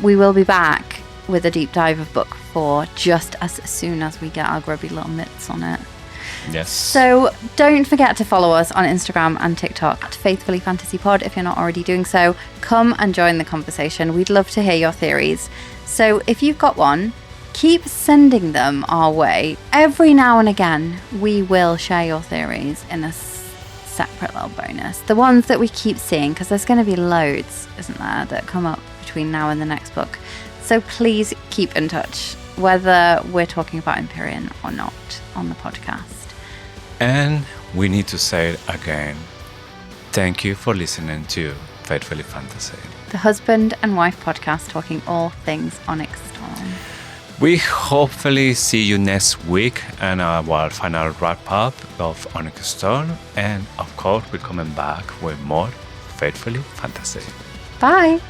S1: we will be back with a deep dive of book 4 just as soon as we get our grubby little mitts on it.
S2: Yes.
S1: So don't forget to follow us on Instagram and TikTok at Faithfully Fantasy Pod if you're not already doing so. Come and join the conversation. We'd love to hear your theories. So if you've got one, keep sending them our way. Every now and again, we will share your theories in a separate little bonus. The ones that we keep seeing, because there's going to be loads, isn't there, that come up between now and the next book. So please keep in touch, whether we're talking about Imperium or not on the podcast.
S2: And we need to say it again. Thank you for listening to Faithfully Fantasy,
S1: the husband and wife podcast talking all things Onyx Storm.
S2: We hopefully see you next week and our final wrap up of Onyx Storm. And of course, we're coming back with more Faithfully Fantasy.
S1: Bye.